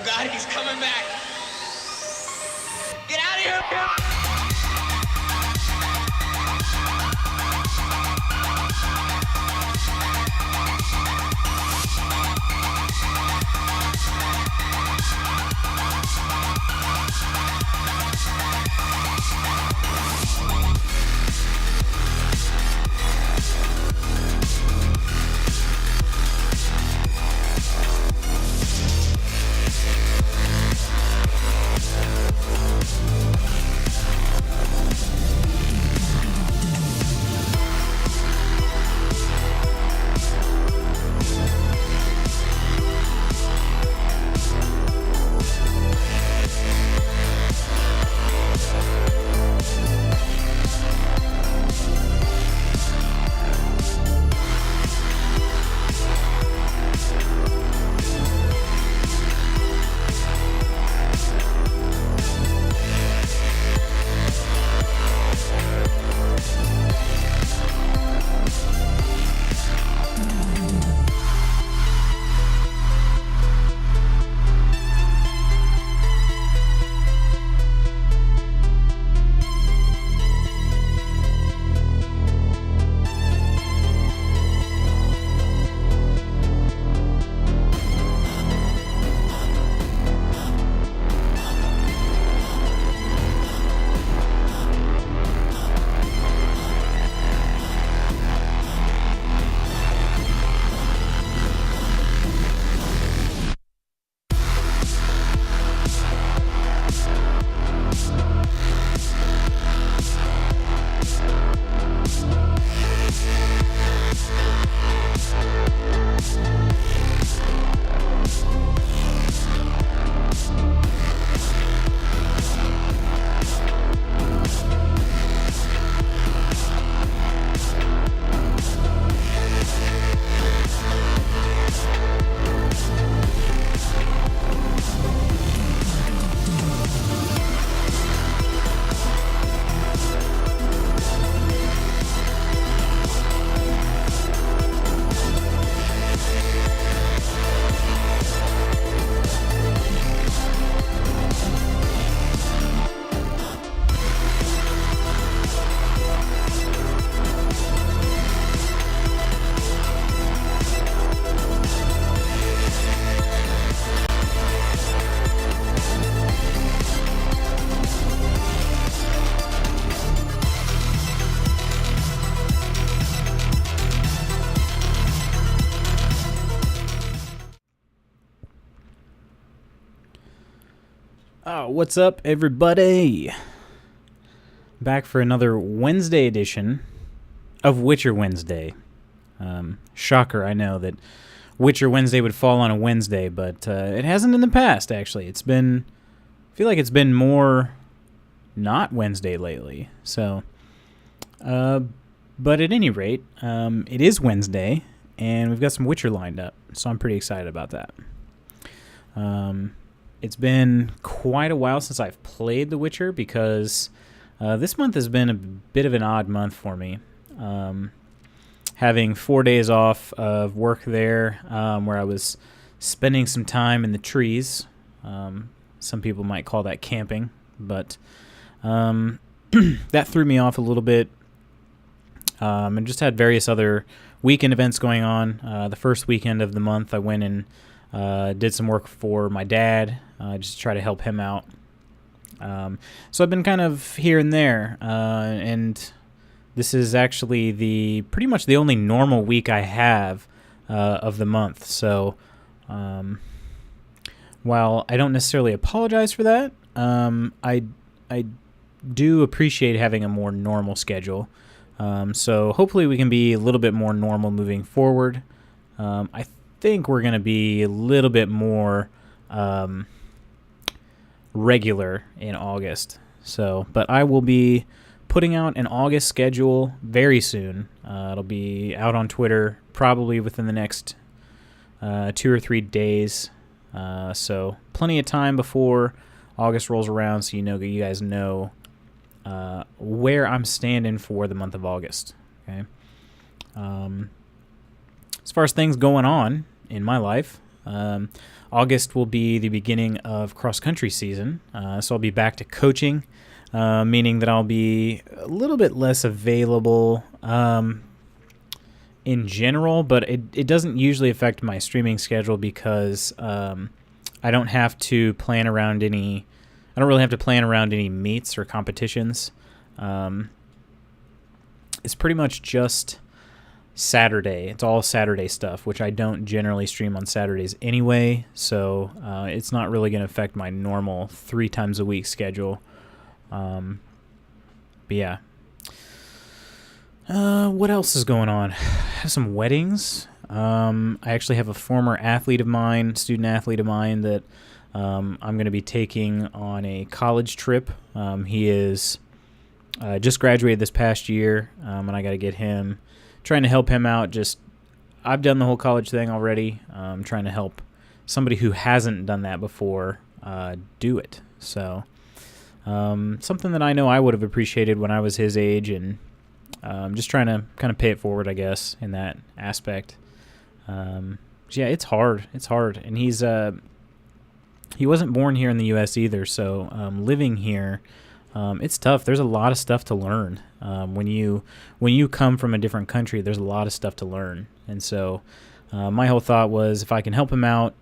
God, he's coming back. Get out of here. Oh, what's up, everybody? Back for another Wednesday edition of Witcher Wednesday. Shocker, I know that Witcher Wednesday would fall on a Wednesday, but it hasn't in the past, actually. I feel like it's been more not Wednesday lately. So, but at any rate, it is Wednesday, and we've got some Witcher lined up, so I'm pretty excited about that. It's been quite a while since I've played The Witcher because this month has been a bit of an odd month for me. Having 4 days off of work there, where I was spending some time in the trees. Some people might call that camping, but that threw me off a little bit. And just had various other weekend events going on. The first weekend of the month, I went and did some work for my dad, just to try to help him out. So I've been kind of here and there, and this is actually pretty much the only normal week I have of the month. So while I don't necessarily apologize for that, I do appreciate having a more normal schedule. So hopefully we can be a little bit more normal moving forward. I think we're going to be a little bit more regular in August. So, but I will be putting out an August schedule very soon. It'll be out on Twitter probably within the next 2 or 3 days. So plenty of time before August rolls around, so you guys know where I'm standing for the month of August. Okay. As far as things going on in my life, August will be the beginning of cross-country season, so I'll be back to coaching, meaning that I'll be a little bit less available in general, but it doesn't usually affect my streaming schedule because I don't have to plan around any. I don't really have to plan around any meets or competitions. It's pretty much just Saturday. It's all Saturday stuff, which I don't generally stream on Saturdays anyway, so it's not really going to affect my normal 3 times a week schedule. But yeah. What else is going on? I have some weddings. I actually have a former student athlete of mine that I'm going to be taking on a college trip. He is just graduated this past year, and I got to get him, trying to help him out. I've done the whole college thing already. Trying to help somebody who hasn't done that before do it. So something that I know I would have appreciated when I was his age, and just trying to kind of pay it forward, I guess, in that aspect. Yeah, it's hard. It's hard, and he wasn't born here in the U.S. either, so living here, it's tough. There's a lot of stuff to learn. When you come from a different country, there's a lot of stuff to learn, and so my whole thought was, if I can help him out,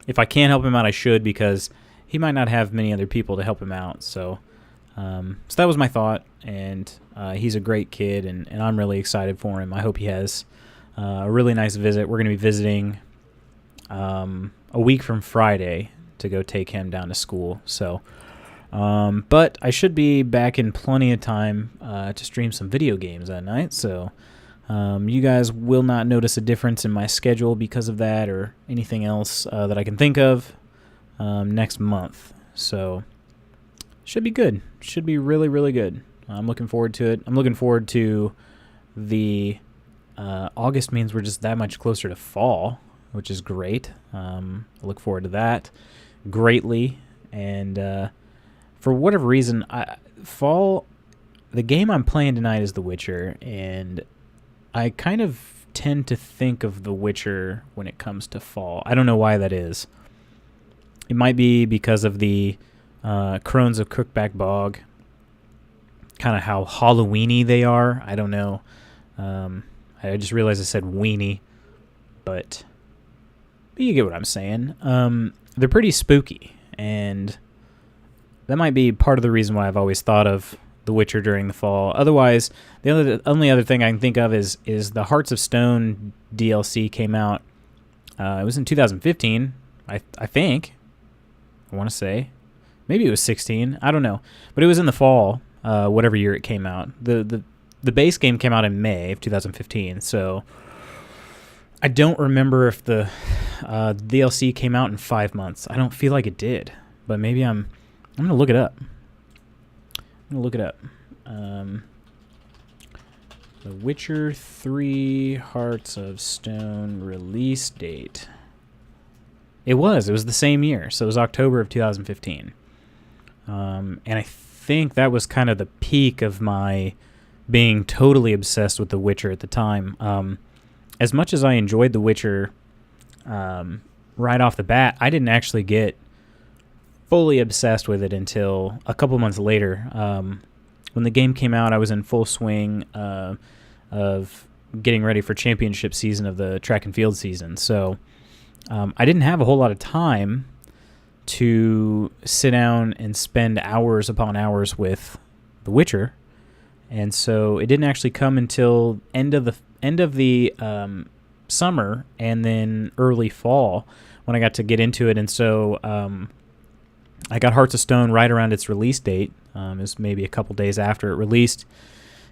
if I can't help him out, I should, because he might not have many other people to help him out. So that was my thought, and he's a great kid, and I'm really excited for him. I hope he has a really nice visit. We're going to be visiting a week from Friday to go take him down to school. So, but I should be back in plenty of time to stream some video games that night. So you guys will not notice a difference in my schedule because of that or anything else that I can think of next month. So should be good. Should be really, really good. I'm looking forward to it. I'm looking forward to the August means we're just that much closer to fall, which is great. I look forward to that greatly. And for whatever reason, the game I'm playing tonight is The Witcher, and I kind of tend to think of The Witcher when it comes to fall. I don't know why that is. It might be because of the Crones of Crookback Bog, kind of how Halloween-y they are. I don't know. I just realized I said weenie, but you get what I'm saying. They're pretty spooky, and that might be part of the reason why I've always thought of The Witcher during the fall. Otherwise, the only other thing I can think of is the Hearts of Stone DLC came out. It was in 2015, I think. I want to say. Maybe it was 16. I don't know. But it was in the fall, whatever year it came out. The base game came out in May of 2015, so I don't remember if the DLC came out in 5 months. I don't feel like it did, but maybe I'm going to look it up. The Witcher 3 Hearts of Stone release date. It was the same year, so it was October of 2015. And I think that was kind of the peak of my being totally obsessed with The Witcher at the time. As much as I enjoyed The Witcher right off the bat, I didn't actually get fully obsessed with it until a couple months later. When the game came out, I was in full swing of getting ready for championship season of the track and field season. So I didn't have a whole lot of time to sit down and spend hours upon hours with The Witcher. And so it didn't actually come until end of the summer and then early fall when I got to get into it. And so I got Hearts of Stone right around its release date. It was maybe a couple days after it released,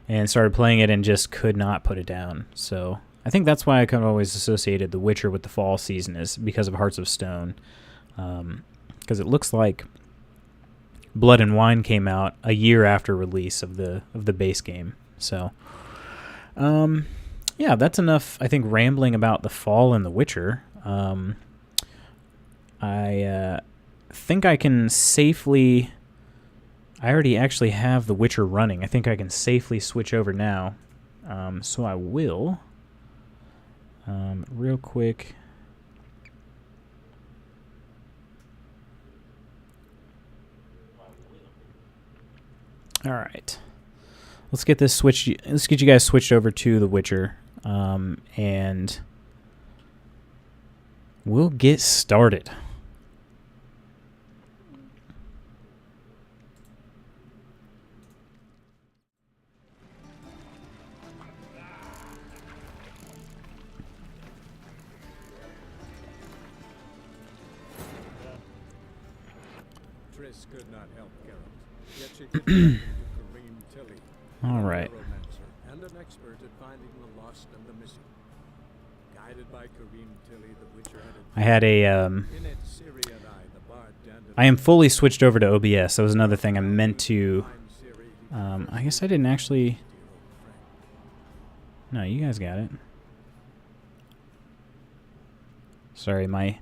and started playing it and just could not put it down. So I think that's why I kind of always associated The Witcher with the fall season, is because of Hearts of Stone. Because it looks like Blood and Wine came out a year after release of the base game. So, yeah, that's enough, I think, rambling about the fall and The Witcher. I think I can safely... I already actually have The Witcher running. I think I can safely switch over now. So I will. Real quick. All right. Let's get this switched. Let's get you guys switched over to The Witcher, and we'll get started. Triss could not help Geralt, yet she could Kareem Tilly, All right. necromancer and an expert at finding the lost and the missing. Guided by Kareem Tilly, the Witcher I had a. in it, Ciri and the bard I am fully switched over to OBS. That was another thing I meant to. I guess I didn't actually. No, you guys got it. Sorry, my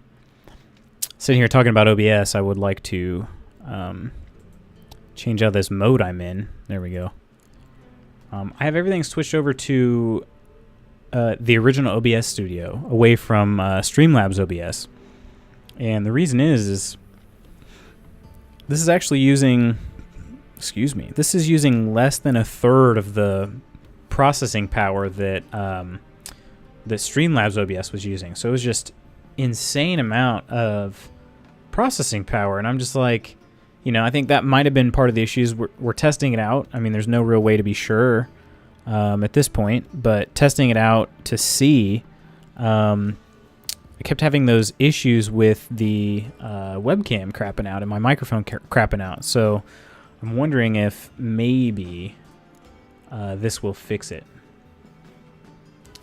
sitting here talking about OBS. I would like to change out this mode I'm in. There we go. I have everything switched over to the original OBS studio, away from Streamlabs OBS, and the reason is this is actually using. Excuse me. This is using less than a third of the processing power that that Streamlabs OBS was using. So it was just insane amount of processing power, and I'm just like, you know, I think that might have been part of the issues. We're testing it out. I mean, there's no real way to be sure at this point, but testing it out to see, I kept having those issues with the webcam crapping out and my microphone crapping out. So I'm wondering if maybe this will fix it.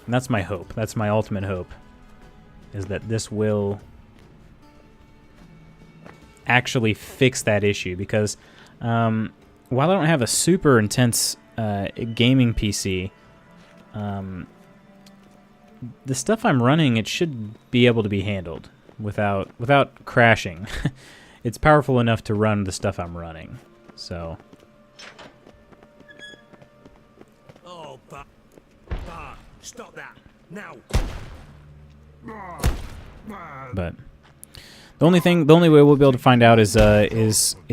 And that's my hope. That's my ultimate hope, is that this will actually fix that issue. Because while I don't have a super intense gaming PC, the stuff I'm running, it should be able to be handled without crashing. It's powerful enough to run the stuff I'm running. So. Oh, stop that now. But the only way we'll be able to find out is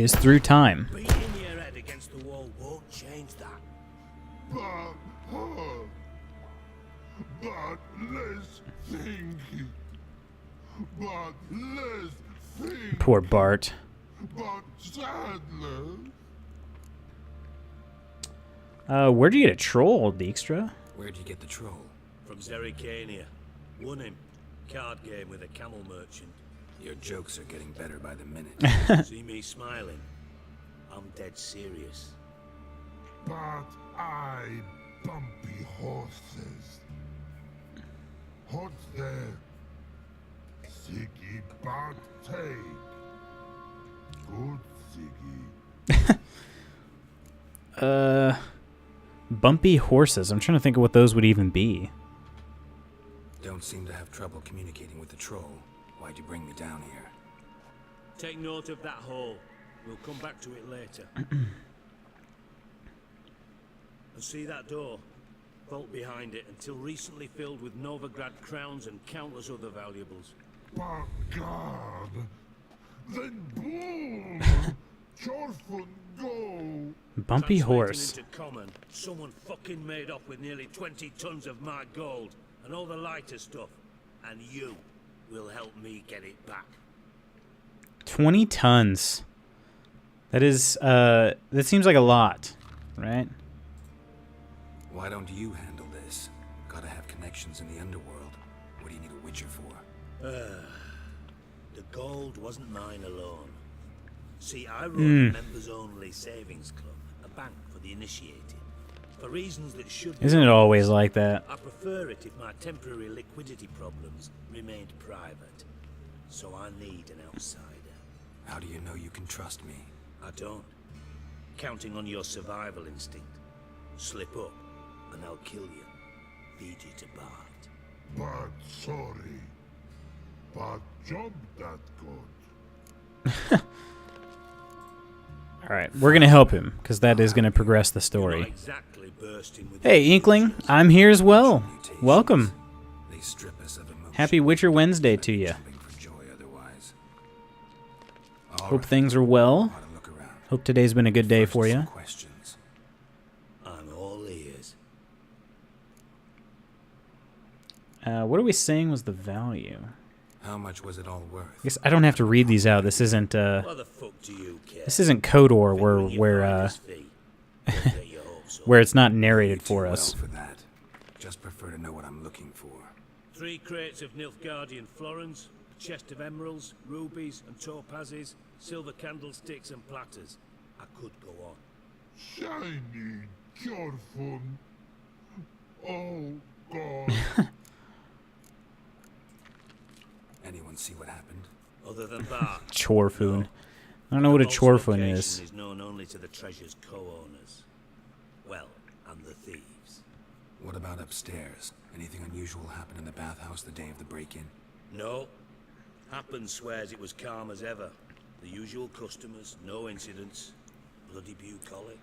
through time. Beating your head against the wall won't change that. But let's think. But let's think. Poor Bart. But Sadler. Where'd you get a troll, Dijkstra? Where'd you get the troll? From Zerrikania. Won him. Card game with a camel merchant. Your jokes are getting better by the minute. See me smiling? I'm dead serious. But I bumpy horses. What's there? Siggy but take. Good Siggy. Bumpy horses. I'm trying to think of what those would even be. Don't seem to have trouble communicating with the troll. Why'd you bring me down here? Take note of that hole. We'll come back to it later. And see that door? Vault behind it, until recently filled with Novigrad crowns and countless other valuables. But God. Then boom! Chorfun go! Bumpy Translating horse. into common, someone fucking made off with nearly 20 tons of my gold and all the lighter stuff, and you will help me get it back. 20 tons. That is, that seems like a lot, right? Why don't you handle this? Gotta have connections in the underworld. What do you need a witcher for? The gold wasn't mine alone. See, I run a members-only savings club, a bank for the initiated. For reasons that should be Isn't it always like that? I prefer it if my temporary liquidity problems remained private. So I need an outsider. How do you know you can trust me? I don't. Counting on your survival instinct. Slip up, and I'll kill you. Feed you to Bart. But sorry. But job that good. Alright, we're going to help him, because that is going to progress the Not story. exactly bursting with Hey, Inkling, I'm here as well. Mutations. Welcome. They They strip us of emotion. Happy Witcher Wednesday to you. Jumping for joy otherwise. All Hope right, things are well. ought to look around. Hope today's been a good day First, for some you. questions. I'm all ears. What are we saying was the value? How much was it all worth? I guess I don't have to read these out. This isn't What the fuck do you care? this isn't Kodor Figuring you where find this fee. Don't get your hopes up. where it's not narrated Too for well us. for that. Just prefer to know what I'm looking for. 3 crates of Nilfgaardian florins, a chest of emeralds, rubies and topazes, silver candlesticks and platters. I could go on. Shiny Jorfun. Oh God. Anyone see what happened? Other than that, Chorfoon. no. I don't know what a The vault's chorfoon location is. known only to the treasure's co-owners. Well, and the thieves. What about upstairs? Anything unusual happen in the bathhouse the day of the break-in? No. Happen swears it was calm as ever. The usual customers, no incidents. Bloody bucolic.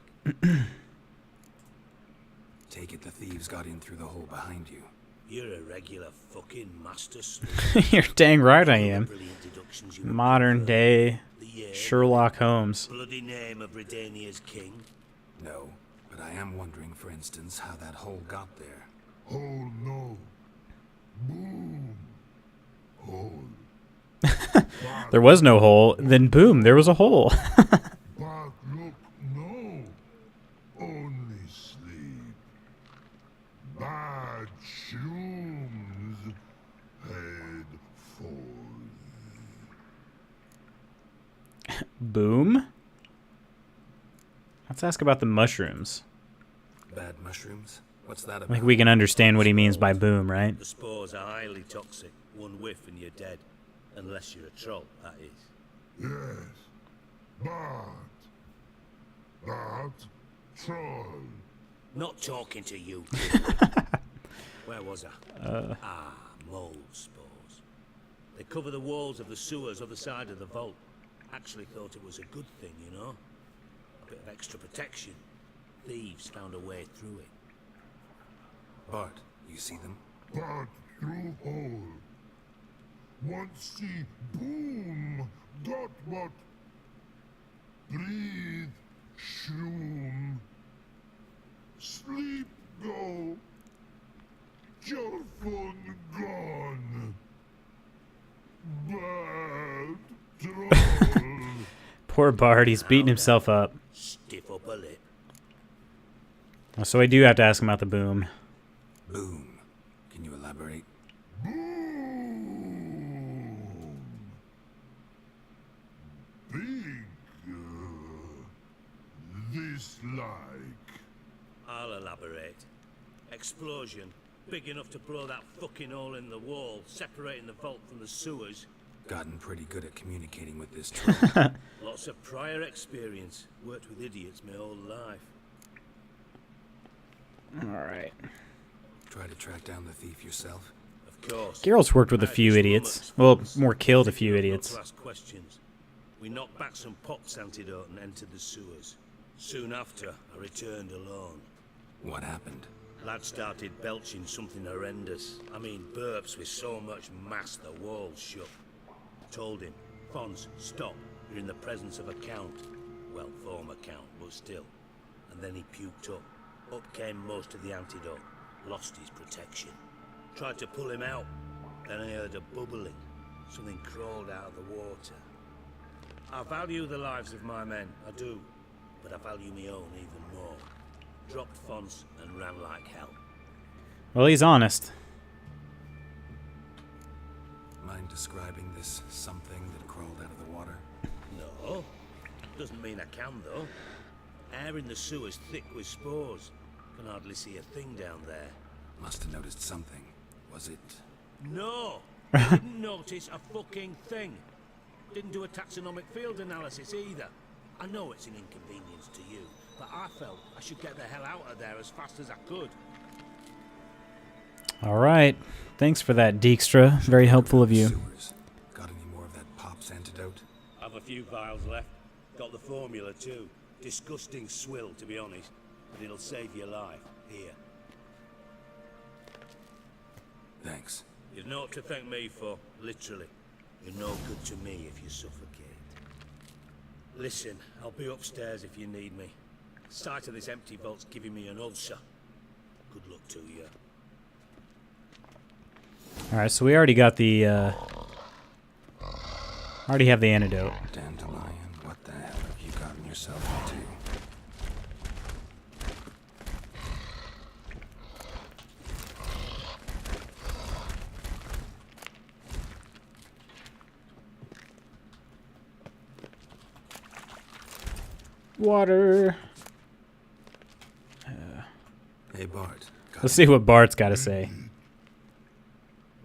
Take it the thieves got in through the hole behind you. You're a regular fucking master sleuth. You're dang right I am. Brilliant deductions you would Modern prefer. day The year, Sherlock Holmes. bloody name of Redania's king. No, but I am wondering, for instance, how that hole got there. Oh no. Boom. Hole. There was no hole, then boom, there was a hole. But look, no. Only sleep. Bad shrooms. Head falls. Boom? Let's ask about the mushrooms. Bad mushrooms? What's that I about? think we can understand what he means by boom, right? The spores are highly toxic. One whiff and you're dead. Unless you're a troll, that is. Yes. That troll. Not talking to you. Where was I? Mold spores. They cover the walls of the sewers other side of the vault. Actually thought it was a good thing, you know? A bit of extra protection. Thieves found a way through it. Bart, you see them? But through hole. Once see boom. Got what? Breathe. Shroom. Sleep go. Jorfun gone. Bad troll. Poor Bart, he's beating himself up. Stiff up a lip. So I do have to ask him about the boom. Boom. Can you elaborate? Boom. Big. This like. I'll elaborate. Explosion. Big enough to blow that fucking hole in the wall, separating the vault from the sewers. Gotten pretty good at communicating with this troll. Lots of prior experience. Worked with idiots my whole life. Alright. Try to track down the thief yourself? Of course. Geralt's worked with a few idiots. Well, more killed a few idiots. To ask questions. We knocked back some pops antidote and entered the sewers. Soon after, I returned alone. What happened? Lad started belching something horrendous. I mean, burps with so much mass the walls shook. Told him, Fons, stop. You're in the presence of a count. Well, former count, but still. And then he puked up. Up came most of the antidote. Lost his protection. Tried to pull him out. Then I heard a bubbling. Something crawled out of the water. I value the lives of my men, I do. But I value my own even more. Dropped Fons and ran like hell. Well, he's honest. Mind describing this something that crawled out of the water? No. Doesn't mean I can, though. Air in the sewer's thick with spores. Can hardly see a thing down there. Must have noticed something. Was it... No! Didn't notice a fucking thing. Didn't do a taxonomic field analysis either. I know it's an inconvenience to you, but I felt I should get the hell out of there as fast as I could. Alright. Thanks for that, Dijkstra. Very helpful of you. Sewers. Got any more of that pop's antidote? I've a few vials left. Got the formula too. Disgusting swill, to be honest. But it'll save your life. Here. Thanks. You've naught to thank me for, literally. You're no good to me if you suffocate. Listen, I'll be upstairs if you need me. Sight of this empty vault's giving me an ulcer. Good luck to you. Alright, so we already got the, already have the antidote. Dandelion, what the hell have you gotten yourself into? Water. Hey, Bart. Let's see what Bart's got to say.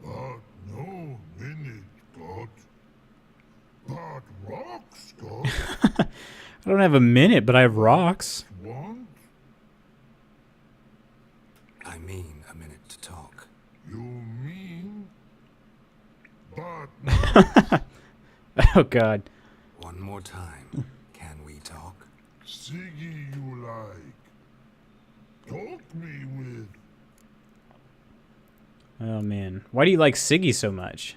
But no minute, God. But rocks, God. I don't have a minute, but I have rocks. Want? I mean a minute to talk. You mean? But Oh, God. One more time. Can we talk? Siggy you like. Talk me with. Oh, man. Why do you like Siggy so much?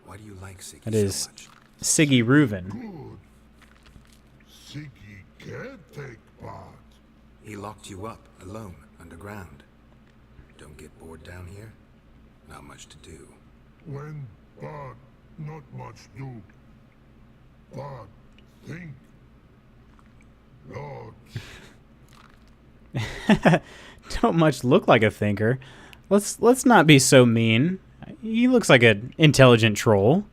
Why do you like Siggy That is so much? Siggy Reuven. Good. Siggy can't take part. He locked you up, alone, underground. Don't get bored down here? Not much to do. When but not much do. But think. Lots. Don't much look like a thinker. Let's not be so mean. He looks like an intelligent troll.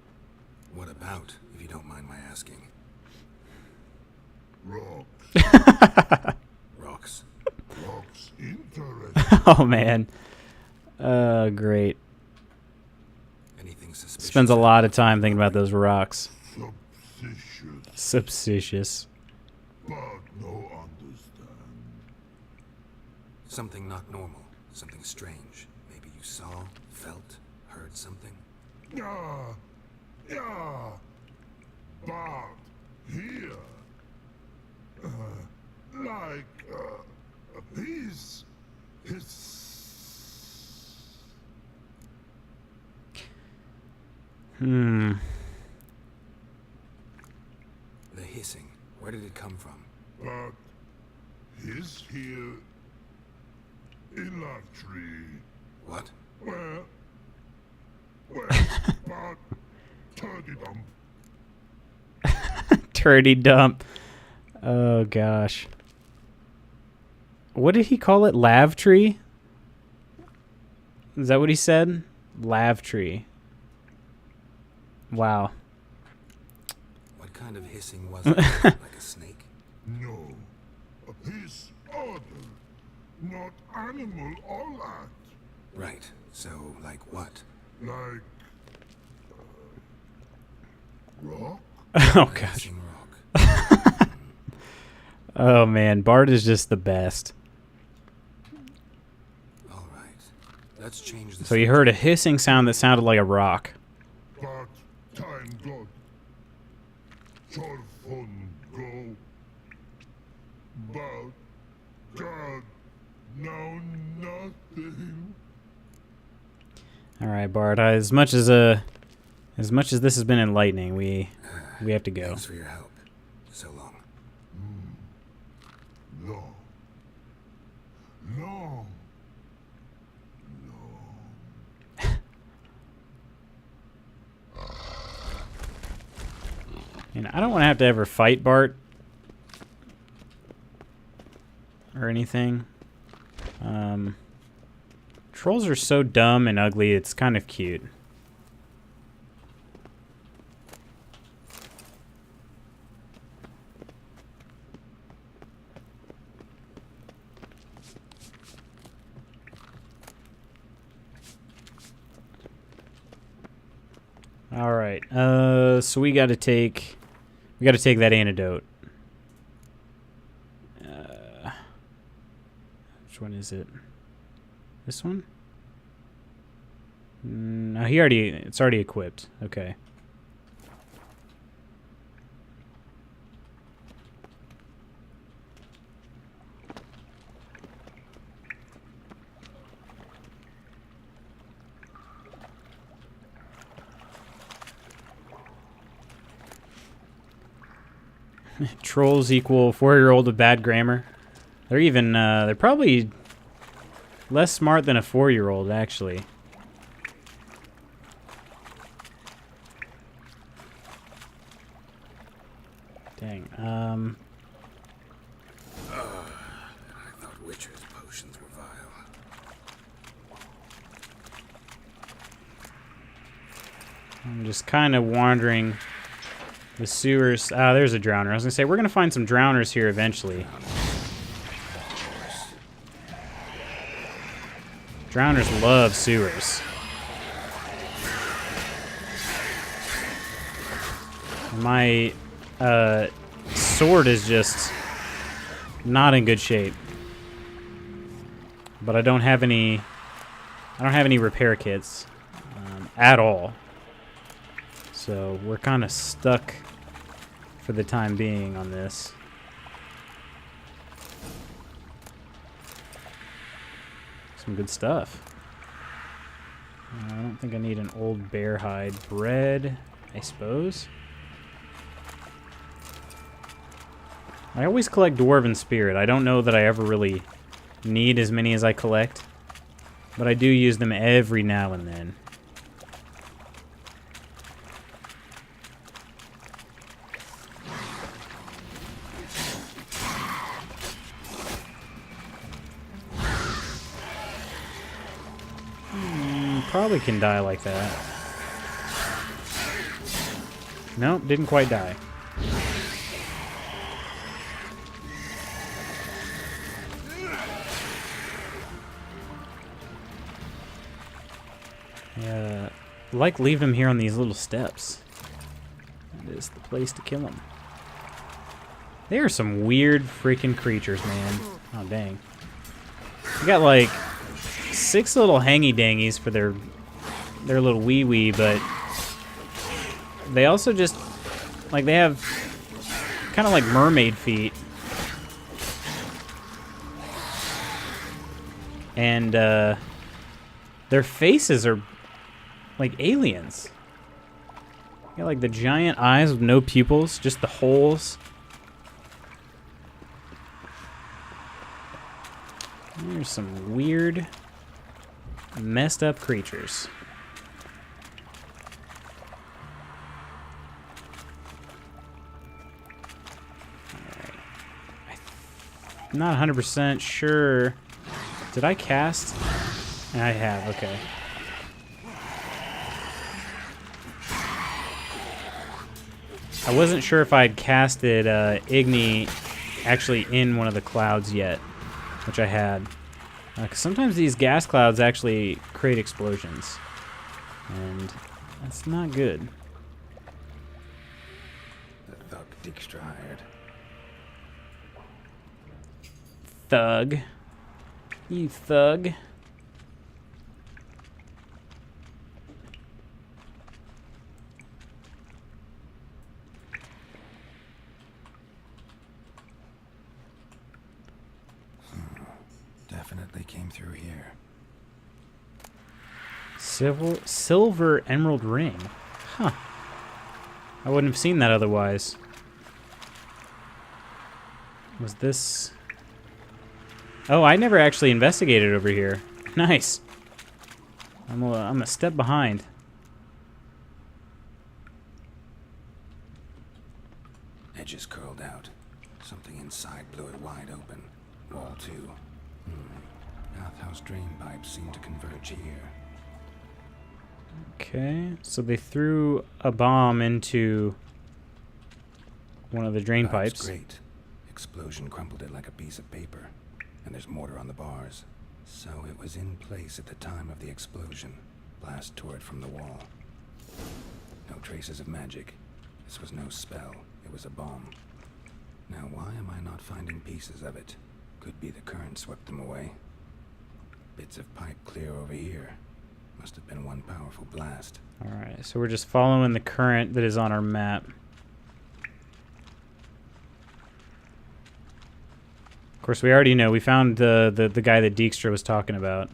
What about, if you don't mind my asking? Rocks. Rocks? Rocks interesting. Oh, man. Great. Anything suspicious? Spends a lot of time thinking about those rocks. Subsistence. Suspicious. But no understand. Something not normal. Something strange. Maybe you saw, felt, heard something? Yeah. Yeah. But here. Like a piece. It's Hmm. The hissing. Where did it come from? but his here in that tree. What? Where but turdy dump. Turdy dump. Oh, gosh. What did he call it? Lav tree? Is that what he said? Lav tree. Wow. What kind of hissing was it? Like a snake? No. A piece other. Not animal all that. Right. So, like what? Like rock? Oh, gosh. Hissing rock. Oh, man. Bart is just the best. All right. Let's change the So you heard a hissing sound that sounded like a rock. But time God. Your fun go. But God now nothing. All right, Bart. As much as this has been enlightening, we have to go. Thanks for your help. So long. Long. Long. And I don't want to have to ever fight Bart or anything. Trolls are so dumb and ugly, it's kind of cute. All right. So we got to take that antidote. Which one is it? This one? No, it's already equipped. Okay. Trolls equal 4-year-old with bad grammar. They're even, they're probably less smart than a 4-year-old, actually. Dang, I thought Witcher's potions were vile. I'm just kind of wandering the sewers. Ah, there's a drowner. I was gonna say, we're gonna find some drowners here eventually. Drowners love sewers. My sword is just not in good shape. But I don't have any repair kits at all. So we're kind of stuck for the time being on this. Some good stuff. I don't think I need an old bear hide. Bread, I suppose. I always collect Dwarven Spirit. I don't know that I ever really need as many as I collect, but I do use them every now and then. Probably can die like that. Nope, didn't quite die. Yeah, like leave him here on these little steps. That is the place to kill him. They are some weird freaking creatures, man. Oh dang. You got like 6 little hangy-dangies for their little wee-wee, but they also just, like, they have kind of like mermaid feet. And their faces are like aliens. Got like the giant eyes with no pupils, just the holes. There's some weird, messed up creatures. Alright. I'm not 100% sure. Did I cast? I have, okay. I wasn't sure if I'd casted Igni actually in one of the clouds yet, which I had. 'Cause sometimes these gas clouds actually create explosions, and that's not good. The thug Dijkstrahired. Thug. You thug. Definitely came through here. Silver emerald ring. Huh. I wouldn't have seen that otherwise. Was this... Oh, I never actually investigated over here. Nice. I'm a step behind. Edges curled out. Something inside blew it wide open. Wall 2. Bathhouse drain pipes seem to converge here. Okay, so they threw a bomb into one of the drain pipes. Great. Explosion crumpled it like a piece of paper. And there's mortar on the bars. So it was in place at the time of the explosion. Blast tore it from the wall. No traces of magic. This was no spell. It was a bomb. Now why am I not finding pieces of it? Could be the current swept them away. Bits of pipe clear over here. Must have been one powerful blast. Alright, so we're just following the current that is on our map. Of course, we already know. We found the guy that Dijkstra was talking about.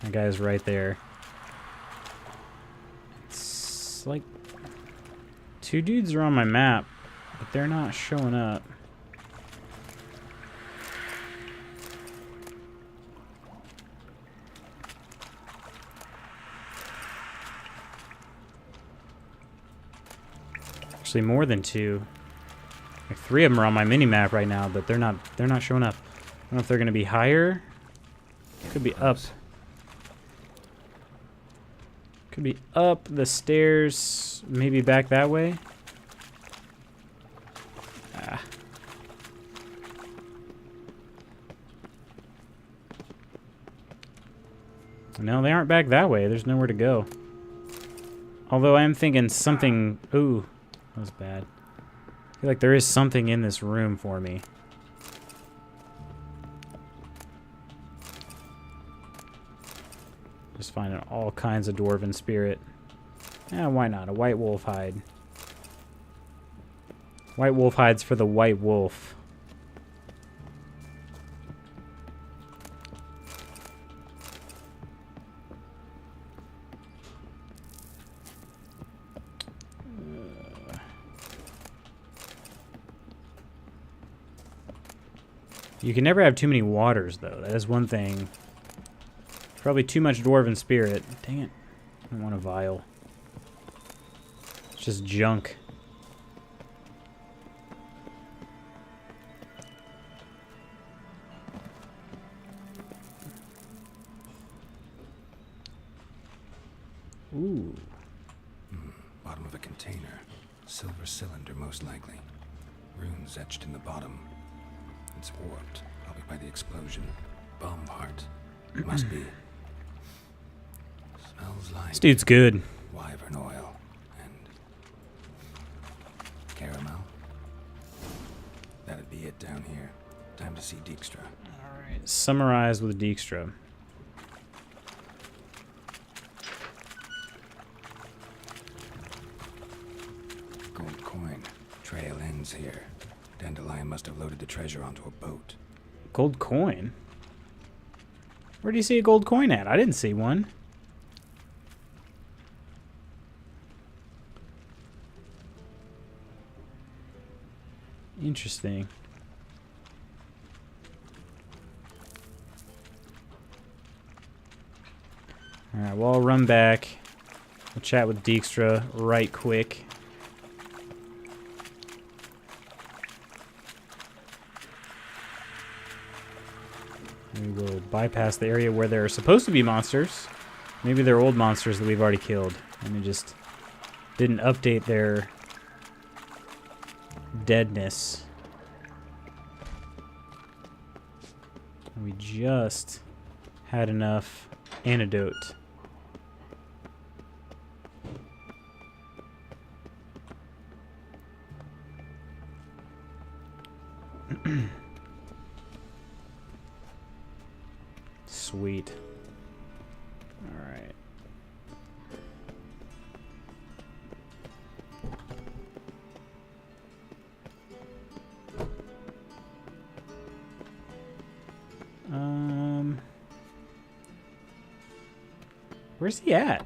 That guy's right there. It's like 2 dudes are on my map, but they're not showing up. Actually, more than 2. Like 3 of them are on my mini map right now, but they're not showing up. I don't know if they're gonna be higher. Could be up. Could be up the stairs, maybe back that way. Ah. No, they aren't back that way. There's nowhere to go. Although I am thinking something... Ooh, that was bad. I feel like there is something in this room for me. Just finding all kinds of dwarven spirit. Yeah, why not? A white wolf hide. White wolf hides for the white wolf. You can never have too many waters, though. That is one thing. Probably too much dwarven spirit. Dang it. I don't want a vial. It's just junk. Ooh. Bottom of a container. Silver cylinder, most likely. Runes etched in the bottom. It's warped, probably by the explosion. Bomb part. Must be. Smells like... This dude's good. Wyvern oil. And... caramel. That'd be it down here. Time to see Dijkstra. Alright, summarize with Dijkstra. Gold coin. Trail ends here. Dandelion must have loaded the treasure onto a boat. Gold coin? Where do you see a gold coin at? I didn't see one. Interesting. Alright, well, I'll run back. We'll chat with Dijkstra right quick. We will bypass the area where there are supposed to be monsters. Maybe they're old monsters that we've already killed. And they just didn't update their deadness. We just had enough antidote. Sweet. All right. Where's he at?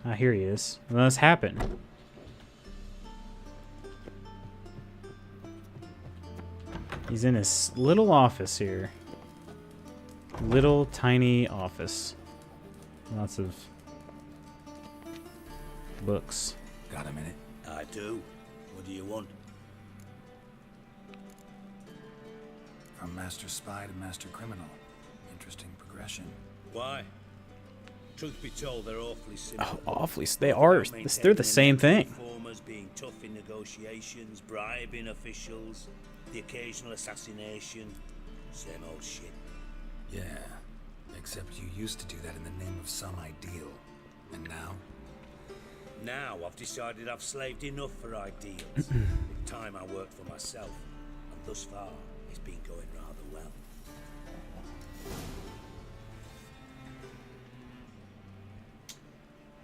Ah, here he is. Well, this happened. He's in his little office here. Little tiny office. Lots of books. Got a minute? I do. What do you want? From master spy to master criminal. Interesting progression. Why? Truth be told, they're awfully similar. Oh, awfully. They are. They're the same thing. Informers being tough in negotiations, bribing officials, the occasional assassination. Same old shit. Yeah, except you used to do that in the name of some ideal. And now? Now I've decided I've slaved enough for ideals. It's time I worked for myself. And thus far, it's been going rather well.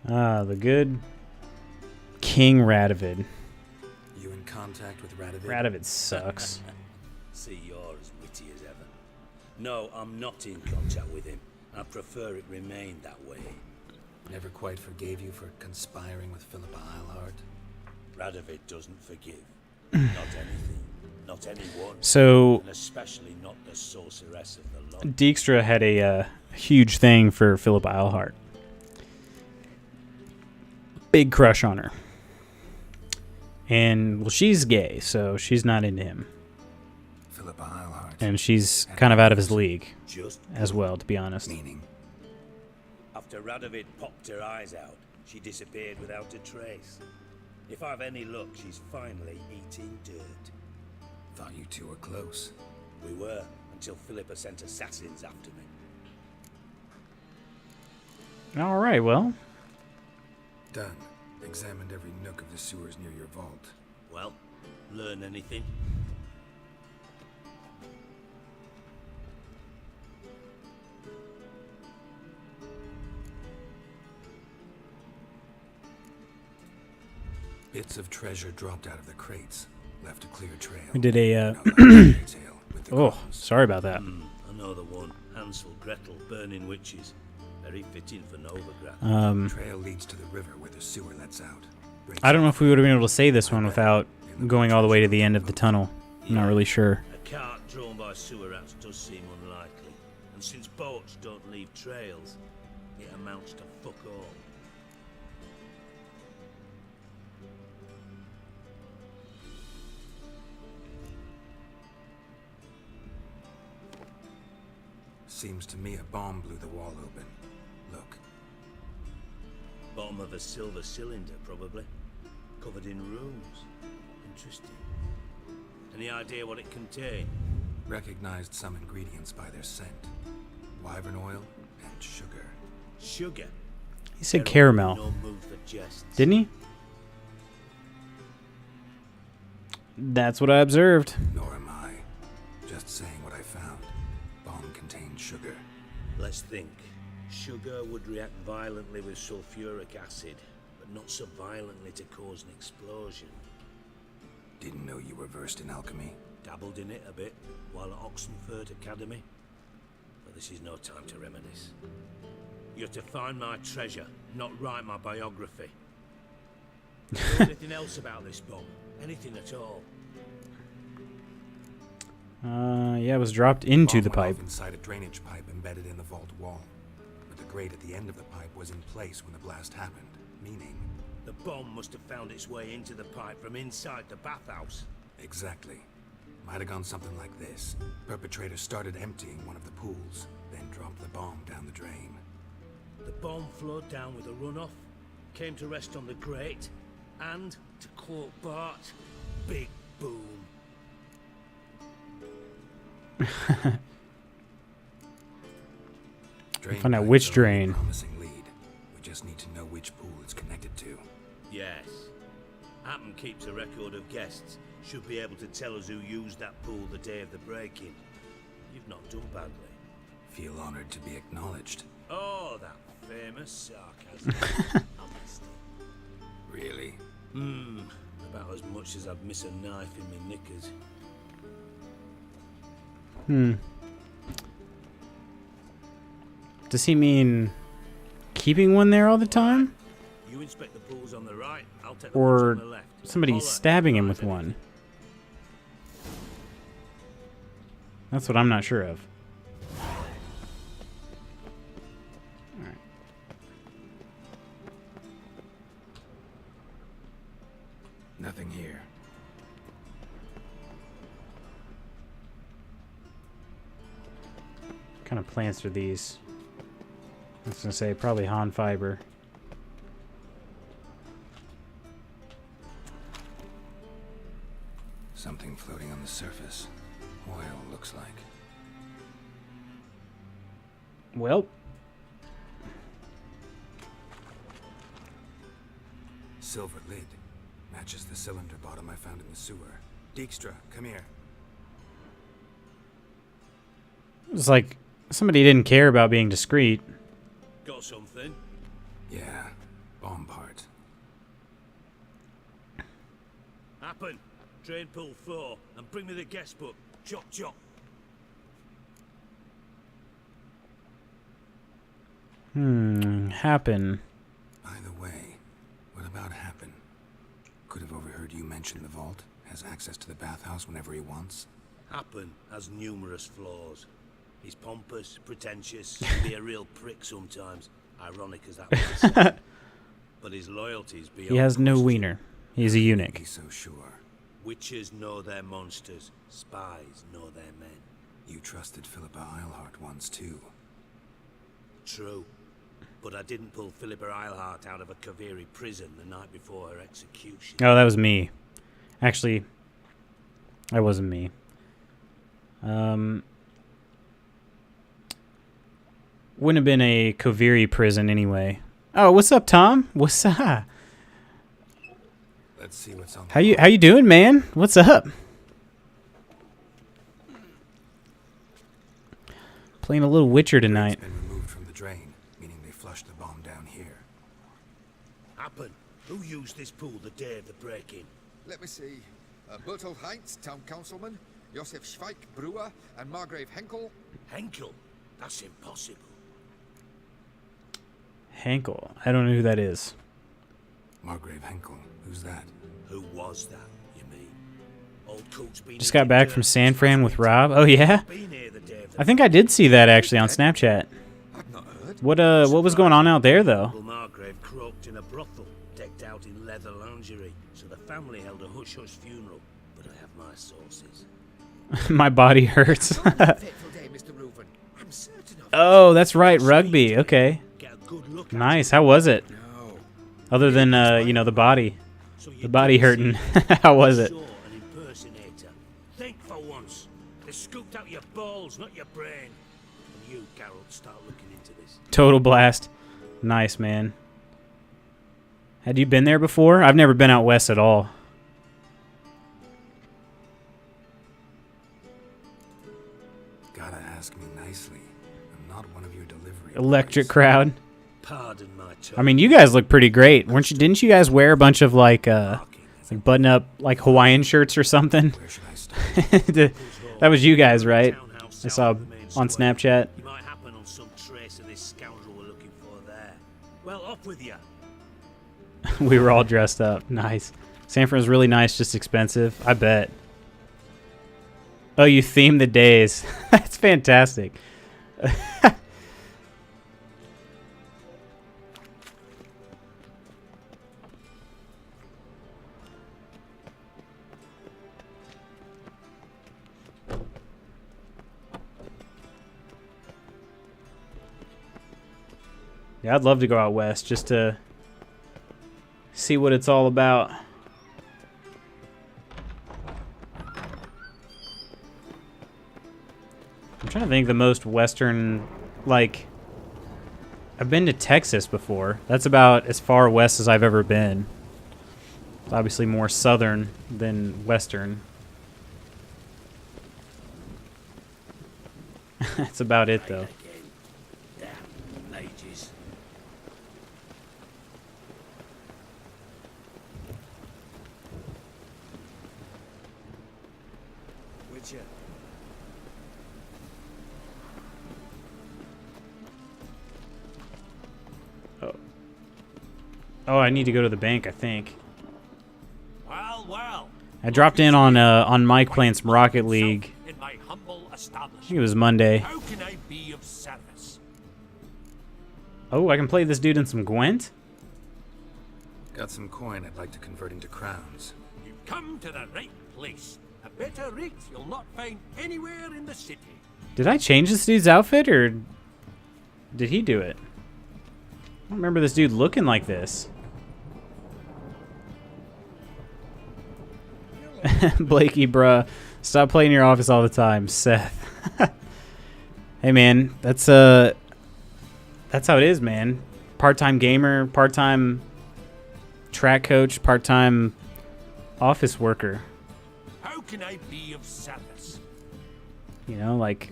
Ah, the good King Radovid. You in contact with Radovid? Radovid sucks. See, you're as witty as ever. No, I'm not in contact with him. I prefer it remain that way. Never quite forgave you for conspiring with Philippa Eilhart? Radovid doesn't forgive. Not anything. Not anyone. So And especially not the sorceress of the lot. Dijkstra had a huge thing for Philippa Eilhart. Big crush on her. And, well, she's gay, so she's not into him. Philippa Eilhart. And she's kind of out of his league Just as well, to be honest. Meaning? after Radovid popped her eyes out, she disappeared without a trace. If I've any luck, she's finally eating dirt. Thought you two were close. We were, until Philippa sent assassins after me. All right, well. Done. Examined every nook of the sewers near your vault. Well, learn anything? Bits of treasure dropped out of the crates. Left a clear trail. We did a, No fairy tale with the oh, crows. sorry about that. I know the one. Hansel, Gretel, burning witches. Very fitting for Novigrad. Trail leads to the river where the sewer lets out. Breaks I don't know off if we would have been able to say this one without going all the way to the end of the tunnel. I'm not really sure. A cart drawn by sewer rats does seem unlikely. And since boats don't leave trails, it amounts to fuck all. Seems to me a bomb blew the wall open. Look. Bottom of a silver cylinder, probably. Covered in runes. Interesting. Any idea what it contained? Recognized some ingredients by their scent. Wyvern oil and sugar. Sugar. He said No caramel, mood for jests. didn't he? That's what I observed. Nor am I. Just saying what I found. Bomb contained sugar. Let's think. Sugar would react violently with sulfuric acid, but not so violently to cause an explosion. Didn't know you were versed in alchemy. Dabbled in it a bit while at Oxenford Academy. But this is no time to reminisce. You're to find my treasure, not write my biography. Know anything else about this bomb? Anything at all? Yeah, it was dropped into Bomb the went off pipe. inside a drainage pipe embedded in the vault wall. But the grate at the end of the pipe was in place when the blast happened, meaning... The bomb must have found its way into the pipe from inside the bathhouse. Exactly. Might have gone something like this. Perpetrator started emptying one of the pools, then dropped the bomb down the drain. The bomb flowed down with a runoff, came to rest on the grate, and, to quote Bart, big boom. Drain Find out pipes which are a drain. promising lead. We just need to know which pool it's connected to. Yes. Appen keeps a record of guests. Should be able to tell us who used that pool the day of the break-in. You've not done badly. Feel honored to be acknowledged. Oh, that famous sarcasm. Honesty. Really? About as much as I'd miss a knife in my knickers. Does he mean keeping one there all the time? You inspect the pools on the right, I'll take the Or ones on the left. somebody Holler, stabbing him with drive one? That's what I'm not sure of. Alright. Nothing here. What kind of plants are these? I was gonna say probably Han fiber. Something floating on the surface. Oil, looks like. Well, Silver lid. Matches the cylinder bottom I found in the sewer. Dijkstra, come here. it's like somebody didn't care about being discreet. Got something? Yeah, bomb part. Happen. Drain pool 4 and bring me the guest book. Chop chop. Happen. heard you mention the vault. Has access to the bathhouse whenever he wants. Happen has numerous flaws. He's pompous, pretentious, can be a real prick sometimes, ironic as that might sound. But his loyalty's beyond He has no question. wiener. He's a eunuch. He's so sure. Witches know their monsters, spies know their men. You trusted Philippa Eilhart once too. True. But I didn't pull Philippa Eilhart out of a Kaviri prison the night before her execution. Oh, that was me. Actually, that wasn't me. Wouldn't have been a Kaviri prison anyway. Oh, what's up, Tom? What's up? Let's see what's on. How you doing, man? What's up? Playing a little Witcher tonight. It's been removed from the drain, meaning they flushed the bomb down here. Happen. Who used this pool the day of the break-in? Let me see. Bertolt Heinz, town councilman, Josef Schweik, brewer, and Margrave Henkel. Henkel? That's impossible. Henkel. I don't know who that is. Margrave Henkel. Who's that? Who was that, you mean? Old Cook's been Just here got back to from turn San since Fran he with went. Rob. Oh yeah? Been here the day of the I think I did see that actually on Snapchat. I've not heard. What was going on out there though? Uncle Margrave croaked in a brothel, decked out in leather lingerie, so the family held a hush-hush funeral. But I have my sources. My body hurts. Fateful day, Mr. Reuven. I'm certain of Oh, that's right, rugby. Okay. Get a good look at Nice. How was it? No. Other than the body. so you The body don't hurting. see How was it? saw an impersonator. Think for once. They scooped out your balls, not your brain. And you, Carol, start looking into this. Total blast. Nice, man. Had you been there before? I've never been out west at all. Gotta ask me nicely. I'm not one of your delivery. Electric boys. crowd. Pardon my tone. I mean, you guys look pretty great. Didn't you guys wear a bunch of like button up like Hawaiian shirts or something? Where should I start? That was you guys, right? Townhouse I south saw of the main on square. Snapchat. You might happen on some trace of this scoundrel we're looking for there. Well, off with you. We were all dressed up. Nice. San Fran's really nice, just expensive. I bet. Oh, you theme the days. That's fantastic. Yeah, I'd love to go out west just to see what it's all about. I'm trying to think the most western, like, I've been to Texas before. That's about as far west as I've ever been. It's obviously more southern than western. That's about it, though. Again. Damn ages. Witcher. Oh, I need to go to the bank, I think. Well. I dropped in on Mike playing some Rocket League. In my humble I think establishment. it was Monday. How can I be of service? Oh, I can play this dude in some Gwent? Got some coin I'd like to convert into crowns. You've come to the right place. A better rate you'll not find anywhere in the city. Did I change this dude's outfit, or did he do it? I don't remember this dude looking like this. Blakey, bruh. Stop playing in your office all the time, Seth. Hey, man. That's how it is, man. Part-time gamer, part-time track coach, part-time office worker. How can I be of service? You know, like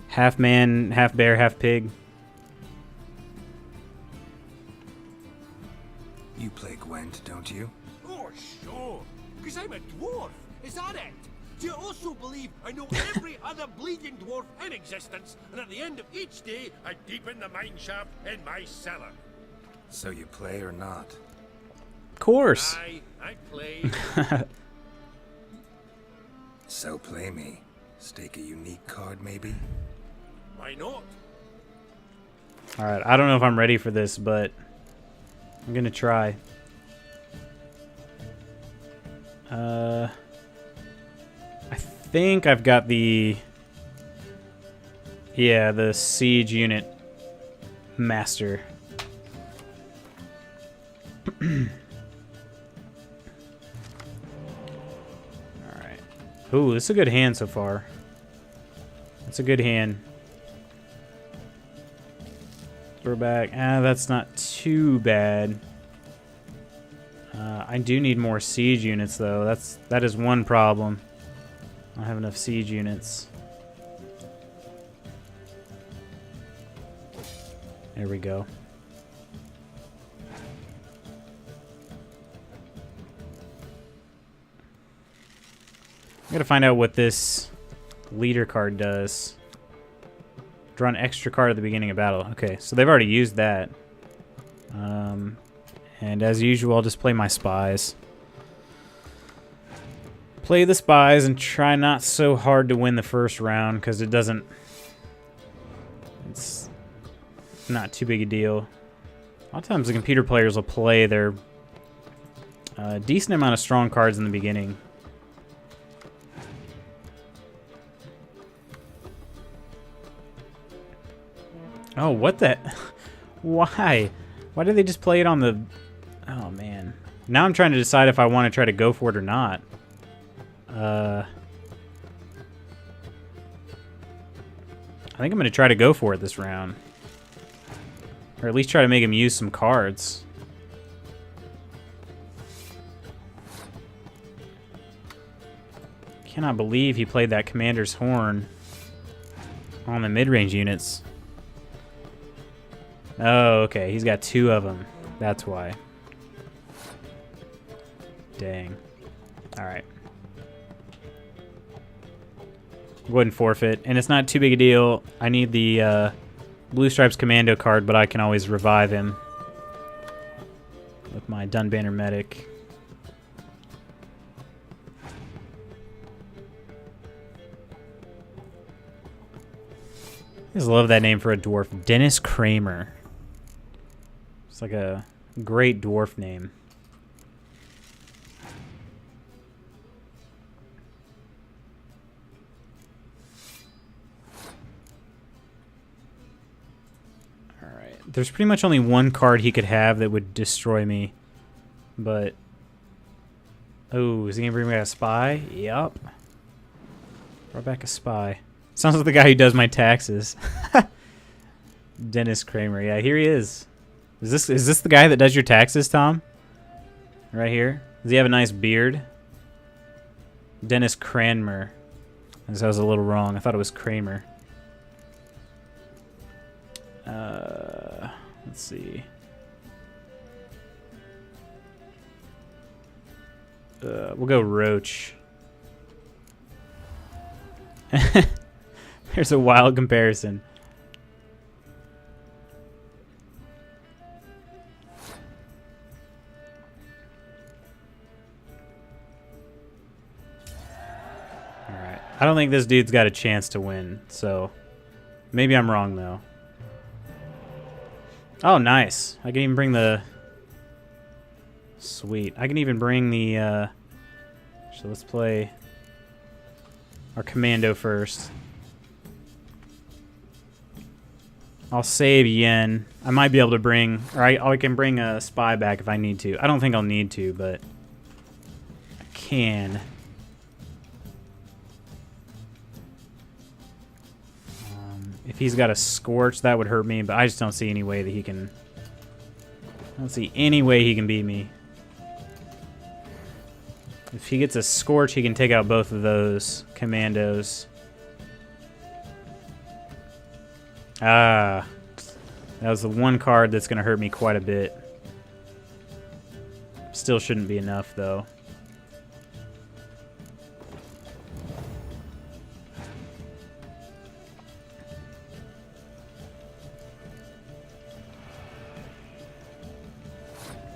half man, half bear, half pig. You play Gwent, don't you? Oh, sure. Because I'm a dwarf. Is that it? Do you also believe I know every other bleeding dwarf in existence, and at the end of each day, I deepen the mine shaft in my cellar? So you play or not? Of course. Aye, I played. So play me. Stake a unique card, maybe? Why not? Alright, I don't know if I'm ready for this, but I'm gonna try. I think I've got the... Yeah, the siege unit master. Alright. Ooh, this is a good hand so far. That's a good hand. Throw back. Ah, that's not too bad. I do need more siege units, though. That is one problem. I don't have enough siege units. There we go. I gotta find out what this leader card does. Draw an extra card at the beginning of battle. Okay, so they've already used that. And as usual, I'll just play my spies. Play the spies and try not so hard to win the first round, because it doesn't... It's not too big a deal. A lot of times the computer players will play their decent amount of strong cards in the beginning. Oh, what the... Why? Why did they just play it on the... Oh, man. Now I'm trying to decide if I want to try to go for it or not. I think I'm going to try to go for it this round. Or at least try to make him use some cards. Cannot believe he played that Commander's Horn on the mid-range units. Oh, okay. He's got two of them. That's why. Dang. Alright. Go ahead and forfeit. And it's not too big a deal. I need the Blue Stripes Commando card, but I can always revive him with my Dunbanner Medic. I just love that name for a dwarf. Dennis Kramer. It's like a great dwarf name. Alright. There's pretty much only one card he could have that would destroy me. But... Oh, is he going to bring back a spy? Yup. Brought back a spy. Sounds like the guy who does my taxes. Dennis Kramer. Yeah, here he is. Is this the guy that does your taxes, Tom? Right here? Does he have a nice beard? Dennis Cranmer. I was a little wrong. I thought it was Kramer. Let's see. We'll go Roach. There's a wild comparison. Alright. I don't think this dude's got a chance to win, so maybe I'm wrong, though. Oh, nice. I can even bring the... Sweet. I can even bring the... So let's play our Commando first. I'll save Yen. I might be able to bring... Or I can bring a spy back if I need to. I don't think I'll need to, but... I can. If he's got a Scorch, that would hurt me, but I just don't see any way that he can... I don't see any way he can beat me. If he gets a Scorch, he can take out both of those Commandos. Ah. That was the one card that's going to hurt me quite a bit. Still shouldn't be enough, though.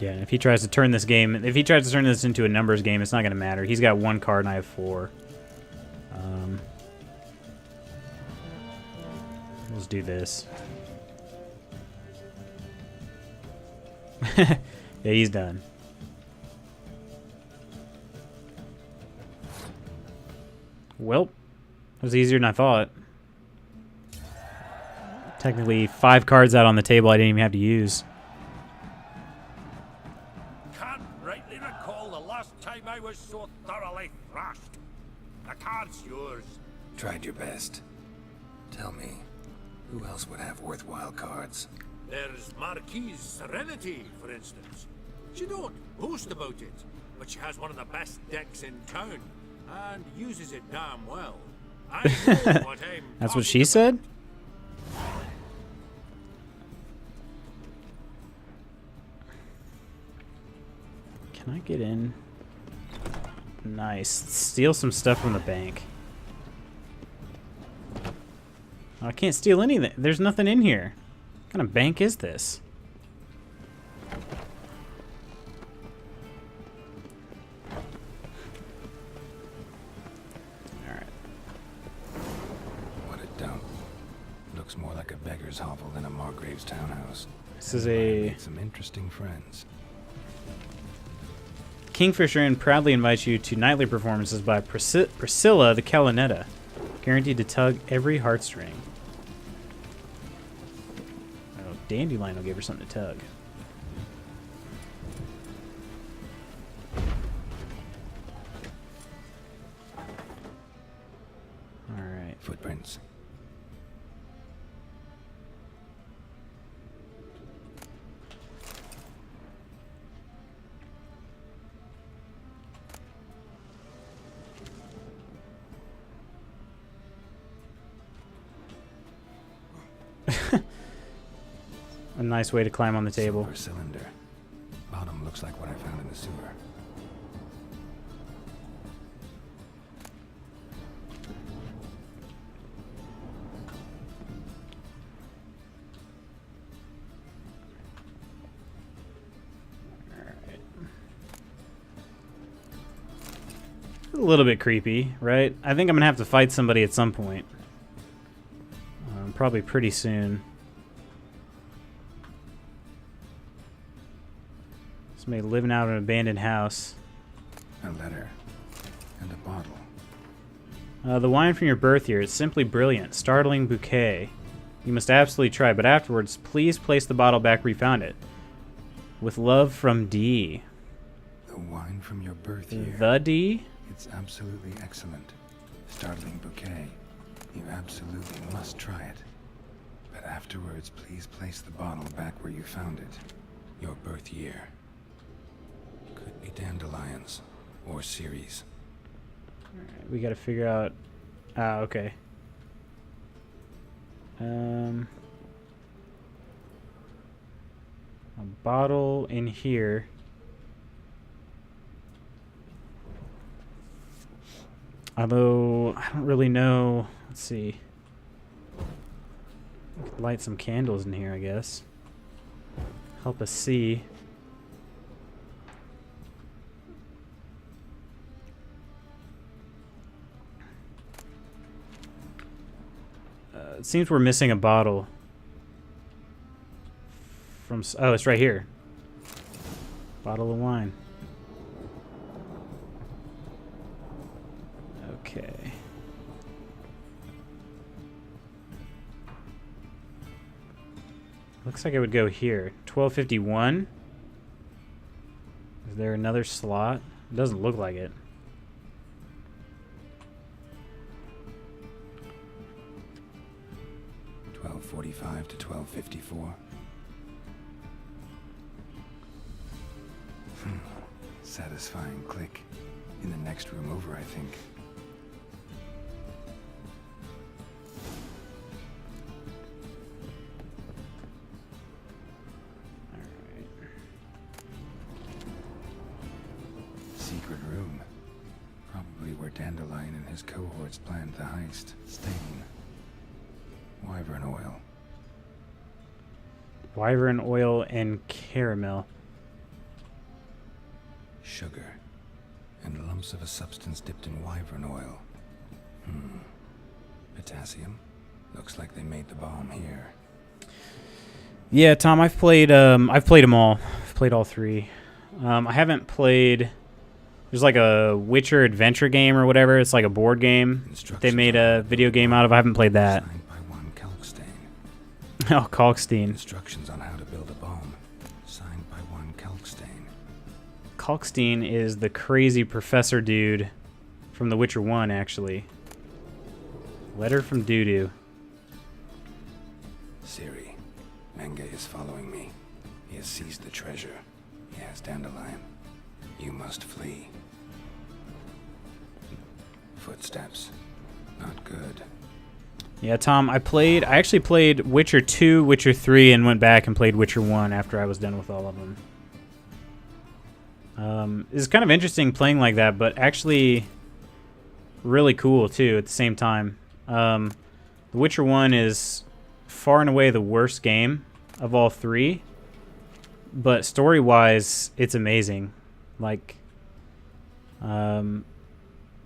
Yeah, if he tries to turn this into a numbers game, it's not going to matter. He's got 1 card and I have 4. Let's do this. Yeah, he's done. Well, it was easier than I thought. Technically, 5 cards out on the table I didn't even have to use. Can't rightly recall the last time I was so thoroughly thrashed. The card's yours. Tried your best. Tell me, who else would have worthwhile cards? There's Marquise Serenity, for instance. She don't boast about it, but she has one of the best decks in town, and uses it damn well. I know what I'm That's what talking she about. said? Can I get in? Nice. Steal some stuff from the bank. I can't steal anything. There's nothing in here. What kind of bank is this? Alright. What a dump. Looks more like a beggar's hovel than a Margrave's townhouse. This is a Made some interesting friends. Kingfisher Inn proudly invites you to nightly performances by Priscilla the Calinetta. Guaranteed to tug every heartstring. Oh, Dandelion will give her something to tug. Alright. Footprints. A nice way to climb on the table. Silver cylinder. Bottom looks like what I found in the sewer. A little bit creepy, right? I think I'm gonna have to fight somebody at some point. Probably pretty soon. Somebody living out in an abandoned house. A letter. And a bottle. The wine from your birth year is simply brilliant. Startling bouquet. You must absolutely try, but afterwards, please place the bottle back where you found it. With love from D. The wine from your birth year. The D? It's absolutely excellent. Startling bouquet. You absolutely must try it. But afterwards, please place the bottle back where you found it. Your birth year. Could be dandelions. Or Ceres. Alright, we gotta figure out... Ah, okay. A bottle in here. Although, I don't really know. Let's see. We could light some candles in here, I guess. Help us see. It seems we're missing a bottle. From... Oh, it's right here. Bottle of wine. Okay. Looks like it would go here. 1251. Is there another slot? It doesn't look like it. .45 to 1254. Satisfying click. In the next room over, I think. Secret room. Probably where Dandelion and his cohorts planned the heist. Stain. Wyvern oil. Wyvern oil and caramel. sugar, and lumps of a substance dipped in wyvern oil. Potassium? Looks like they made the bomb here. Yeah, Tom, I've played them all. I've played all 3. I haven't played. There's like a Witcher adventure game or whatever. It's like a board game. They made a video game out of. I haven't played that. Signed by one Kalkstein. Oh, Kalkstein. Instructions on how to build a bomb. Signed by one Kalkstein. Kalkstein is the crazy professor dude from The Witcher 1, actually. Letter from Dudu. Siri, Menge is following me. He has seized the treasure. He has Dandelion. You must flee. Footsteps. Not good. Yeah, Tom, I actually played Witcher 2, Witcher 3, and went back and played Witcher 1 after I was done with all of them. It's kind of interesting playing like that, but actually really cool, too, at the same time. The Witcher 1 is far and away the worst game of all 3, but story-wise, it's amazing. Like,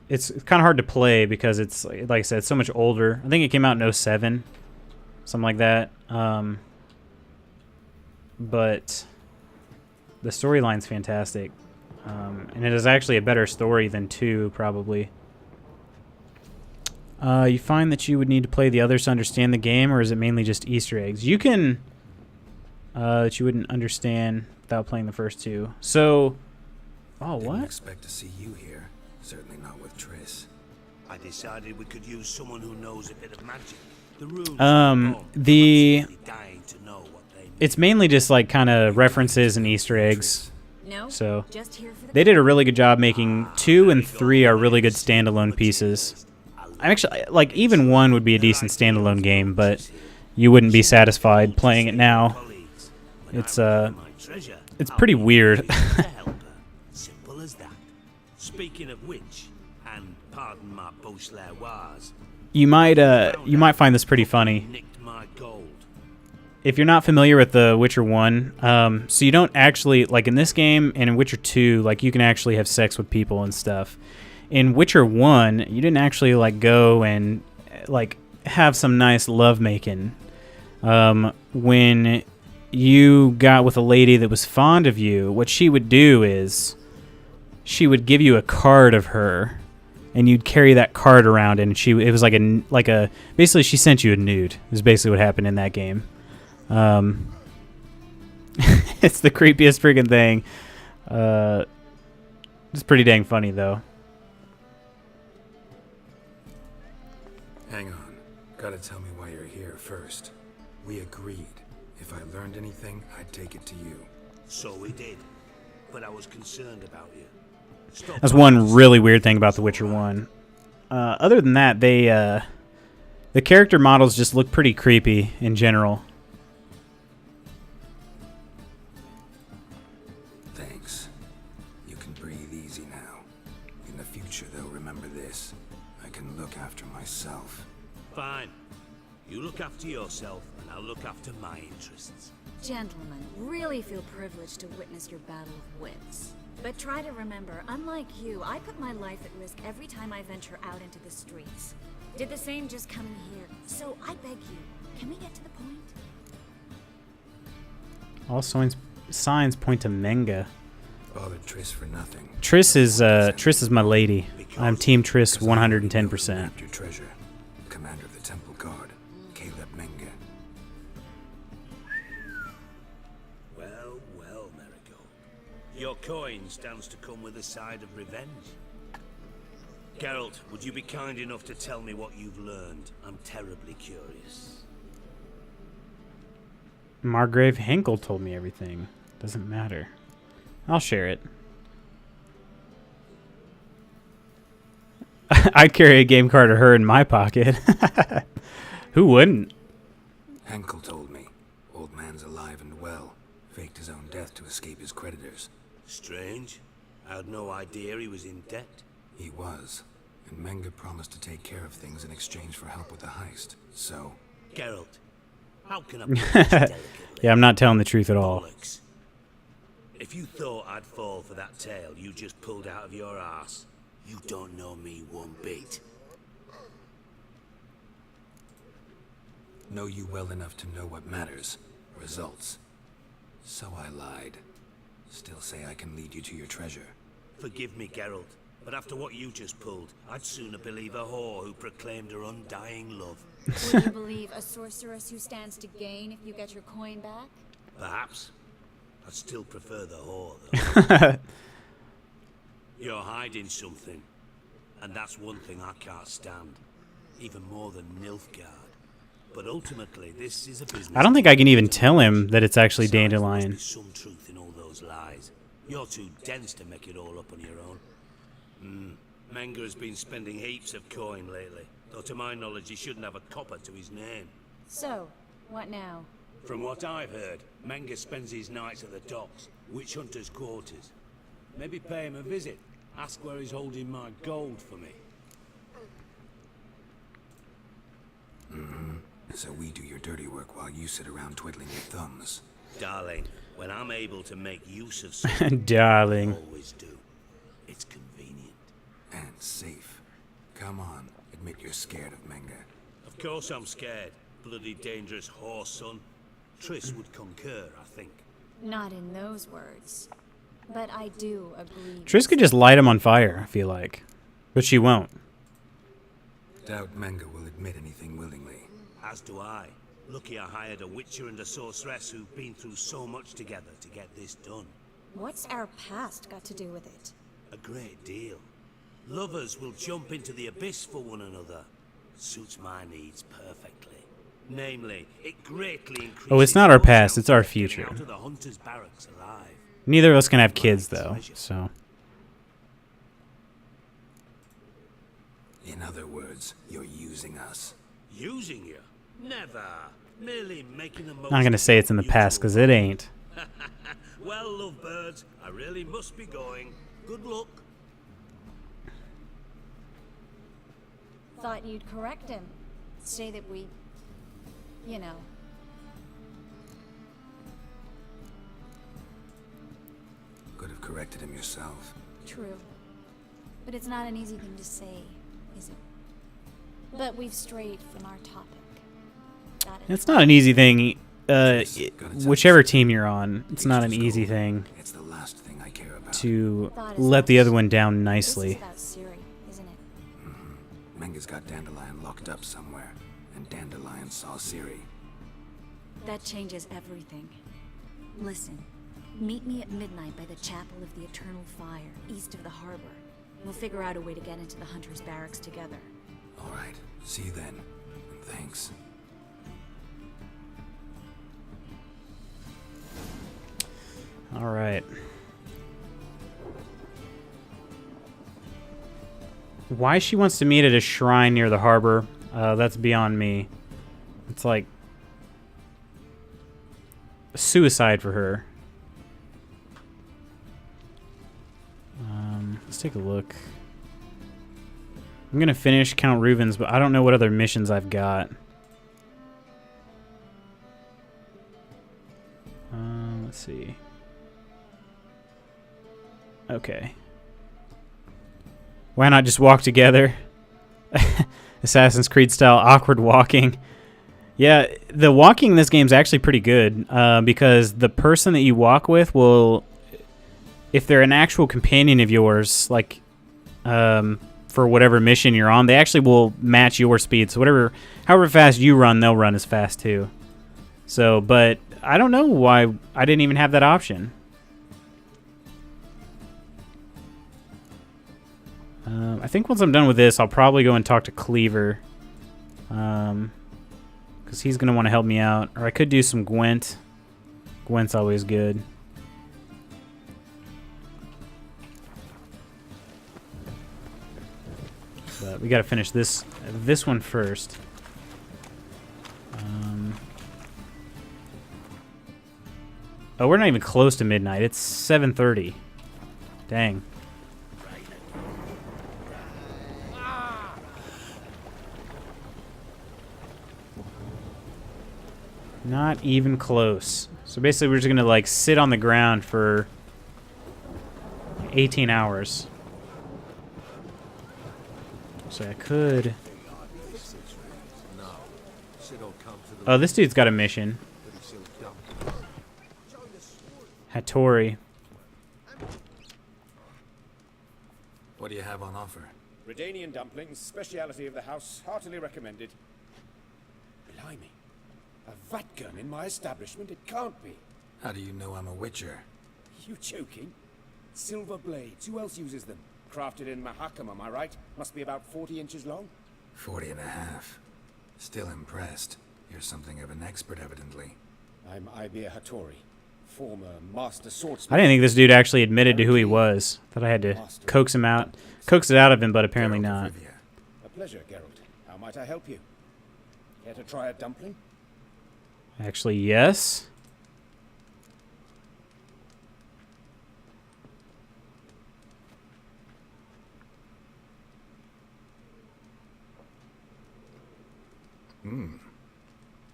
it's kind of hard to play because it's, like I said, so much older. I think it came out in 07, something like that. But the storyline's fantastic. And it is actually a better story than 2, probably. You find that you would need to play the others to understand the game, or is it mainly just Easter eggs? You can... that you wouldn't understand without playing the first 2. So... Oh, what? Didn't expect to see you here. Certainly not with Triss. I decided we could use someone who knows a bit of magic. The runes. Dying to know what they mean. It's mainly just like kind of references and Easter eggs. No, So just here for the they did a really good job making 2 and 3 are really good standalone pieces. I'm actually like even 1 would be a decent standalone game, but you wouldn't be satisfied playing it now. It's pretty weird. Simple as that. Speaking of which, and pardon my Beauclervois, you might find this pretty funny. nicked my gold. If you're not familiar with The Witcher 1, so you don't actually, like in this game and in Witcher 2, like you can actually have sex with people and stuff. In Witcher 1, you didn't actually like go and like have some nice lovemaking. When you got with a lady that was fond of you, what she would do is she would give you a card of her, and you'd carry that card around, and it was like a basically she sent you a nude. Is basically what happened in that game. It's the creepiest freaking thing. It's pretty dang funny though. Hang on. Gotta tell me why you're here first. We agreed. If I learned anything, I'd take it to you. So we did. But I was concerned about you. Stop That's one really weird thing about The Witcher 1. Other than that, the character models just look pretty creepy in general. Thanks. You can breathe easy now. In the future, though, remember this. I can look after myself. Fine. You look after yourself, and I'll look after my interests. Gentlemen, really feel privileged to witness your battle of wits. But try to remember, unlike you, I put my life at risk every time I venture out into the streets. Did the same just coming here. So I beg you, can we get to the point? All signs point to Menge. Bothered Triss for nothing. Triss is my lady. I'm Team Triss 110%. Your treasure. Commander of the Temple Guard, Caleb Menge. Well, well, Marigold. Your coin stands to come with a side of revenge. Geralt, would you be kind enough to tell me what you've learned? I'm terribly curious. Margrave Henkel told me everything. Doesn't matter. I'll share it. I'd carry a game card of her in my pocket. Who wouldn't? Henkel told me. Old man's alive and well. Faked his own death to escape his creditors. Strange. I had no idea he was in debt. He was. And Menge promised to take care of things in exchange for help with the heist. So... Geralt, how can I put this delicately? Yeah, I'm not telling the truth at all. Bollocks. If you thought I'd fall for that tale you just pulled out of your arse, you don't know me one bit. Know you well enough to know what matters. Results. So I lied. Still say I can lead you to your treasure. Forgive me, Geralt, but after what you just pulled, I'd sooner believe a whore who proclaimed her undying love. Would you believe a sorceress who stands to gain if you get your coin back? Perhaps. I'd still prefer the whore, though. You're hiding something, and that's one thing I can't stand, even more than Nilfgaard. But ultimately, this is a business. I don't think I can even tell him that it's actually Besides, there Dandelion. must be some truth in all those lies. You're too dense to make it all up on your own. Menga has been spending heaps of coin lately, though to my knowledge he shouldn't have a copper to his name. So, what now? From what I've heard, Menga spends his nights at the docks, witch hunters' quarters. Maybe pay him a visit. Ask where he's holding my gold for me. So we do your dirty work while you sit around twiddling your thumbs. Darling, when I'm able to make use of something, Darling. I always do. It's convenient. And safe. Come on, admit you're scared of Menga. Of course I'm scared. Bloody dangerous horse, son. Triss would concur, I think. Not in those words. But I do agree. Triss could just light him on fire, I feel like. But she won't. Doubt Menga will admit anything willingly. As do I. Lucky I hired a witcher and a sorceress who've been through so much together to get this done. What's our past got to do with it? A great deal. Lovers will jump into the abyss for one another. Suits my needs perfectly. Namely, it greatly increases. Oh, it's not our your past, it's our chances of getting future. Out of the hunter's barracks alive. Neither of us can have kids, though, so. In other words, you're using us. Using you? Never. Merely making the most. I'm not gonna say it's in the past, because it ain't. Well, lovebirds, I really must be going. Good luck. Thought you'd correct him. Say that we, you know. Could have corrected him yourself. True. But it's not an easy thing to say, is it? But we've strayed from our topic. Got it. It's not an easy thing. Whichever team you're on, it's not an easy thing It's the last thing I care about. to let the other one down nicely. This is about Ciri, isn't it? Menga's got Dandelion locked up somewhere, and Dandelion saw Ciri. That changes everything. Listen, meet me at midnight by the Chapel of the Eternal Fire, east of the harbor. We'll figure out a way to get into the Hunter's Barracks together. All right, see you then. And thanks. All right. Why she wants to meet at a shrine near the harbor, that's beyond me. It's like suicide for her. Let's take a look. I'm going to finish Count Reuven's, but I don't know what other missions I've got. Let's see. Okay. Why not just walk together? Assassin's Creed style awkward walking. Yeah, the walking in this game is actually pretty good because the person that you walk with will, if they're an actual companion of yours, like for whatever mission you're on, they actually will match your speed. So however fast you run, they'll run as fast too. So, but I don't know why I didn't even have that option. I think once I'm done with this, I'll probably go and talk to Cleaver. Because he's going to want to help me out. Or I could do some Gwent. Gwent's always good. But we got to finish this one first. Oh, we're not even close to midnight. It's 7:30. Dang. Not even close. So basically we're just going to like sit on the ground for 18 hours. So I could... No. Shit'll come to the Oh, this dude's got a mission. but he's so dumb. Hattori. What do you have on offer? Redanian dumplings, speciality of the house, heartily recommended. Blimey. A vat gun in my establishment? It can't be. How do you know I'm a witcher? You joking? Silver blades. Who else uses them? Crafted in Mahakam, am I right? Must be about 40 inches long? 40 and a half. Still impressed. You're something of an expert, evidently. I'm Ibir Hattori, former master swordsman. I didn't think this dude actually admitted to who he was. Thought I had to coax him out. Coax it out of him, but apparently Geralt not. of Rivia. A pleasure, Geralt. How might I help you? Care to try a dumpling? Actually, yes.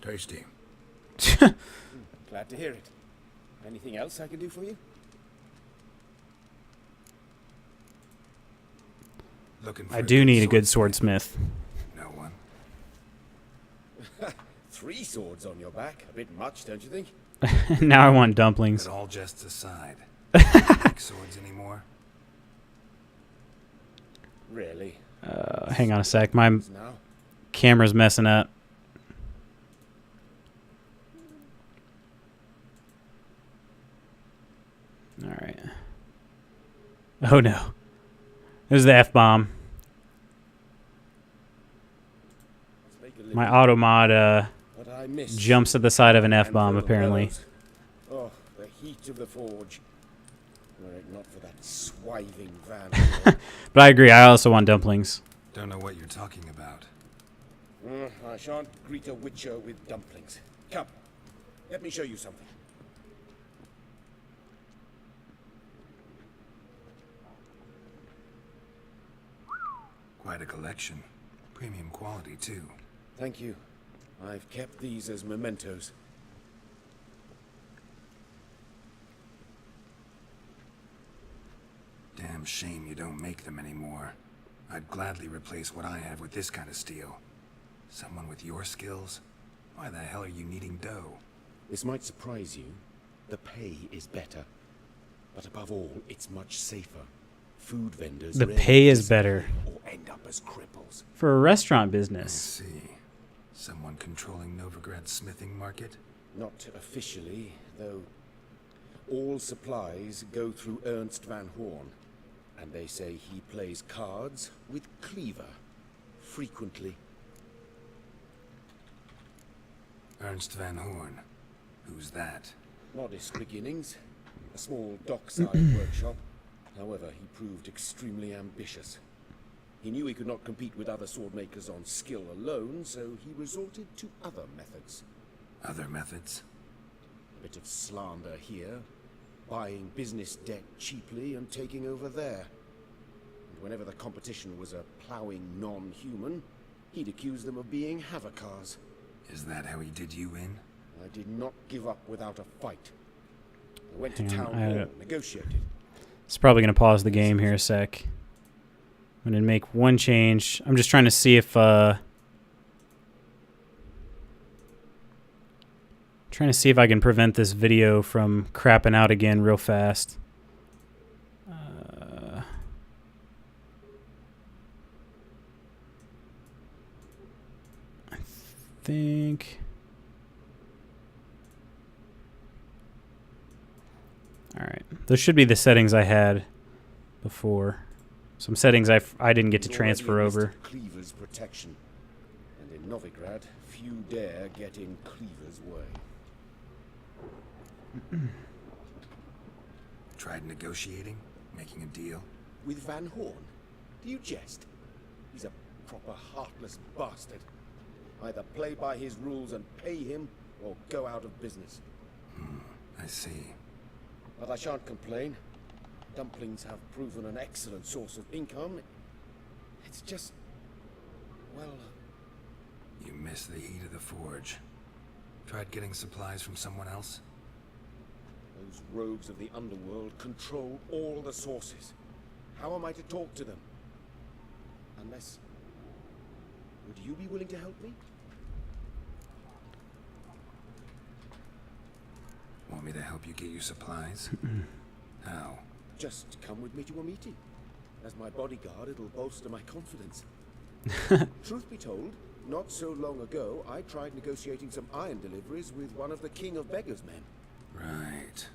Tasty. Glad to hear it. Anything else I can do for you? Looking for I do need a good swordsmith. swordsmith. No one. 3 swords on your back. A bit much, don't you think? Now I want dumplings. But all jests aside. Make swords anymore? Really? Hang on a sec. My Now? camera's messing up. Alright. Oh no. There's the F-bomb. Let's make a living. My auto mod What I miss. jumps at the side of an F-bomb, Handful of apparently. bellows. Oh, the heat of the forge. Were it not for that swiving van. But I agree, I also want dumplings. Don't know what you're talking about. I shan't greet a witcher with dumplings. Come, let me show you something. Quite a collection. Premium quality, too. Thank you. I've kept these as mementos. Damn shame you don't make them anymore. I'd gladly replace what I have with this kind of steel. Someone with your skills? Why the hell are you needing dough? This might surprise you. The pay is better. But above all, it's much safer. Food vendors The rarely pay is disappear better. or end up as cripples. For a restaurant I business. see. Someone controlling Novigrad's smithing market? Not officially, though. All supplies go through Ernst van Horn, and they say he plays cards with Cleaver. Frequently. Ernst van Horn. Who's that? Modest beginnings. A small dockside workshop. However, he proved extremely ambitious. He knew he could not compete with other sword makers on skill alone, so he resorted to other methods. Other methods? A bit of slander here, buying business debt cheaply and taking over there. And whenever the competition was a ploughing non-human, he'd accuse them of being Havocars. Is that how he did you in? I did not give up without a fight. I went to Hang on, town I had hall, a- negotiated. It's probably going to pause the game here a sec. I'm going to make one change. I'm just trying to see if... trying to see if I can prevent this video from crapping out again real fast. I think... Alright. Those should be the settings I had before. Some settings I didn't get to He's transfer already over. enlisted Cleaver's protection. And in Novigrad, few dare get in Cleaver's way. Tried negotiating? Making a deal? With Van Horn? Do you jest? He's a proper heartless bastard. Either play by his rules and pay him, or go out of business. I see. But I shan't complain. Dumplings have proven an excellent source of income. It's just... well... You miss the heat of the forge. Tried getting supplies from someone else? Those rogues of the underworld control all the sources. How am I to talk to them? Unless... Would you be willing to help me? Want me to help you get your supplies? How? Just come with me to a meeting. As my bodyguard, it'll bolster my confidence. Truth be told, not so long ago, I tried negotiating some iron deliveries with one of the King of Beggars' men. Right.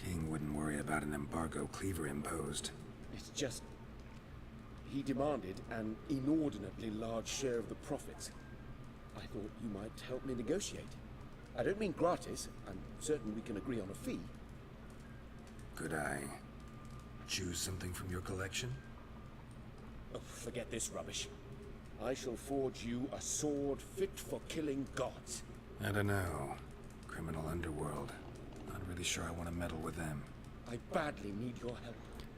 King wouldn't worry about an embargo Cleaver imposed. It's just... he demanded an inordinately large share of the profits. I thought you might help me negotiate. I don't mean gratis. I'm certain we can agree on a fee. Could I choose something from your collection? Oh, forget this rubbish. I shall forge you a sword fit for killing gods. I don't know. Criminal underworld. Not really sure I want to meddle with them. I badly need your help.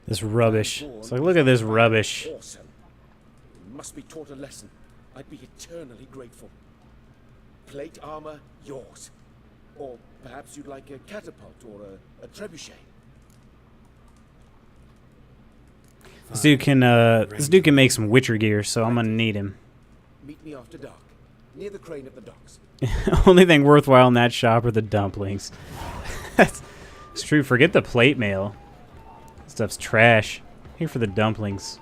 This rubbish. It's like, look at this rubbish. Awesome. You must be taught a lesson. I'd be eternally grateful. Plate armor, yours. Or perhaps you'd like a catapult or a trebuchet. This dude can make some Witcher gear, so I'm gonna need him. Meet me after dark, near the crane at the docks. Only thing worthwhile in that shop are the dumplings. It's true. Forget the plate mail. Stuff's trash. Here for the dumplings.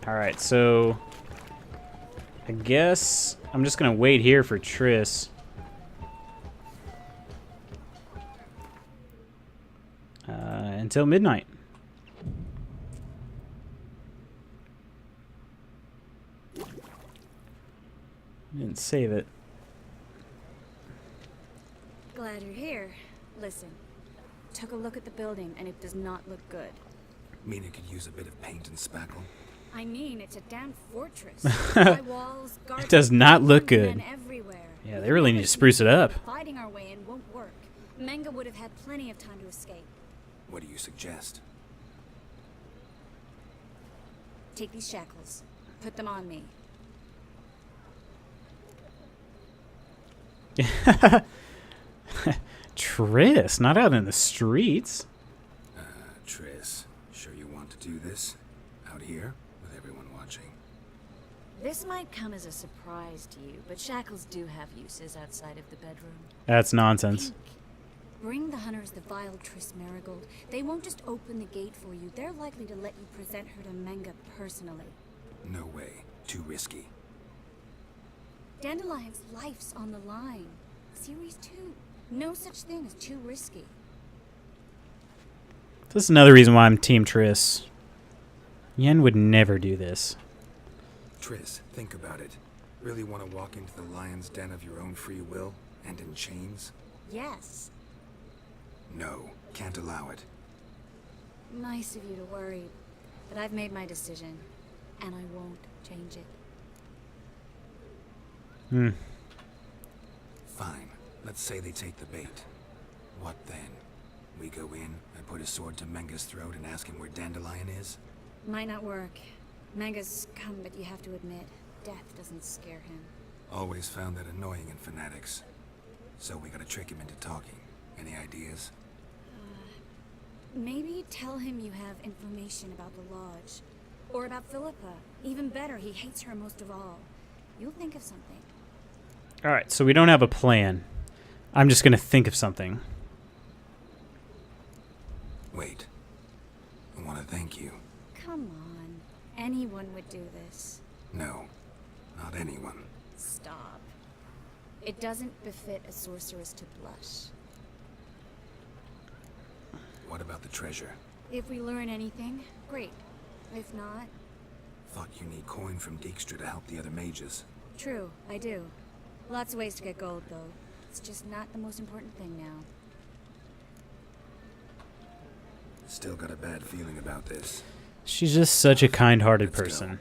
All right, so I guess I'm just gonna wait here for Triss. Until midnight. Didn't save it. Glad you're here. Listen, took a look at the building and it does not look good. Mean it could use a bit of paint and spackle? I mean, it's a damn fortress. High walls, guards, It does not look good. men everywhere. Yeah, they really need to spruce it up. Fighting our way in won't work. Manga would have had plenty of time to escape. What do you suggest? Take these shackles. Put them on me. Triss, not out in the streets. Triss, sure you want to do this? Out here, with everyone watching? This might come as a surprise to you, but shackles do have uses outside of the bedroom. That's nonsense. Pink. Bring the hunters the vile Triss Marigold. They won't just open the gate for you. They're likely to let you present her to Manga personally. No way. Too risky. Dandelion's life's on the line. Series 2. No such thing as too risky. This is another reason why I'm Team Triss. Yen would never do this. Triss, think about it. Really want to walk into the lion's den of your own free will? And in chains? Yes. No, can't allow it. Nice of you to worry, but I've made my decision, and I won't change it. Fine. Let's say they take the bait. What then? We go in, I put a sword to Menga's throat and ask him where Dandelion is? Might not work. Manga's come, but you have to admit, death doesn't scare him. Always found that annoying in fanatics. So we gotta trick him into talking. Any ideas? Maybe tell him you have information about the Lodge. Or about Philippa. Even better, he hates her most of all. You'll think of something. Alright, so we don't have a plan. I'm just going to think of something. Wait. I want to thank you. Come on. Anyone would do this. No, not anyone. Stop. It doesn't befit a sorceress to blush. What about the treasure? If we learn anything, great. If not... Thought you need coin from Dijkstra to help the other mages. True, I do. Lots of ways to get gold, though. It's just not the most important thing now. Still got a bad feeling about this. She's just such a kind-hearted Let's go. person.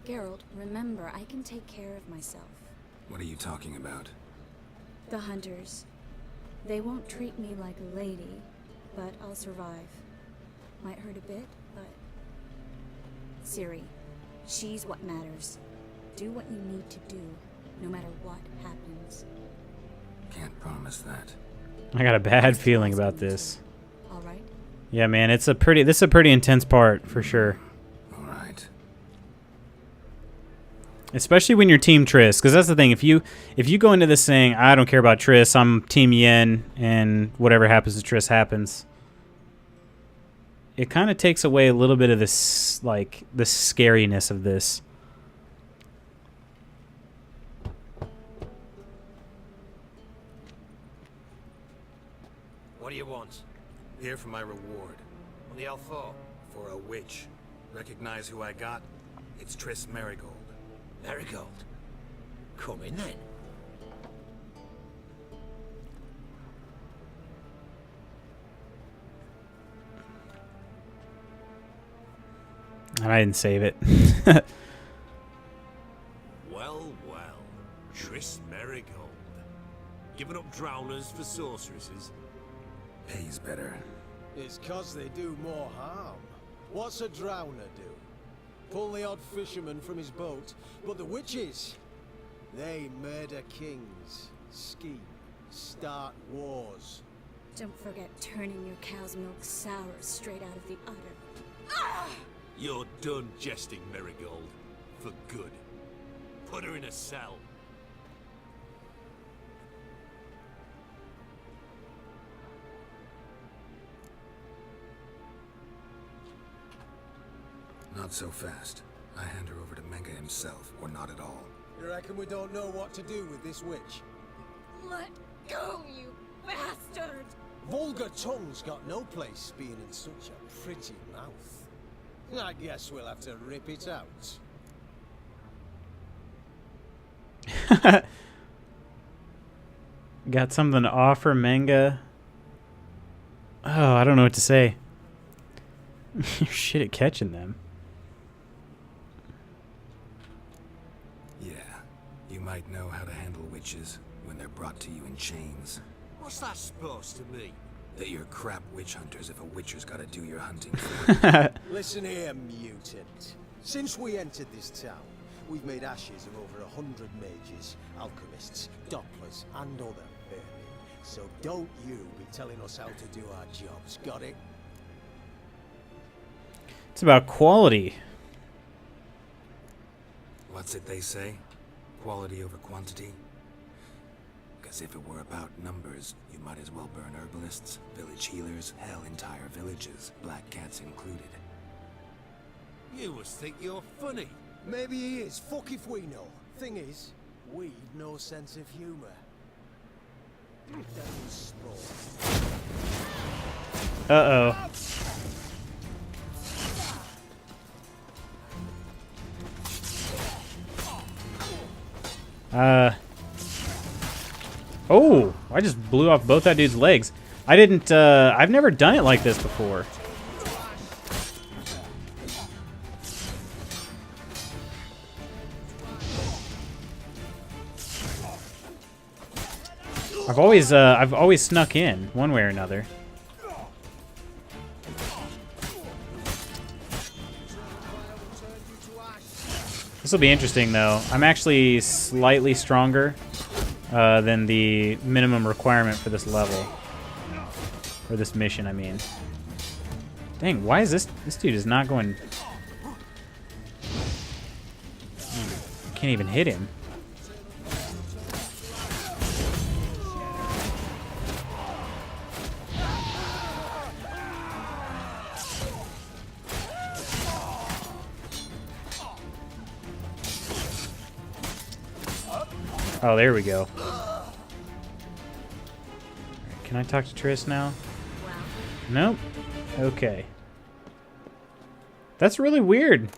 Geralt, remember, I can take care of myself. What are you talking about? The hunters. They won't treat me like a lady, but I'll survive. Might hurt a bit, but... Ciri, she's what matters. Do what you need to do, no matter what happens. Can't promise that. I got a bad feeling about this. All right? Yeah, man, this is a pretty intense part for sure. All right. Especially when you're Team Triss, because that's the thing. If you go into this saying, I don't care about Triss, I'm Team Yen, and whatever happens to Triss happens, it kind of takes away a little bit of this, like, the scariness of this. What do you want? Here for my reward. What the hell for? For a witch. Recognize who I got? It's Triss Marigold. Marigold. Come in then. And I didn't save it. Well, well. Triss Marigold. Giving up drowners for sorceresses. Pays better. It's 'cause they do more harm. What's a drowner do? Pull the odd fisherman from his boat, but the witches, they murder kings, scheme, start wars. Don't forget turning your cow's milk sour straight out of the udder. You're done jesting, Marigold. For good. Put her in a cell. Not so fast. I hand her over to Menga himself, or not at all. You reckon we don't know what to do with this witch? Let go, you bastard! Vulgar tongue's got no place being in such a pretty mouth. I guess we'll have to rip it out. Got something to offer, Menga? Oh, I don't know what to say. You're shit at catching them. Yeah, you might know how to handle witches when they're brought to you in chains. What's that supposed to mean? That you're crap witch hunters if a witcher's gotta do your hunting for you. Listen here, mutant. Since we entered this town, we've made ashes of over 100 mages, alchemists, dopplers, and other vermin. So don't you be telling us how to do our jobs, got it? It's about quality. What's it they say? Quality over quantity? Because if it were about numbers, you might as well burn herbalists, village healers, hell, entire villages, black cats included. You must think you're funny. Maybe he is. Fuck if we know. Thing is, we've no sense of humor. Uh-oh. Oh, I just blew off both that dude's legs. I didn't, I've never done it like this before. I've always snuck in, one way or another. This will be interesting, though. I'm actually slightly stronger than the minimum requirement for this level. Or this mission, I mean. Dang, why is this dude is not going... Can't even hit him. Oh, there we go. Can I talk to Triss now? Nope. Okay. That's really weird.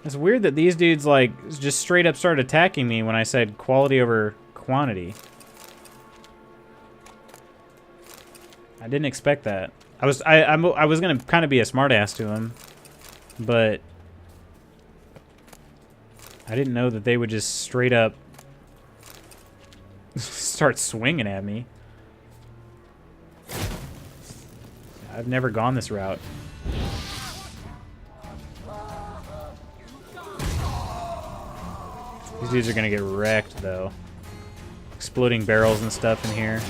It's weird that these dudes, like, just straight up started attacking me when I said quality over quantity. I didn't expect that. I was gonna kind of be a smartass to him, but I didn't know that they would just straight up start swinging at me. I've never gone this route. These dudes are gonna get wrecked, though. Exploding barrels and stuff in here.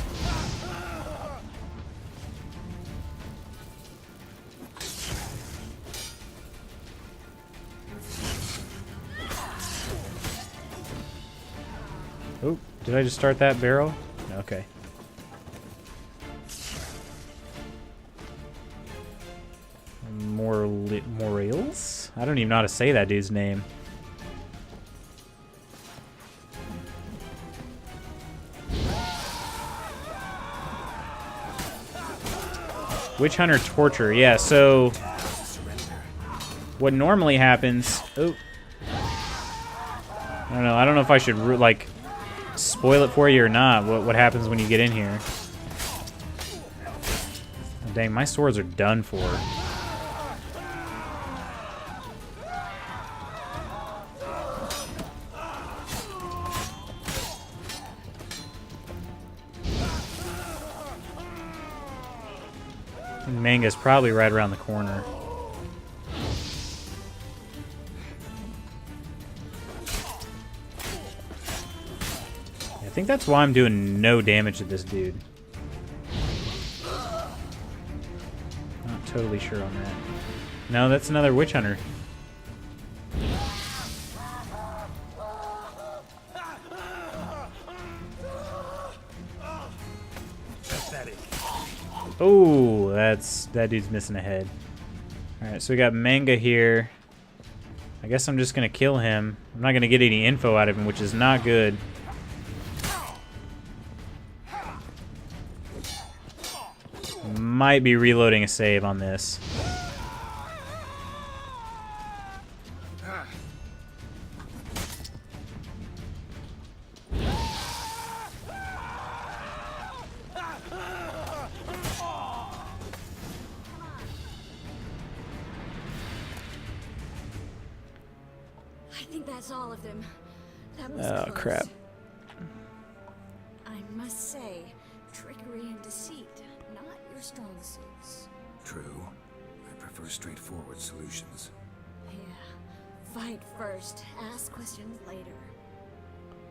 Oh, did I just start that barrel? Okay. Morales? I don't even know how to say that dude's name. Witch Hunter Torture. Yeah, so what normally happens... Oh. I don't know. I don't know if I should, like, spoil it for you or not. What happens when you get in here. Oh, dang, my swords are done for. Manga's probably right around the corner. I think that's why I'm doing no damage to this dude. Not totally sure on that. No, that's another witch hunter. Oh, that dude's missing a head. Alright, so we got Manga here. I guess I'm just gonna kill him. I'm not gonna get any info out of him, which is not good. Might be reloading a save on this. I think that's all of them. That was Oh, close. crap. I must say, trickery and deceit, not your strong suits. True. I prefer straightforward solutions. Yeah. Fight first, ask questions later.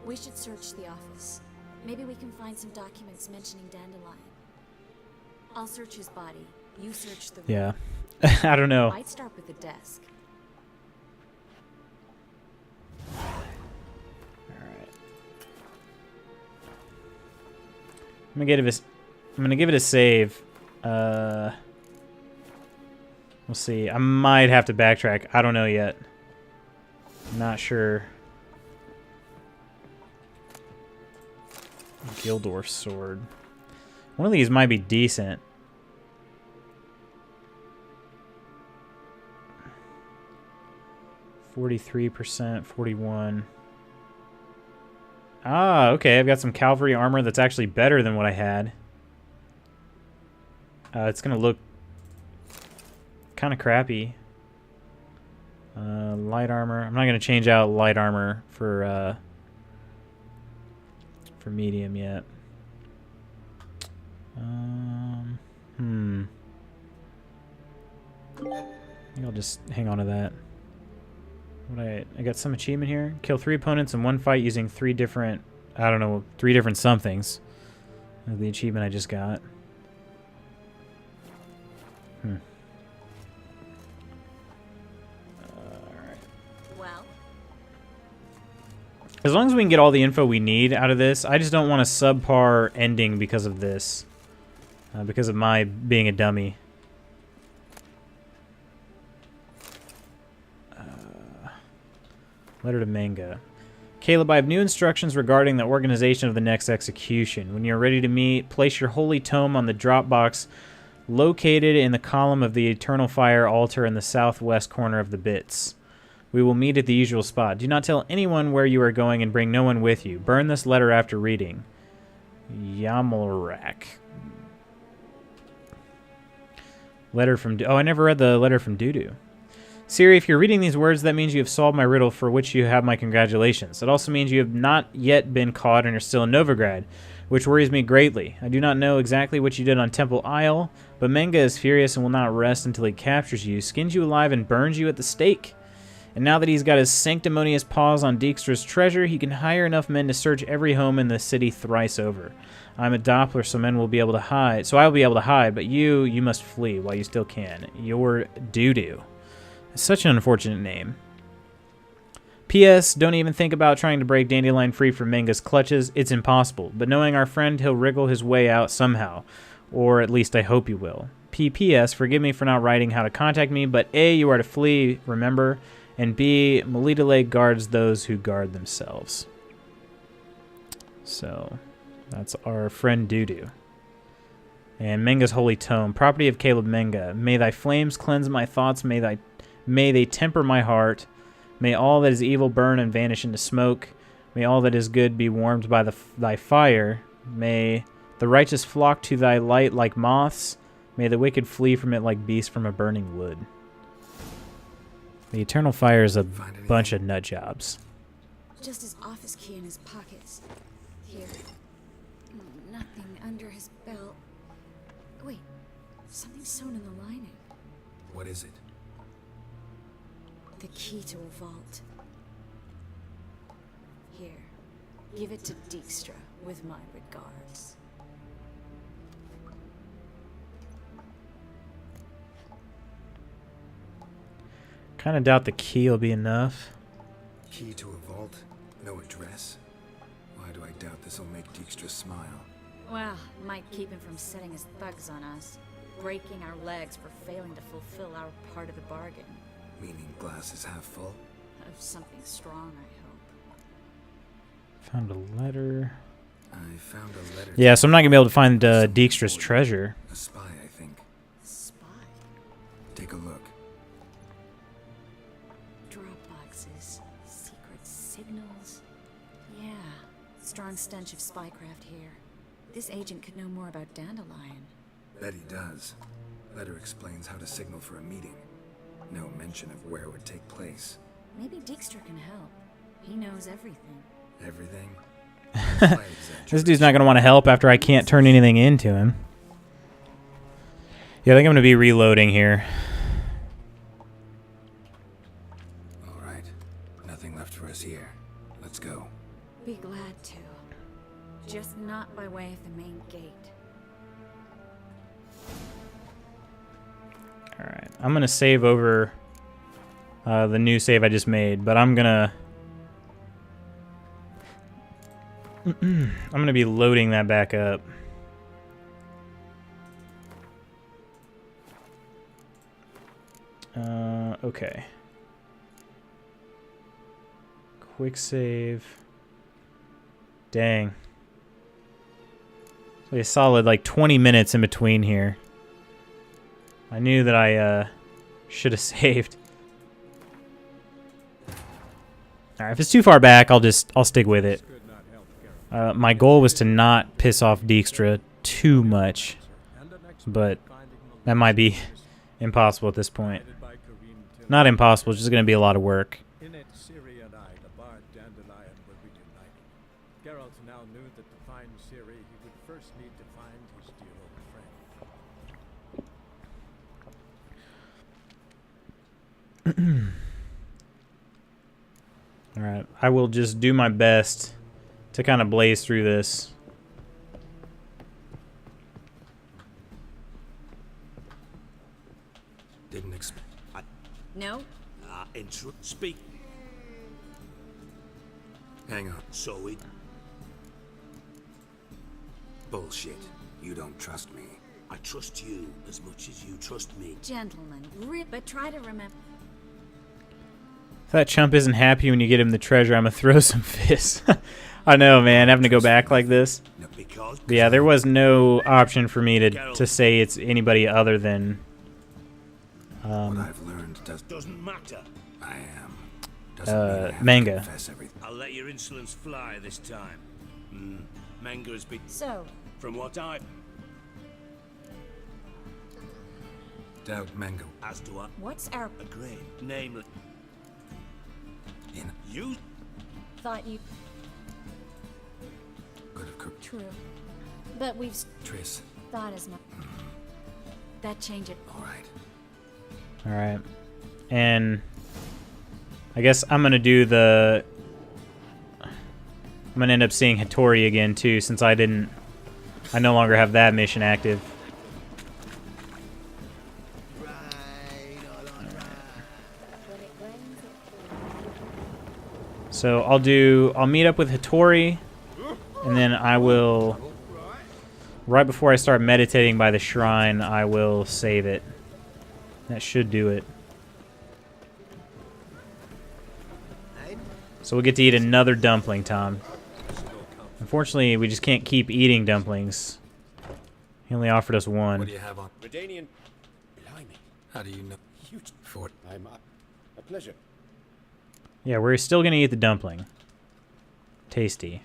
We should search the office. Maybe we can find some documents mentioning Dandelion. I'll search his body. You search the room. Yeah. I don't know. Might start with the desk. I'm gonna give it a save. We'll see. I might have to backtrack. I don't know yet. Not sure. Gildor's sword. One of these might be decent. %, 41. Ah, okay. I've got some cavalry armor that's actually better than what I had. It's gonna look kind of crappy. Light armor. I'm not gonna change out light armor for medium yet. I think I'll just hang on to that. I got some achievement here. Kill 3 opponents in one fight using 3 different, I don't know, 3 different somethings. The achievement I just got. Alright. Well, As long as we can get all the info we need out of this, I just don't want a subpar ending because of this. Because of my being a dummy. Letter to Manga. Caleb, I have new instructions regarding the organization of the next execution. When you're ready to meet, place your holy tome on the drop box located in the column of the Eternal Fire altar in the southwest corner of the bits. We will meet at the usual spot. Do not tell anyone where you are going and bring no one with you. Burn this letter after reading. Yamalrak. Letter from... Oh, I never read the letter from Dudu. Siri, if you're reading these words, that means you have solved my riddle, for which you have my congratulations. It also means you have not yet been caught and are still in Novigrad, which worries me greatly. I do not know exactly what you did on Temple Isle, but Menga is furious and will not rest until he captures you, skins you alive, and burns you at the stake. And now that he's got his sanctimonious paws on Dijkstra's treasure, he can hire enough men to search every home in the city thrice over. I'm a Doppler, so men will be able to hide. So I will be able to hide, but you must flee while you still can. You're doo-doo. Such an unfortunate name. P.S. Don't even think about trying to break Dandelion free from Menga's clutches. It's impossible. But knowing our friend, he'll wriggle his way out somehow. Or at least I hope he will. P.P.S. Forgive me for not writing how to contact me, but A, you are to flee, remember, and B, Melitele guards those who guard themselves. So, that's our friend Dudu. And Menga's Holy Tome, property of Caleb Menga. May thy flames cleanse my thoughts, may they temper my heart. May all that is evil burn and vanish into smoke. May all that is good be warmed by thy fire. May the righteous flock to thy light like moths. May the wicked flee from it like beasts from a burning wood. The eternal fire is a bunch of nut jobs. Just his office key in his pockets. Here. Nothing under his belt. Wait, something sewn in the lining. What is it? The key to a vault. Here, give it to Dijkstra with my regards. Kind of doubt the key will be enough. Key to a vault? No address? Why do I doubt this will make Dijkstra smile? Well, might keep him from setting his thugs on us, breaking our legs for failing to fulfill our part of the bargain. Meaning glass is half full? Of something strong, I hope. Found a letter. I found a letter. Yeah, so I'm not going to be able to find Dijkstra's treasure. A spy, I think. Spy? Take a look. Drop boxes, secret signals. Yeah, strong stench of spycraft here. This agent could know more about Dandelion. Bet he does. Letter explains how to signal for a meeting. No mention of where it would take place. Maybe Dijkstra can help. He knows everything. Everything? This dude's not going to want to help after I can't turn anything into him. Yeah, I think I'm going to be reloading here. Alright. Nothing left for us here. Let's go. Be glad to. Just not by way of the main gate. Alright, I'm going to save over the new save I just made, but I'm going to be loading that back up. Okay. Quick save. Dang. So a solid like 20 minutes in between here. I knew that I should have saved. Alright, if it's too far back, I'll stick with it. My goal was to not piss off Dijkstra too much, but that might be impossible at this point. Not impossible, it's just going to be a lot of work. In it, Ciri and I, the bard Dandelion, were reunited. Geralt now knew that to find Ciri, he would first need to find his dear old friend. Alright, I will just do my best to kind of blaze through this. Didn't expect. No? Speak. Hang on. So it. Bullshit. You don't trust me. I trust you as much as you trust me. Gentlemen, but try to remember. If that chump isn't happy when you get him the treasure, I'm going to throw some fists. I know, man, having to go back like this. But yeah, there was no option for me to say it's anybody other than... what I've learned doesn't matter. I am. Doesn't mean I have to Manga. confess everything. I'll let your insolence fly this time. Manga has been... So, From what I... doubt Mango As to our What's our grain, namely, in you thought you could have cooked true? But we've Triss. thought as much. That change it. All right. All right. And I guess I'm going to do the... I'm going to end up seeing Hattori again, too, since I no longer have that mission active. So I'll meet up with Hattori, and then I will, right before I start meditating by the shrine, I will save it. That should do it. So we'll get to eat another dumpling, Tom. Unfortunately, we just can't keep eating dumplings. He only offered us one. What do you have on? Redanian. Blimey. How do you know? Huge. Fort. I'm a pleasure. Yeah, we're still going to eat the dumpling. Tasty.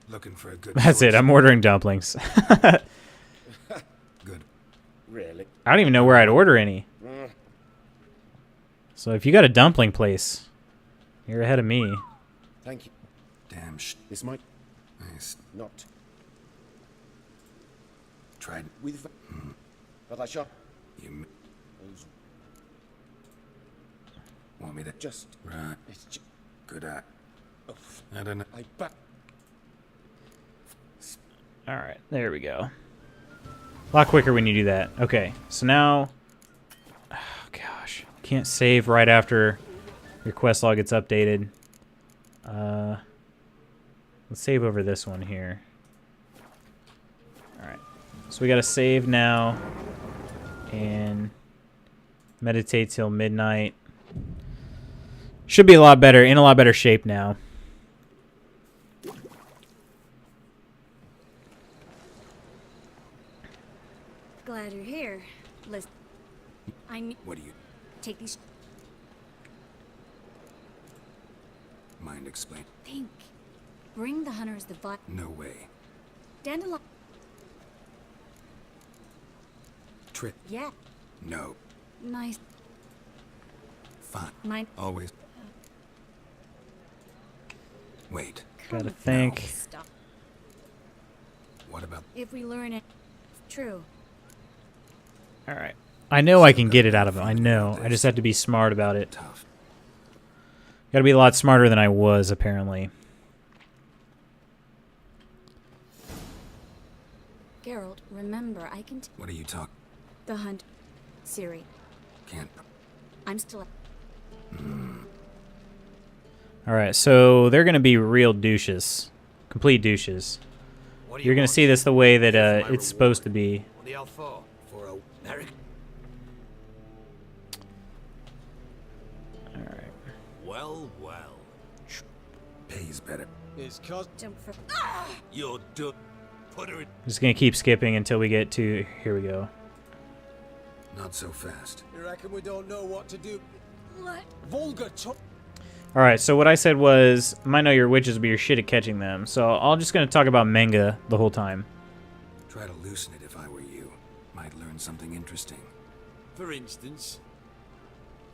Looking for a good That's it. I'm ordering dumplings. Good. Really? I don't even know where I'd order any. So if you got a dumpling place, you're ahead of me. Thank you. Damn This might nice. not Tried. with, but I shall You want me to just. right? It's just, Good eye. oh, I don't know. I back. All right, there we go. A lot quicker when you do that. Okay, so now... Oh, gosh. Can't save right after your quest log gets updated. Let's save over this one here. All right. So we got to save now and meditate till midnight. Should be a lot better, in a lot better shape now. Glad you're here. Listen, What do you take these. mind explain? Think. Bring the hunters the No way. dandelion. Trick. Yeah. No. Nice. Fine. Mine. Always. Wait. Gotta think. Stop. What about If we learn it, true. All right. I know I can get it out of him. I know. I just have to be smart about it. tough? Gotta be a lot smarter than I was, apparently. Geralt, remember, I can. What are you talking? The hunt. Ciri. Can't. I'm still. All right, so they're gonna be real douches, complete douches. What do you You're gonna want? see this the way that Here's my it's supposed to be. What the hell for? For a Merrick? All right. Well. Pays better. His cos. Jump for. You're done. Put her in. Just gonna keep skipping until we get to. Here we go. Not so fast. You reckon we don't know what to do? What? Vulgar talk. All right. So what I said was, might know your witches, but you're shit at catching them. So I'm just gonna talk about manga the whole time. Try to loosen it if I were you. Might learn something interesting. For instance.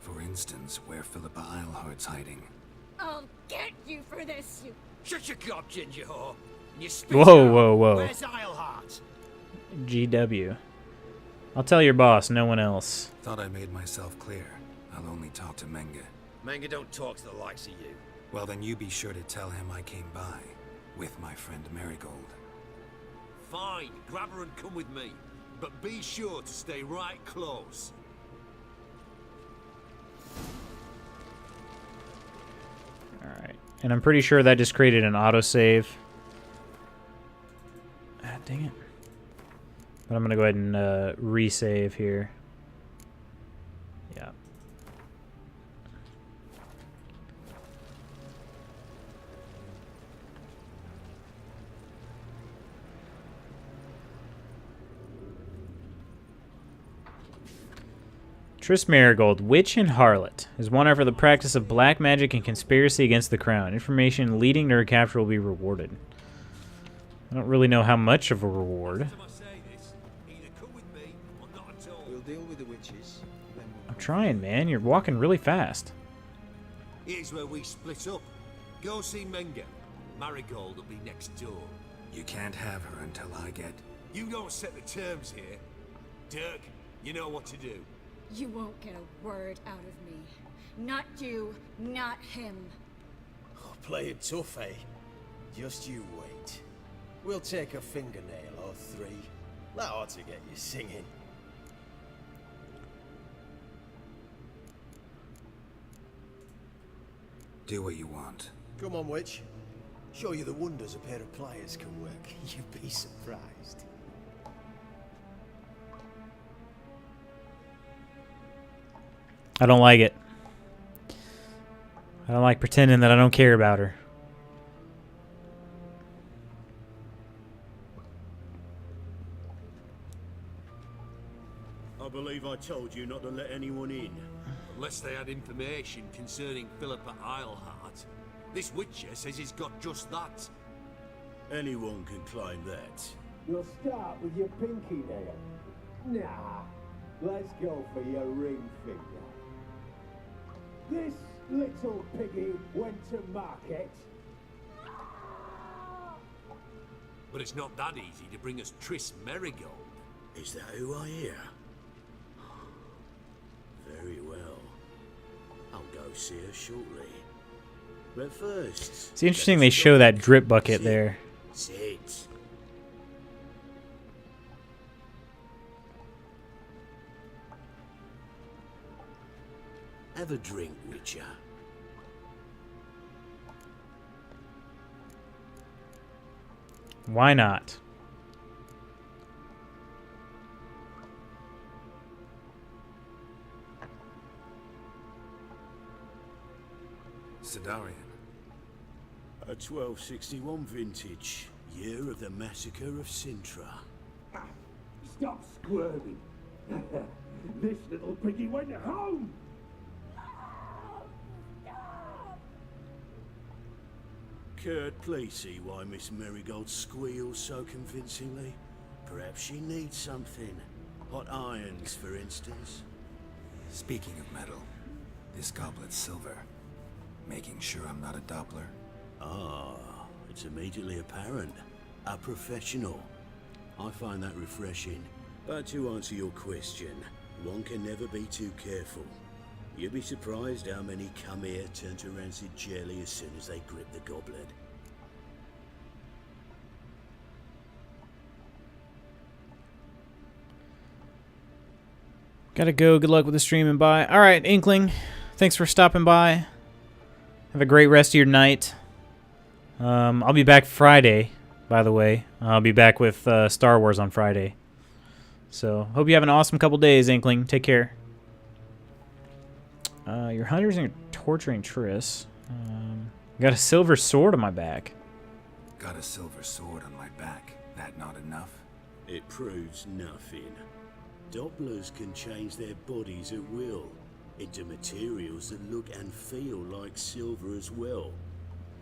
For instance, where Philippa Eilhart's hiding. I'll get you for this, you. Shut your gob, ginger whore. And you spit Whoa, it out. whoa, whoa. Where's Eilhart? GW. I'll tell your boss. No one else. Thought I made myself clear. I'll only talk to Menga. Manga don't talk to the likes of you. Well, then you be sure to tell him I came by. With my friend Marigold. Fine, grab her and come with me. But be sure to stay right close. All right. And I'm pretty sure that just created an autosave. Ah, dang it. But I'm going to go ahead and resave here. Yeah. Triss Marigold, witch and harlot, is wanted for the practice of black magic and conspiracy against the crown. Information leading to her capture will be rewarded. I don't really know how much of a reward. Time I say this, We'll deal with the witches. Then I'm trying, man. You're walking really fast. Here's where we split up. Go see Menga. Marigold will be next door. You can't have her until I get... You don't set the terms here. Dirk, you know what to do. You won't get a word out of me. Not you, not him. Oh, play it tough, eh? Just you wait. We'll take a fingernail or three. That ought to get you singing. Do what you want. Come on, witch. Show you the wonders a pair of pliers can work. You'd be surprised. I don't like it. I don't like pretending that I don't care about her. I believe I told you not to let anyone in. Unless they had information concerning Philippa Eilhart. This witcher says he's got just that. Anyone can claim that. You'll start with your pinky nail. Nah, let's go for your ring finger. This little piggy went to market. But it's not that easy to bring us Triss Merigold. Is that who I hear? Very well. I'll go see her shortly. But first... It's interesting they show that drip bucket there. Sit. Have a drink, Witcher. Why not? Sidarian. A 1261 vintage, year of the massacre of Sintra. Stop squirming. This little piggy went home. Kurt, please see why Miss Merigold squeals so convincingly. Perhaps she needs something. Hot irons, for instance. Speaking of metal, this goblet's silver. Making sure I'm not a Doppler. Ah, it's immediately apparent. A professional. I find that refreshing. But to answer your question, one can never be too careful. You'd be surprised how many come here turn to rancid jelly as soon as they grip the goblet. Gotta go. Good luck with the stream and bye. All right, Inkling. Thanks for stopping by. Have a great rest of your night. I'll be back Friday, by the way. I'll be back with Star Wars on Friday. So, hope you have an awesome couple days, Inkling. Take care. Your hunters and torturing Triss. Got a silver sword on my back. Got a silver sword on my back. That not enough? It proves nothing. Dopplers can change their bodies at will into materials that look and feel like silver as well.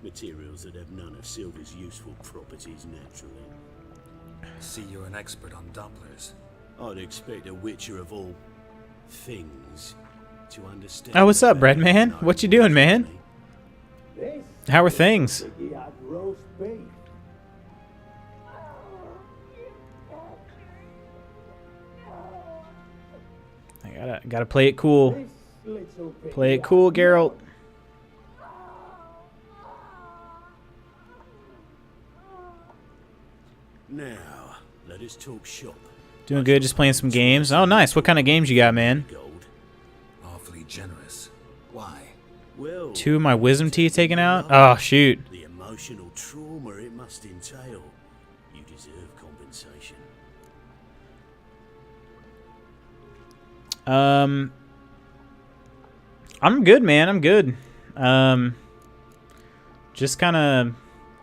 Materials that have none of silver's useful properties naturally. See, you're an expert on Dopplers. I'd expect a witcher of all things to understand. Oh, what's up, Bread Man? What you doing, man? This How are things? piggy had roast beef. I gotta play it cool. This little piggy Play it had cool, Geralt. Now, let us talk shop. Doing good, just playing some games. Oh, nice. What kind of games you got, man? Gold. Awfully generous. Why? Well, 2 of my wisdom teeth taken out? Oh, shoot. the emotional trauma it must entail. You deserve compensation. I'm good, man. I'm good. Just kind of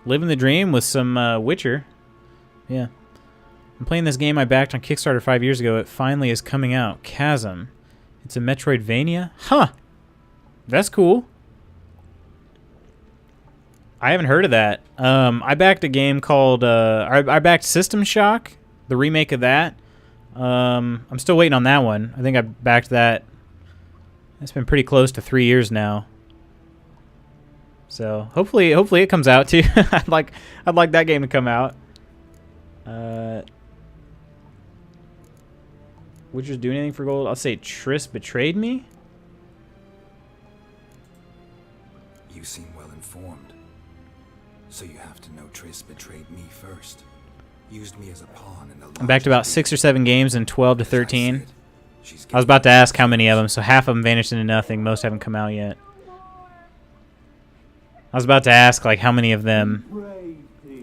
living the dream with some Witcher. Yeah. I'm playing this game I backed on Kickstarter 5 years ago. It finally is coming out. Chasm. It's a Metroidvania. Huh. That's cool. I haven't heard of that. I backed a game called... I backed System Shock, the remake of that. I'm still waiting on that one. I think I backed that. It's been pretty close to 3 years now. So hopefully it comes out too. I'd like that game to come out. Witcher's do anything for gold? I'll say Triss betrayed me. You seem well informed. So you have to know Triss betrayed me first. Used me as a pawn in the I'm back to about 6 or 7 games in 12 to 13. I was about to ask how many of them, so half of them vanished into nothing. Most haven't come out yet. I was about to ask like how many of them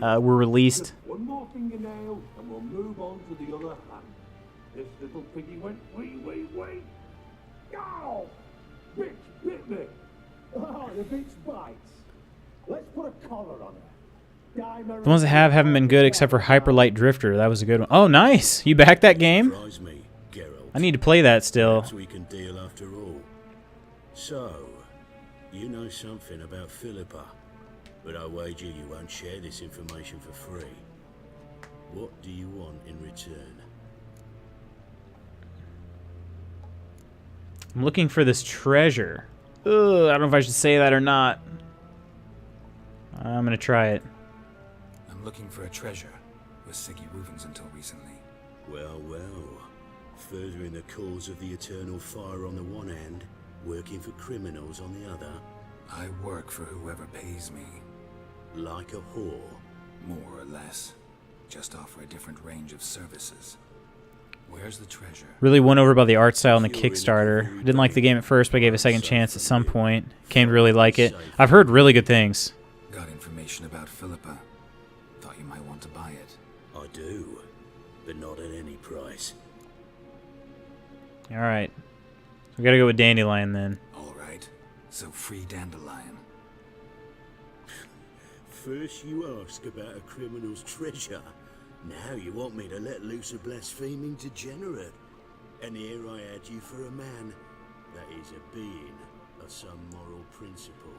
were released. One more fingernail, and we'll move on to the other hand. This little piggy went wee. Ow! Bitch bit me. Oh, the bitch bites. Let's put a collar on her. The ones that haven't been good except for Hyperlight Drifter. That was a good one. Oh, nice! You backed that game? Me, Geralt. I need to play that still. Perhaps we can deal after all. So, you know something about Philippa, but I wager you won't share this information for free. What do you want in return? I'm looking for this treasure. Ugh, I don't know if I should say that or not. I'm gonna try it. I'm looking for a treasure. Was Siggy Reuven's until recently. Well, furthering the cause of the eternal fire on the one hand, working for criminals on the other. I work for whoever pays me. Like a whore. More or less. Just offer a different range of services. Where's the treasure? Really won over by the art style in the Kickstarter. I didn't like the game at first, but I gave it a second chance at some point. Came to really like it. I've heard really good things. Got information about Philippa. Thought you might want to buy it. I do, but not at any price. Alright. We gotta go with Dandelion then. Alright. So free Dandelion. First you ask about a criminal's treasure. Now you want me to let loose a blaspheming degenerate. And here I had you for a man. That is a being of some moral principle.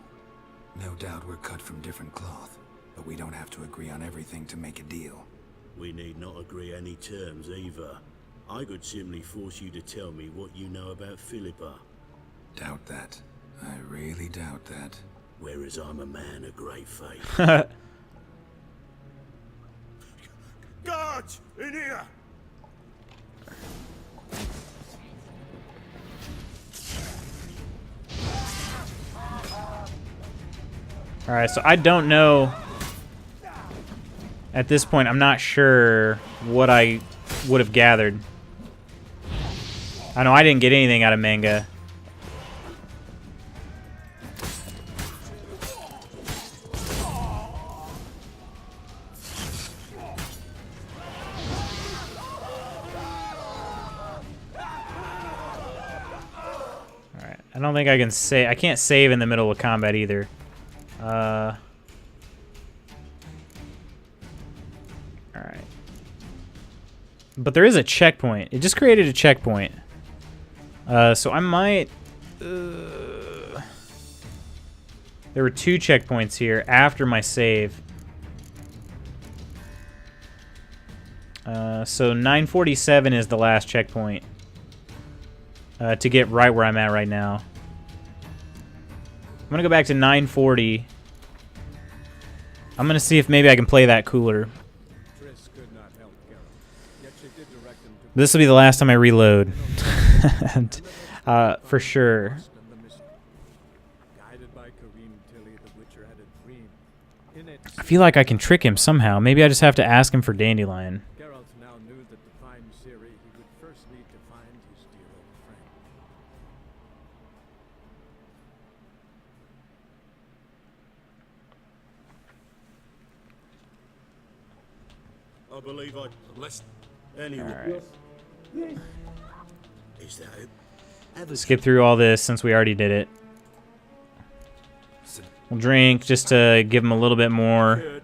No doubt we're cut from different cloth, but we don't have to agree on everything to make a deal. We need not agree any terms either. I could simply force you to tell me what you know about Philippa. Doubt that. I really doubt that. Whereas I'm a man of great faith. Guards! In here! Alright, so I don't know. At this point, I'm not sure what I would have gathered. I know I didn't get anything out of manga. Alright, I don't think I can save. I can't save in the middle of combat either. Alright. But there is a checkpoint. It just created a checkpoint. So I might... there were 2 checkpoints here after my save. So 947 is the last checkpoint. To get right where I'm at right now. I'm gonna go back to 940. I'm gonna see if maybe I can play that cooler. This will be the last time I reload. And, for sure. I feel like I can trick him somehow. Maybe I just have to ask him for Dandelion. Geralt now knew that to find Ciri, he would first need to find his dear old friend. I believe I listen. Anyway. Alright. Is that it? Skip through all this since we already did it. We'll drink just to give him a little bit more.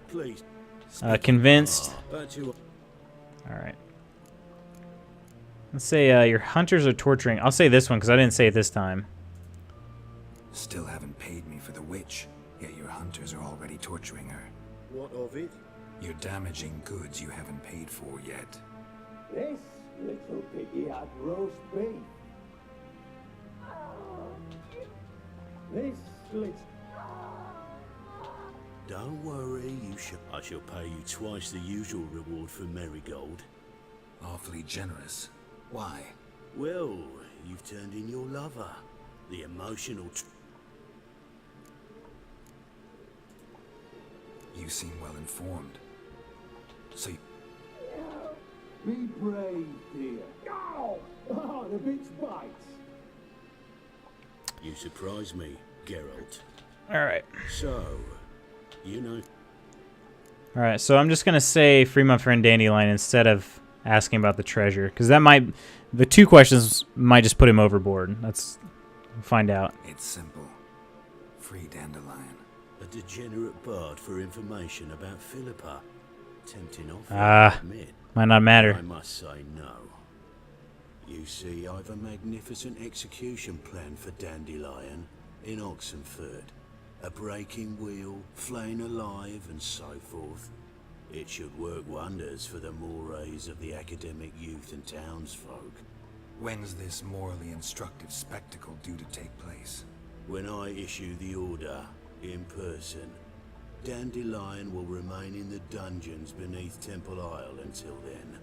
Convinced. Alright. Let's say your hunters are torturing. I'll say this one because I didn't say it this time. Still haven't paid me for the witch, yet your hunters are already torturing her. What of it? You're damaging goods you haven't paid for yet. This Little piggy had roast beef. This little... Don't worry, I shall pay you twice the usual reward for Marigold. Awfully generous. Why? Well, you've turned in your lover. The emotional... You seem well informed. So you... Be brave, dear. Oh, the bitch bites. You surprise me, Geralt. All right. So, you know... All right, so I'm just going to say free my friend Dandelion instead of asking about the treasure, because that might... The two questions might just put him overboard. Let's find out. It's simple. Free Dandelion. A degenerate bard for information about Philippa. Tempting offer, Ah, I admit. might not matter. I must say no. You see, I've a magnificent execution plan for Dandelion in Oxenford. A breaking wheel, flaying alive, and so forth. It should work wonders for the mores of the academic youth and townsfolk. When's this morally instructive spectacle due to take place? When I issue the order, in person, Dandelion will remain in the dungeons beneath Temple Isle until then.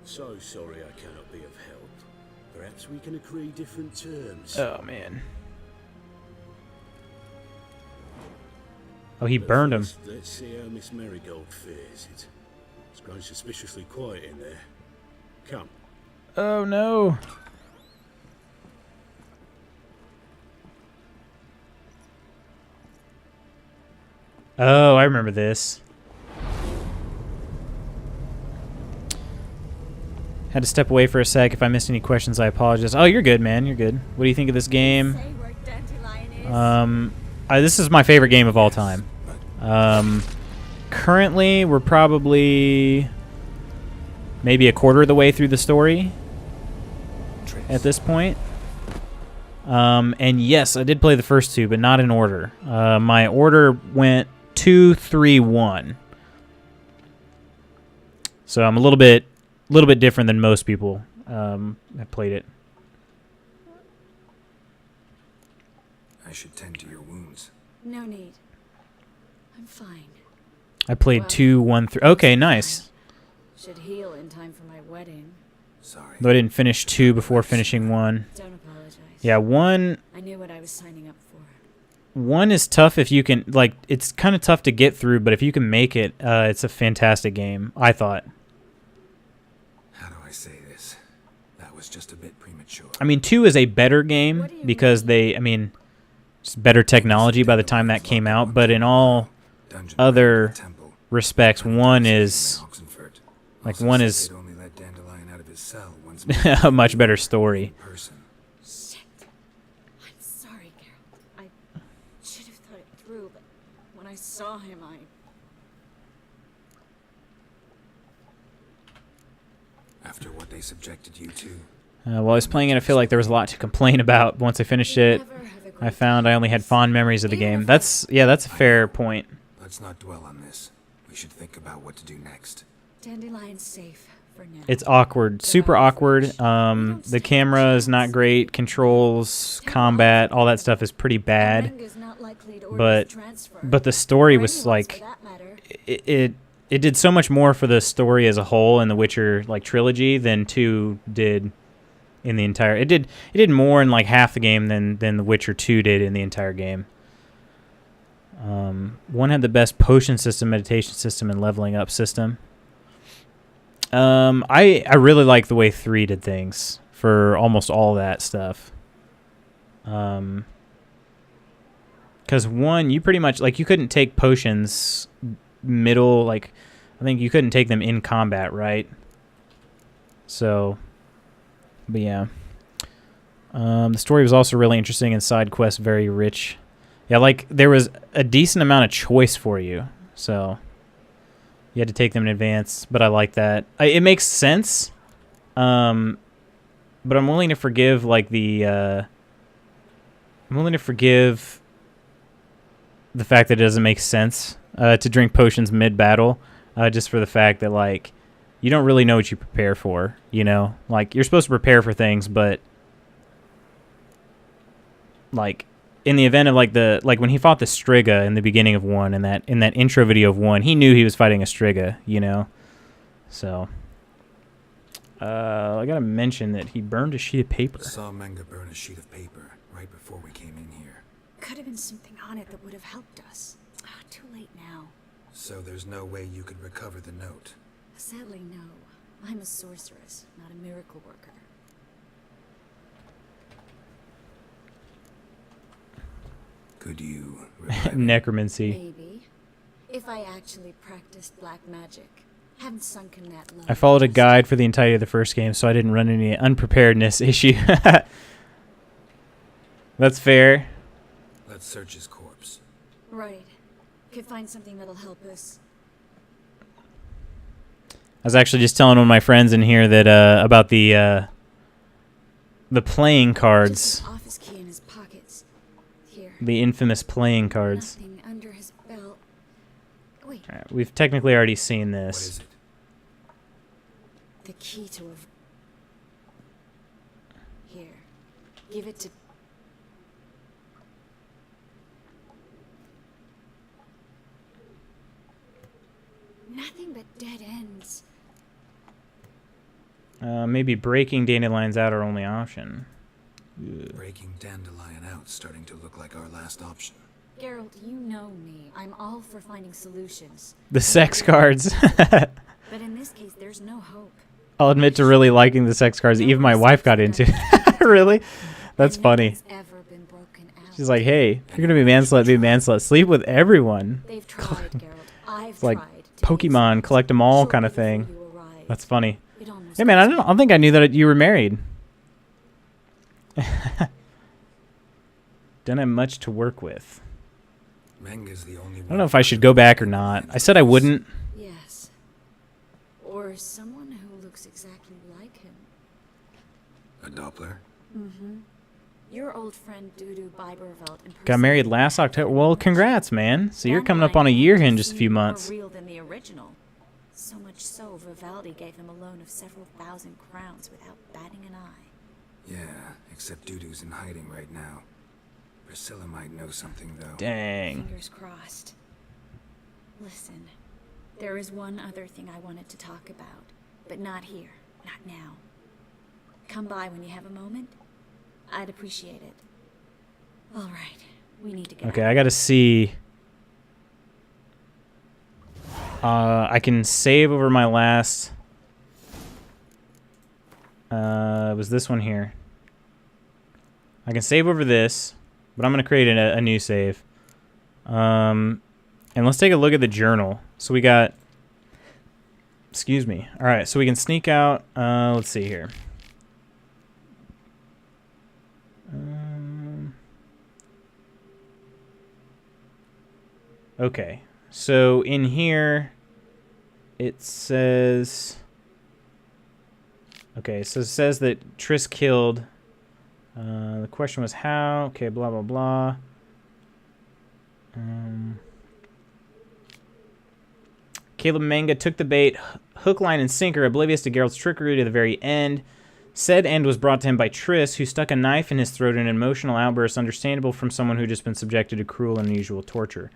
So sorry I cannot be of help. Perhaps we can agree different terms. Oh, man. Oh, he But burned him. first, let's see how Miss Marigold fares. It's grown suspiciously quiet in there. Come. Oh, no. Oh, I remember this. Had to step away for a sec. If I missed any questions, I apologize. Oh, you're good, man. You're good. What do you think of this game? Say where Dandelion is. This is my favorite game of all time. Currently, we're probably maybe a quarter of the way through the story at this point. And yes, I did play the first two, but not in order. My order went 2, 3, 1. So I'm a little bit different than most people that played it. I should tend to your wounds. No need. I'm fine. I played Well, 2, 1, 3. Okay, nice. Should heal in time for my wedding. Sorry. Though I didn't finish 2 before finishing 1. Don't apologize. Yeah, 1 I knew what I was signing up for. 1 is tough if you can, like, it's kind of tough to get through, but if you can make it, it's a fantastic game, I thought. How do I say this? That was just a bit premature. I mean, 2 is a better game because it's better technology by the time that came out, but in all Dungeon other temple. respects, 1 is, Oxenford. like, Also 1 said is they'd only let Dandelion out of his cell once a much better story. in person. Shit. I'm sorry, Geralt. I should have thought it through, but when I saw him, After what they subjected you to. While I was playing it, I feel like there was a lot to complain about. Once I finished it, I found I only had fond memories of the game. That's a fair point. Let's not dwell on this. We should think about what to do next. Dandelion's safe for now. It's awkward, super awkward. The camera is not great. Controls, combat, all that stuff is pretty bad. Renga's not likely to order But his transfer, but the story or was anyone's like for that matter. it did so much more for the story as a whole in the Witcher like trilogy than 2 did in the entire. It did more in like half the game than the Witcher 2 did in the entire game. 1 had the best potion system, meditation system, and leveling up system. I really like the way 3 did things for almost all that stuff. Because 1, you pretty much like you couldn't take potions middle, like I think you couldn't take them in combat, right? So, but yeah. The story was also really interesting and side quests very rich. Yeah, like there was a decent amount of choice for you, so you had to take them in advance. But I like that. It makes sense. But I'm willing to forgive like I'm willing to forgive the fact that it doesn't make sense to drink potions mid-battle, just for the fact that like you don't really know what you prepare for, you know? Like, you're supposed to prepare for things, but like in the event of like when he fought the Striga in the beginning of 1 and that in that intro video of 1, he knew he was fighting a Striga, you know? So I gotta mention that he burned a sheet of paper. Saw Manga burn a sheet of paper right before we came in here. Could have been something on it that would have helped us. Too late now. So there's no way you could recover the note? Sadly, no. I'm a sorceress, not a miracle worker. Could you revive it? Necromancy. Maybe. If I actually practiced black magic. Haven't sunk in that low. I followed a guide for the entirety of the first game, so I didn't run any unpreparedness issue. That's fair. Let's search his corpse. Right. Could find something that'll help us. I was actually just telling one of my friends in here that about the playing cards. Just his office key in his pockets. Here. The infamous playing cards. Nothing under his belt. Wait. All right, we've technically already seen What this. is it? The key to a... Here. Give it to... Nothing but dead ends. Maybe breaking dandelions out our only option. Breaking Dandelion out starting to look like our last option. Geralt, you know me. I'm all for finding solutions. The sex cards. But in this case, there's no hope. I'll admit to really liking the sex cards. Even my wife got into it. Really? That's funny. Nothing's ever been broken out. She's like, hey, if you're going to be manslut, be manslut. Sleep with everyone. They've tried, Geralt. I've It's like tried. to make Pokemon, sense collect them all shortly kind of before thing. you arrived. That's funny. It almost Hey, man, I cost don't think I knew that you were married. Don't have much to work with. Manga's the only one. I don't know if I should go back or not. I said I wouldn't. Yes. Or someone who looks exactly like him. A Doppler? Mm-hmm. Your old friend Dudu Biberveld Got married last October. Well, congrats, man. So you're coming up on a year here in just a few months. More real than the original. So much so, Vivaldi gave him a loan of several thousand crowns without batting an eye. Yeah, except Dudu's in hiding right now. Priscilla might know something, though. Dang. Fingers crossed. Listen, there is one other thing I wanted to talk about, but not here, not now. Come by when you have a moment. I'd appreciate it. All right, we need to get Okay, out. I gotta see. I can save over my last. It was this one here. I can save over this, but I'm gonna create a new save. And let's take a look at the journal. So we got. Excuse me. All right, so we can sneak out. Let's see here. Okay, so in here it says. Okay, so it says that Triss killed. The question was how. Okay, blah blah blah. Caleb Manga took the bait, hook, line, and sinker, oblivious to Geralt's trickery to the very end. Said end was brought to him by Triss, who stuck a knife in his throat in an emotional outburst understandable from someone who'd just been subjected to cruel and unusual torture.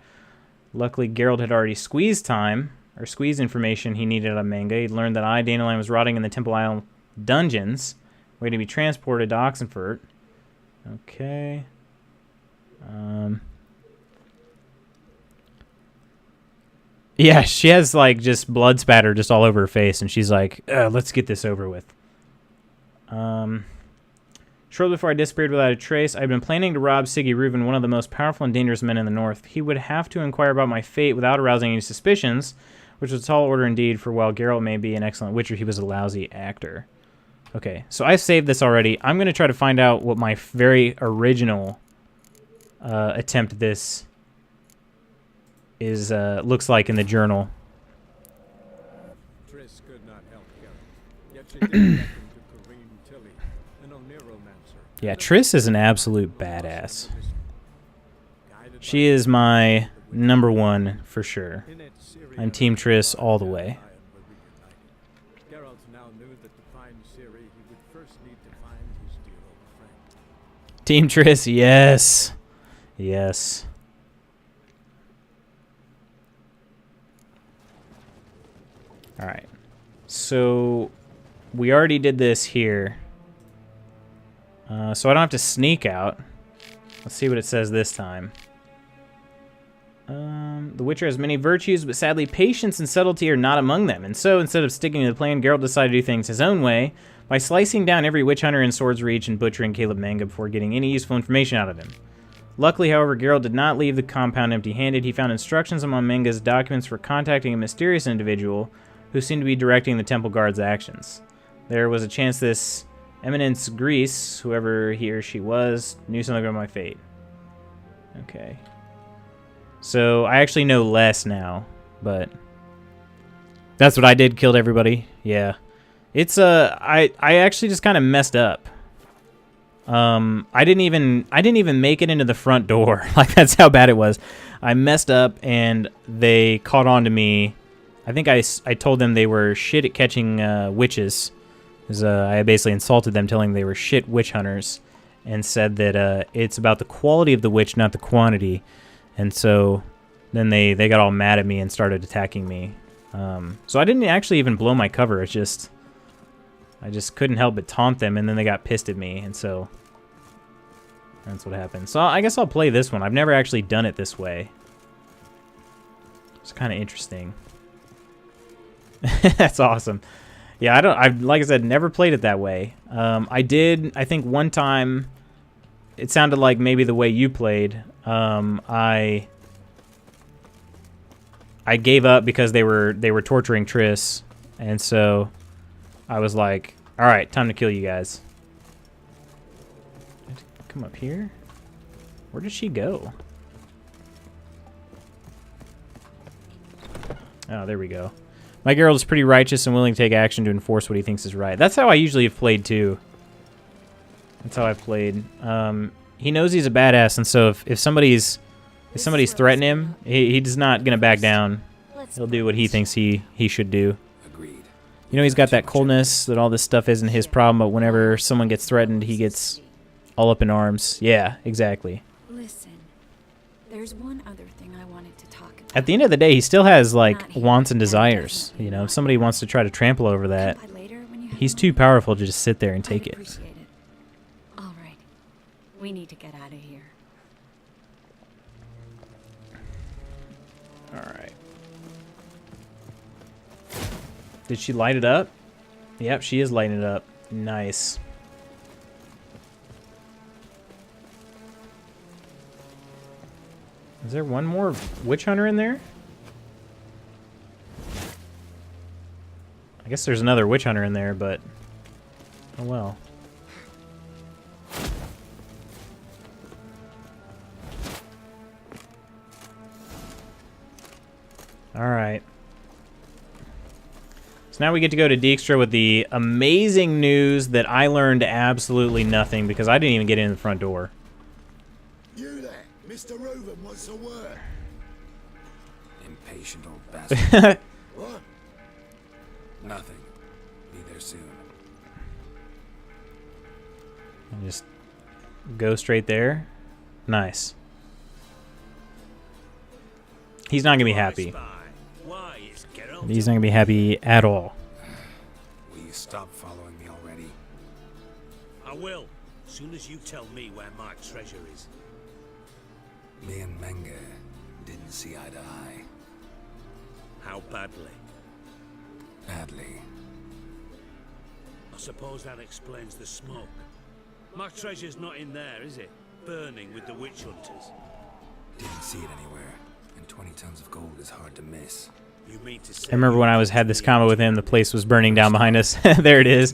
Luckily, Geralt had already squeezed information he needed out of Manga. He'd learned that Dandelion was rotting in the Temple Isle dungeons, waiting to be transported to Oxenfurt. Okay. Yeah, she has, like, just blood spatter just all over her face, and she's like, let's get this over with. Shortly before I disappeared without a trace, I'd been planning to rob Siggy Reuven, one of the most powerful and dangerous men in the North. He would have to inquire about my fate without arousing any suspicions, which was a tall order indeed, for while Geralt may be an excellent witcher, he was a lousy actor. Okay, so I've saved this already. I'm going to try to find out what my very original attempt at this is looks like in the journal. Triss could not help Geralt, yet she did reckon to Corrine Tilly, an Oneiromancer. Yeah, Triss is an absolute badass. She is my number one for sure. I'm Team Triss all the way. Team Triss, yes. Yes. Alright. So, we already did this here. So I don't have to sneak out. Let's see what it says this time. The Witcher has many virtues, but sadly patience and subtlety are not among them. And so, instead of sticking to the plan, Geralt decided to do things his own way by slicing down every witch hunter in Sword's Reach and butchering Caleb Manga before getting any useful information out of him. Luckily, however, Geralt did not leave the compound empty-handed. He found instructions among Manga's documents for contacting a mysterious individual who seemed to be directing the temple guard's actions. There was a chance this Eminence Grease, whoever he or she was, knew something about my fate. Okay. So, I actually know less now, but that's what I did, killed everybody. Yeah. It's, I actually just kind of messed up. I didn't even make it into the front door. Like, that's how bad it was. I messed up, and they caught on to me. I think I told them they were shit at catching witches. Because I basically insulted them, telling them they were shit witch hunters, and said that it's about the quality of the witch, not the quantity. And so then they got all mad at me and started attacking me. So I didn't actually even blow my cover. It's just I just couldn't help but taunt them, and then they got pissed at me, and so that's what happened. So I guess I'll play this one. I've never actually done it this way. It's kind of interesting. That's awesome. Yeah, I've like I said, never played it that way. I did, I think one time, it sounded like maybe the way you played. I gave up because they were torturing Triss, and so I was like, all right, time to kill you guys. Come up here? Where did she go? Oh, there we go. My Geralt is pretty righteous and willing to take action to enforce what he thinks is right. That's how I usually have played, too. That's how I've played. He knows he's a badass, and so if somebody's threatening him, he's not going to back down. He'll do what he thinks he should do. Agreed. You know, he's got that coldness, that all this stuff isn't his problem, but whenever someone gets threatened, he gets all up in arms. Yeah, exactly. Listen, there's one other thing I wanted to talk about. At the end of the day, he still has, like, wants and desires. You know, if somebody wants to try to trample over that, he's too powerful to just sit there and take it. Appreciate it. All right, we need to get out of here. All right. Did she light it up? Yep, she is lighting it up. Nice. Is there one more witch hunter in there? I guess there's another witch hunter in there, but oh well. All right. So now we get to go to Dijkstra with the amazing news that I learned absolutely nothing because I didn't even get in the front door. You there, Mr. Reuven wants a word. Impatient old bastard. What? Nothing. Be there soon. And just go straight there. Nice. He's not gonna be happy. He's not gonna be happy at all. Will you stop following me already? I will, as soon as you tell me where my treasure is. Me and Menge didn't see eye to eye. How badly? Badly. I suppose that explains the smoke. My treasure's not in there, is it? Burning with the witch hunters. Didn't see it anywhere. And 20 tons of gold is hard to miss. You mean to say I remember when I had this combo with him, the place was burning down behind us. There it is.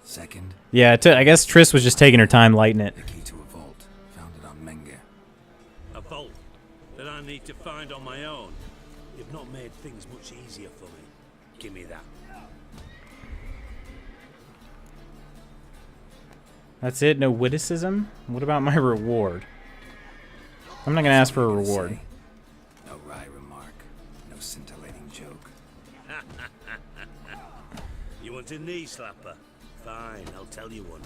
Second, Yeah, I guess Triss was just taking her time lighting it. the key to a vault. Found it on Menge. a vault that I need to find on my own? You've not made things much easier for me. Give me that. That's it? No witticism? What about my reward? I'm not going to ask for a reward. No wry remark. No scintillating joke. You want a knee slapper? Fine, I'll tell you one.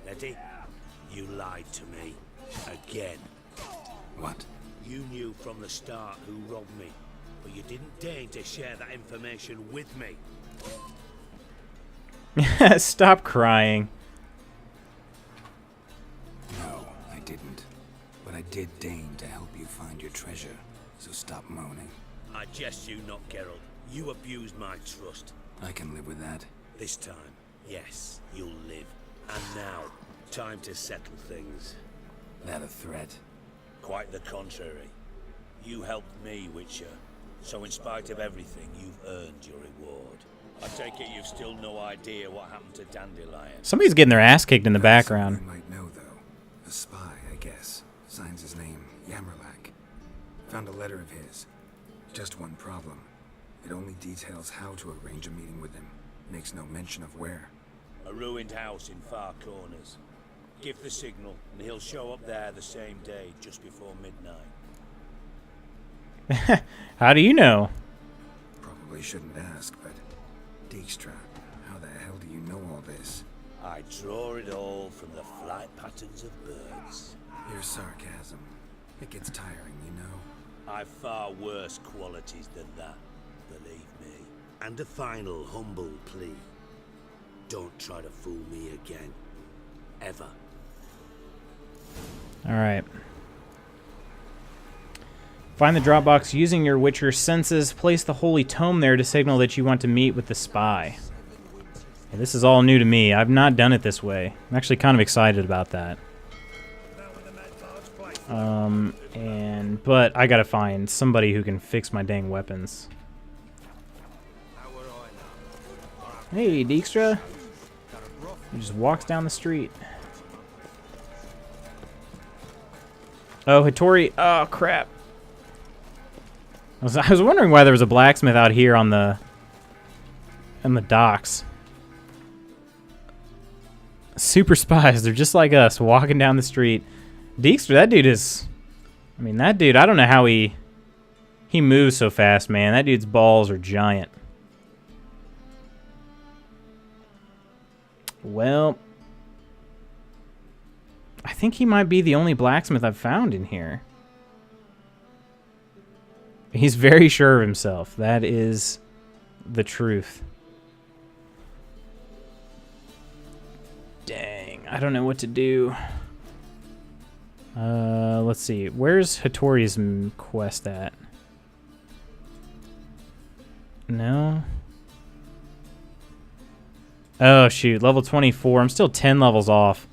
Ready? You lied to me. Again. What? You knew from the start who robbed me, but you didn't deign to share that information with me. Stop crying. No, I didn't. But I did deign to help you find your treasure, so stop moaning. I jest you not, Geralt. You abused my trust. I can live with that. This time, yes, you'll live. And now, time to settle things. That a threat? Quite the contrary. You helped me, Witcher. So in spite of everything, you've earned your reward. I take it you've still no idea what happened to Dandelion. Somebody's getting their ass kicked in the background. You might know, though. A spy, I guess. Signs his name, Yamerlak. Found a letter of his. Just one problem. It only details how to arrange a meeting with him. Makes no mention of where. A ruined house in Far Corners. Give the signal, and he'll show up there the same day, just before midnight. How do you know? Probably shouldn't ask, but... Dijkstra, how the hell do you know all this? I draw it all from the flight patterns of birds. Your sarcasm. It gets tiring, you know? I've far worse qualities than that, believe me. And a final humble plea. Don't try to fool me again. Ever. Alright. Find the Dropbox using your Witcher senses. Place the Holy Tome there to signal that you want to meet with the spy. Yeah, this is all new to me. I've not done it this way. I'm actually kind of excited about that. But I gotta find somebody who can fix my dang weapons. Hey, Dijkstra. He just walks down the street. Oh, Hattori. Oh, crap. I was wondering why there was a blacksmith out here on the docks. Super spies. They're just like us, walking down the street. Dijkstra, that dude is... I mean, that dude, I don't know how he moves so fast, man. That dude's balls are giant. Well, I think he might be the only blacksmith I've found in here. He's very sure of himself. That is the truth. Dang, I don't know what to do. Let's see. Where's Hattori's quest at? No. Oh, shoot. Level 24. I'm still 10 levels off.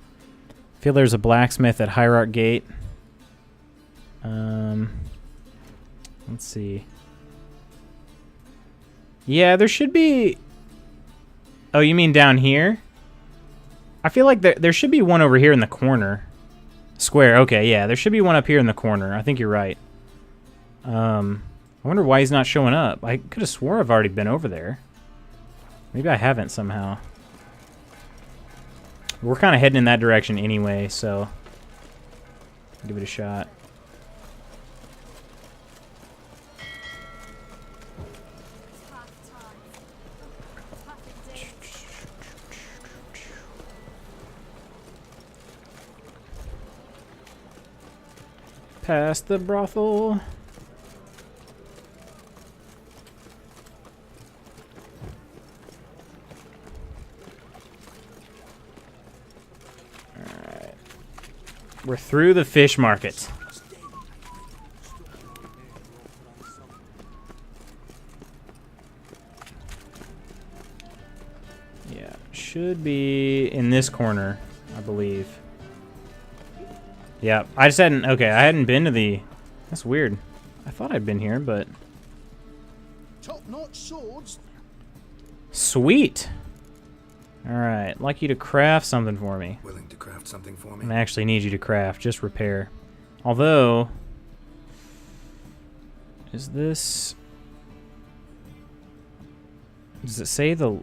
I feel there's a blacksmith at Hierarch Gate. Let's see. Yeah, there should be... Oh, you mean down here? I feel like there should be one over here in the corner. Square. Okay, yeah. There should be one up here in the corner. I think you're right. I wonder why he's not showing up. I could have swore I've already been over there. Maybe I haven't somehow. We're kind of heading in that direction anyway, so give it a shot. Past the brothel. Alright. We're through the fish market. Yeah, should be in this corner, I believe. Yeah, I just hadn't... Okay, I hadn't been to the... That's weird. I thought I'd been here, but... Top-notch swords. Sweet! Alright, I'd like you to craft something for me. Willing to craft something for me? I actually need you to craft, just repair. Although... Is this... Does it say the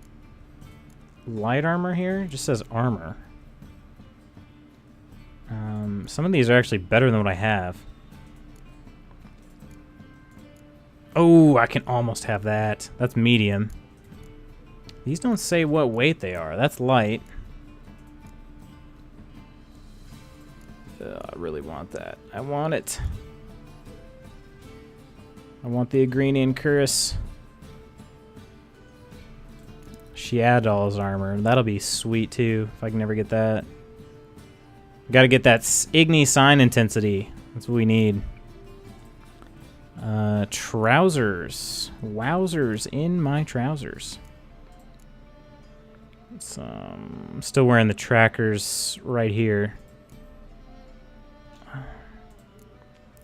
light armor here? It just says armor. Some of these are actually better than what I have. Oh, I can almost have that. That's medium. These don't say what weight they are. That's light. I really want that. I want it. I want the Agrinian Cuirass. Shaddol's armor. That'll be sweet too, if I can never get that. Gotta get that Igni sign intensity. That's what we need. Trousers. Wowzers in my trousers. I'm still wearing the trackers right here.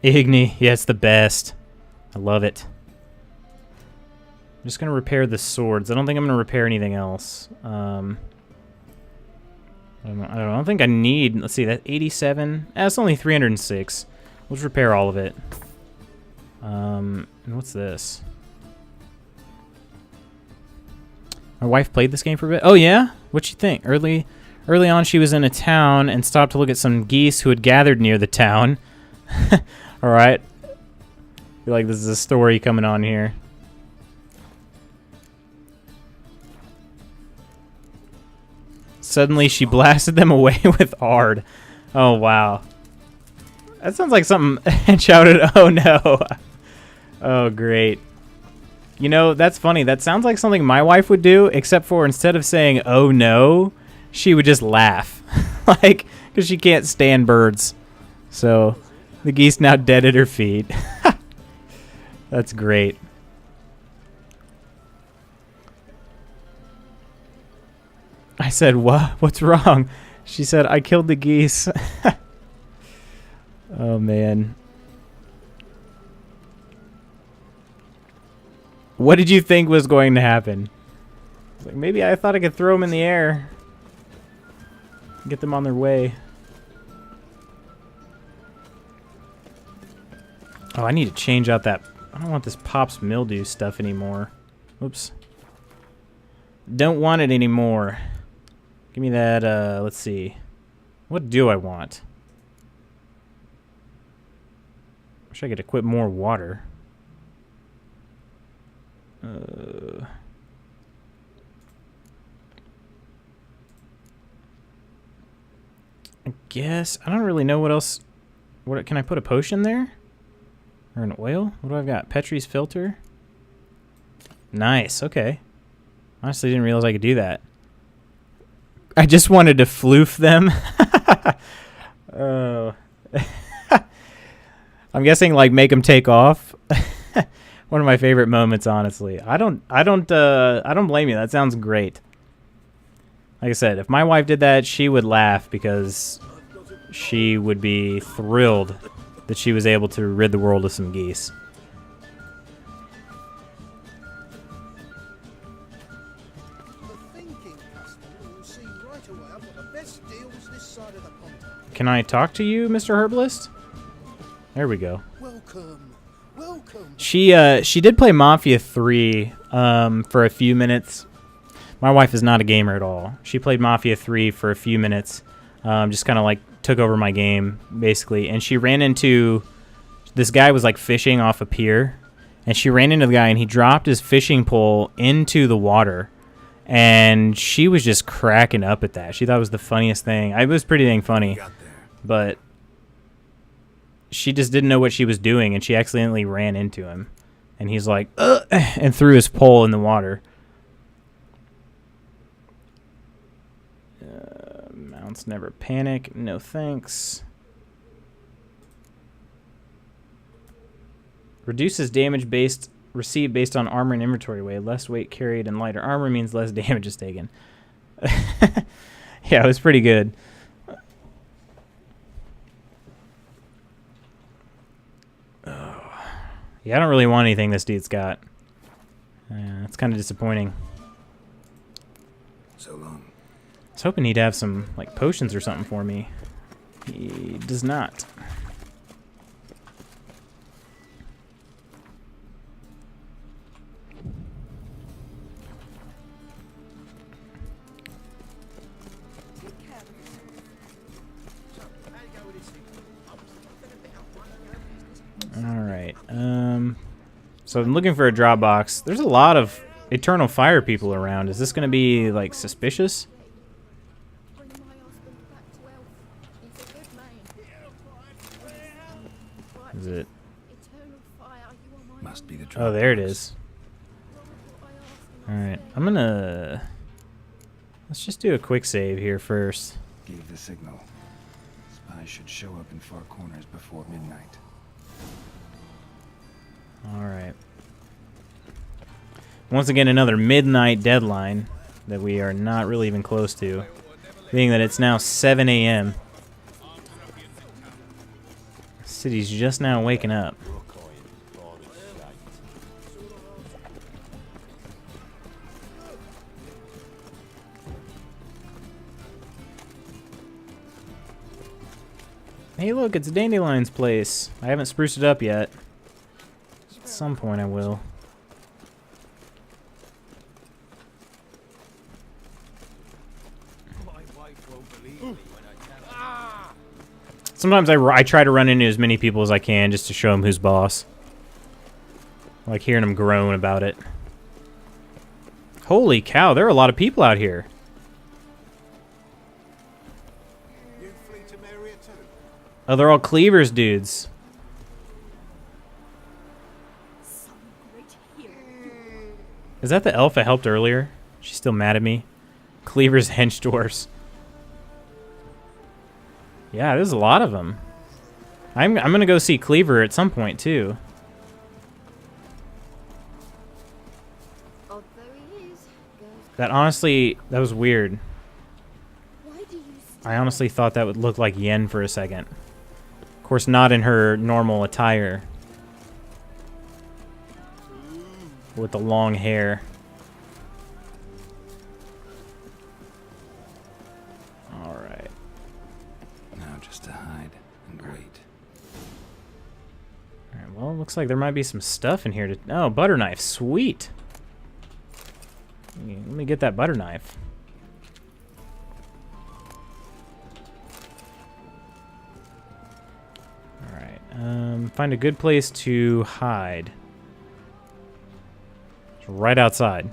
Igni. Yeah, it's the best. I love it. I'm just going to repair the swords. I don't think I'm going to repair anything else. I don't think I need... Let's see, that's 87. That's only 306. We'll just repair all of it. And what's this? My wife played this game for a bit. Oh, yeah? What'd you think? Early on, she was in a town and stopped to look at some geese who had gathered near the town. All right. I feel like this is a story coming on here. Suddenly, she blasted them away with Ard. Oh, wow. That sounds like something... and shouted, oh, no. Oh, great. You know, that's funny. That sounds like something my wife would do, except for instead of saying, oh, no, she would just laugh. Like, because she can't stand birds. So, the geese now dead at her feet. That's great. I said, what? What's wrong? She said, I killed the geese. Oh, man. What did you think was going to happen? Like, maybe I thought I could throw them in the air. Get them on their way. Oh, I need to change out that... I don't want this Pops Mildew stuff anymore. Oops. Don't want it anymore. Give me that, let's see. What do I want? Wish I could equip more water. I guess I don't really know what else. What can I put a potion there? Or an oil? What do I got? Petrie's filter. Nice. Okay. Honestly, didn't realize I could do that. I just wanted to floof them. Oh. I'm guessing like make them take off. One of my favorite moments, honestly. I don't blame you. That sounds great. Like I said, if my wife did that, she would laugh because she would be thrilled that she was able to rid the world of some geese. Can I talk to you, Mr. Herbalist? There we go. Welcome. Welcome. She did play Mafia 3 for a few minutes. My wife is not a gamer at all. She played Mafia 3 for a few minutes. Just kind of like took over my game, basically. And she ran into... This guy was like fishing off a pier. And she ran into the guy and he dropped his fishing pole into the water. And she was just cracking up at that. She thought it was the funniest thing. It was pretty dang funny. But she just didn't know what she was doing. And she accidentally ran into him. And he's like, ugh, and threw his pole in the water. Mounts never panic. No thanks. Reduces damage received based on armor and inventory weight. Less weight carried and lighter armor means less damage is taken. Yeah, it was pretty good. Oh. Yeah, I don't really want anything this dude's got. It's kind of disappointing. So long. I was hoping he'd have some like potions or something for me. He does not. All right. So I'm looking for a drop box. There's a lot of eternal fire people around. Is this going to be, like, suspicious? Bring my husband back to health. He's a good man. Is it? Eternal fire, you are my Must be the Oh, there it is. Alright, I'm gonna... Let's just do a quick save here first. Gave the signal. Spies should show up in far corners before midnight. Alright. Once again, another midnight deadline that we are not really even close to. Being that it's now 7 a.m. City's just now waking up. Hey look, it's Dandelion's place. I haven't spruced it up yet. At some point I will. Sometimes I try to run into as many people as I can just to show them who's boss. I like hearing them groan about it. Holy cow, there are a lot of people out here. Oh, they're all Cleaver's dudes. Is that the elf I helped earlier? She's still mad at me. Cleaver's hench dwarfs. Yeah, there's a lot of them. I'm gonna go see Cleaver at some point too. That honestly, that was weird. I honestly thought that would look like Yen for a second. Of course, not in her normal attire. With the long hair. Alright. Now just to hide and wait. Alright, well, it looks like there might be some stuff in here to... Oh, butter knife. Sweet. Let me get that butter knife. Alright, find a good place to hide. It's right outside.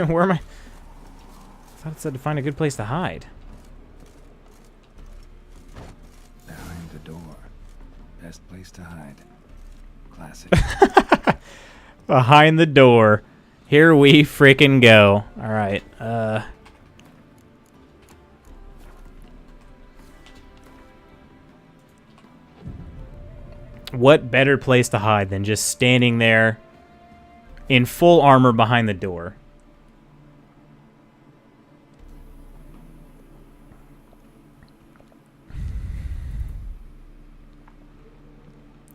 Where am I? I thought it said to find a good place to hide. Behind the door. Best place to hide. Classic. Behind the door. Here we frickin' go. Alright, what better place to hide than just standing there in full armor behind the door?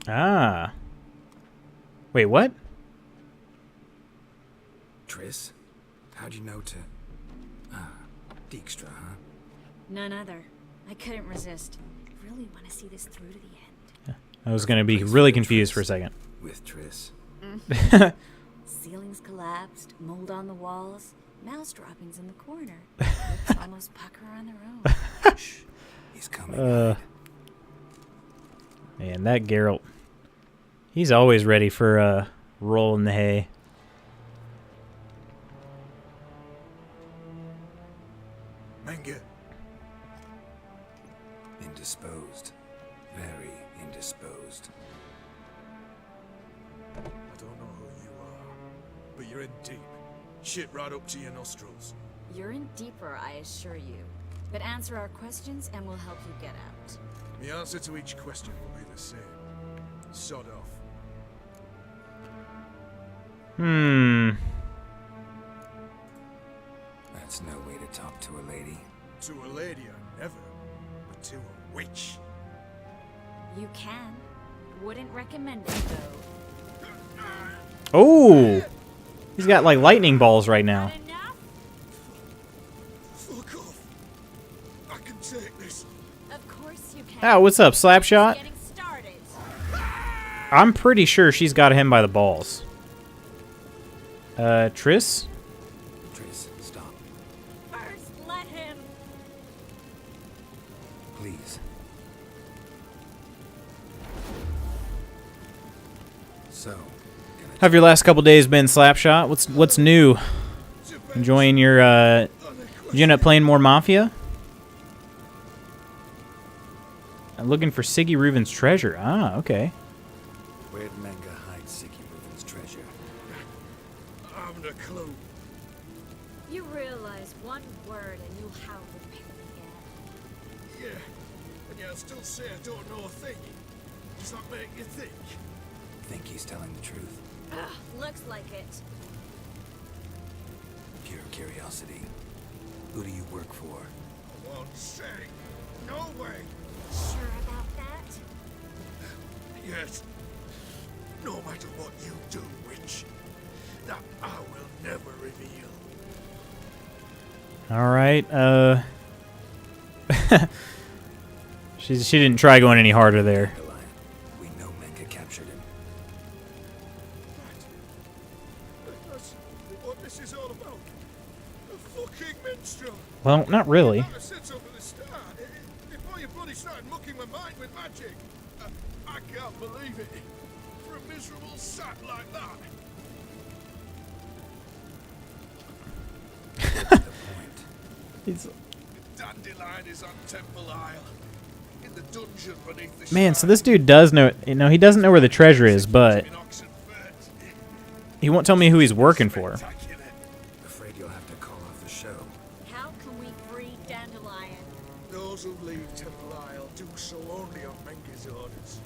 Ah. Wait, what? Triss? How'd you know to... Ah, Dijkstra, huh? None other. I couldn't resist. I really want to see this through to the end. I was going to be really confused for a second. With Triss. Ceilings collapsed, mold on the walls, mouse droppings in the corner. Lips almost pucker on their own. Shh. He's coming. Man, that Geralt. He's always ready for a roll in the hay. Manga. Indisposed. Very indisposed. I don't know who you are, but you're in deep. Shit right up to your nostrils. You're in deeper, I assure you. But answer our questions and we'll help you get out. The answer to each question will be the same. Sod off. That's no way to talk to a lady. To a lady, I never. But to a witch. You can. Wouldn't recommend it, though. Oh! He's got, like, lightning balls right now. Fuck off. I can take this. Of course you can. Ah, what's up, Slapshot? Getting started. I'm pretty sure she's got him by the balls. Triss? Triss, stop. First, let him. So, Have your last couple days been, Slapshot? What's new? Enjoying your did you end up playing more Mafia? I'm looking for Siggy Reuven's treasure. Ah, okay. where'd Menga hide Sicky Reuven's treasure? I haven't a clue. You realize one word and you'll howl with pain again. Yeah, and yet I still say I don't know a thing. Does that make you think? Think he's telling the truth? Ugh, looks like it. Pure curiosity. Who do you work for? I won't say. No way. Sure about that? Yes. No matter what you do, witch, that I will never reveal. All right. She didn't try going any harder there. We know Menga captured him. That's what this is all about. A fucking minstrel. Well, not really. I said so from the start. Before you bloody started mucking my mind with magic. I can't believe it. For a miserable sap like that. He's... Dandelion is on Temple Isle. In the dungeon beneath the Man, so this dude does know. You know, he doesn't know where the treasure is, but he won't tell me who he's working for. Afraid you'll have to call off the show. How can we free Dandelion? Those who leave Temple Isle do so only on Menga's orders.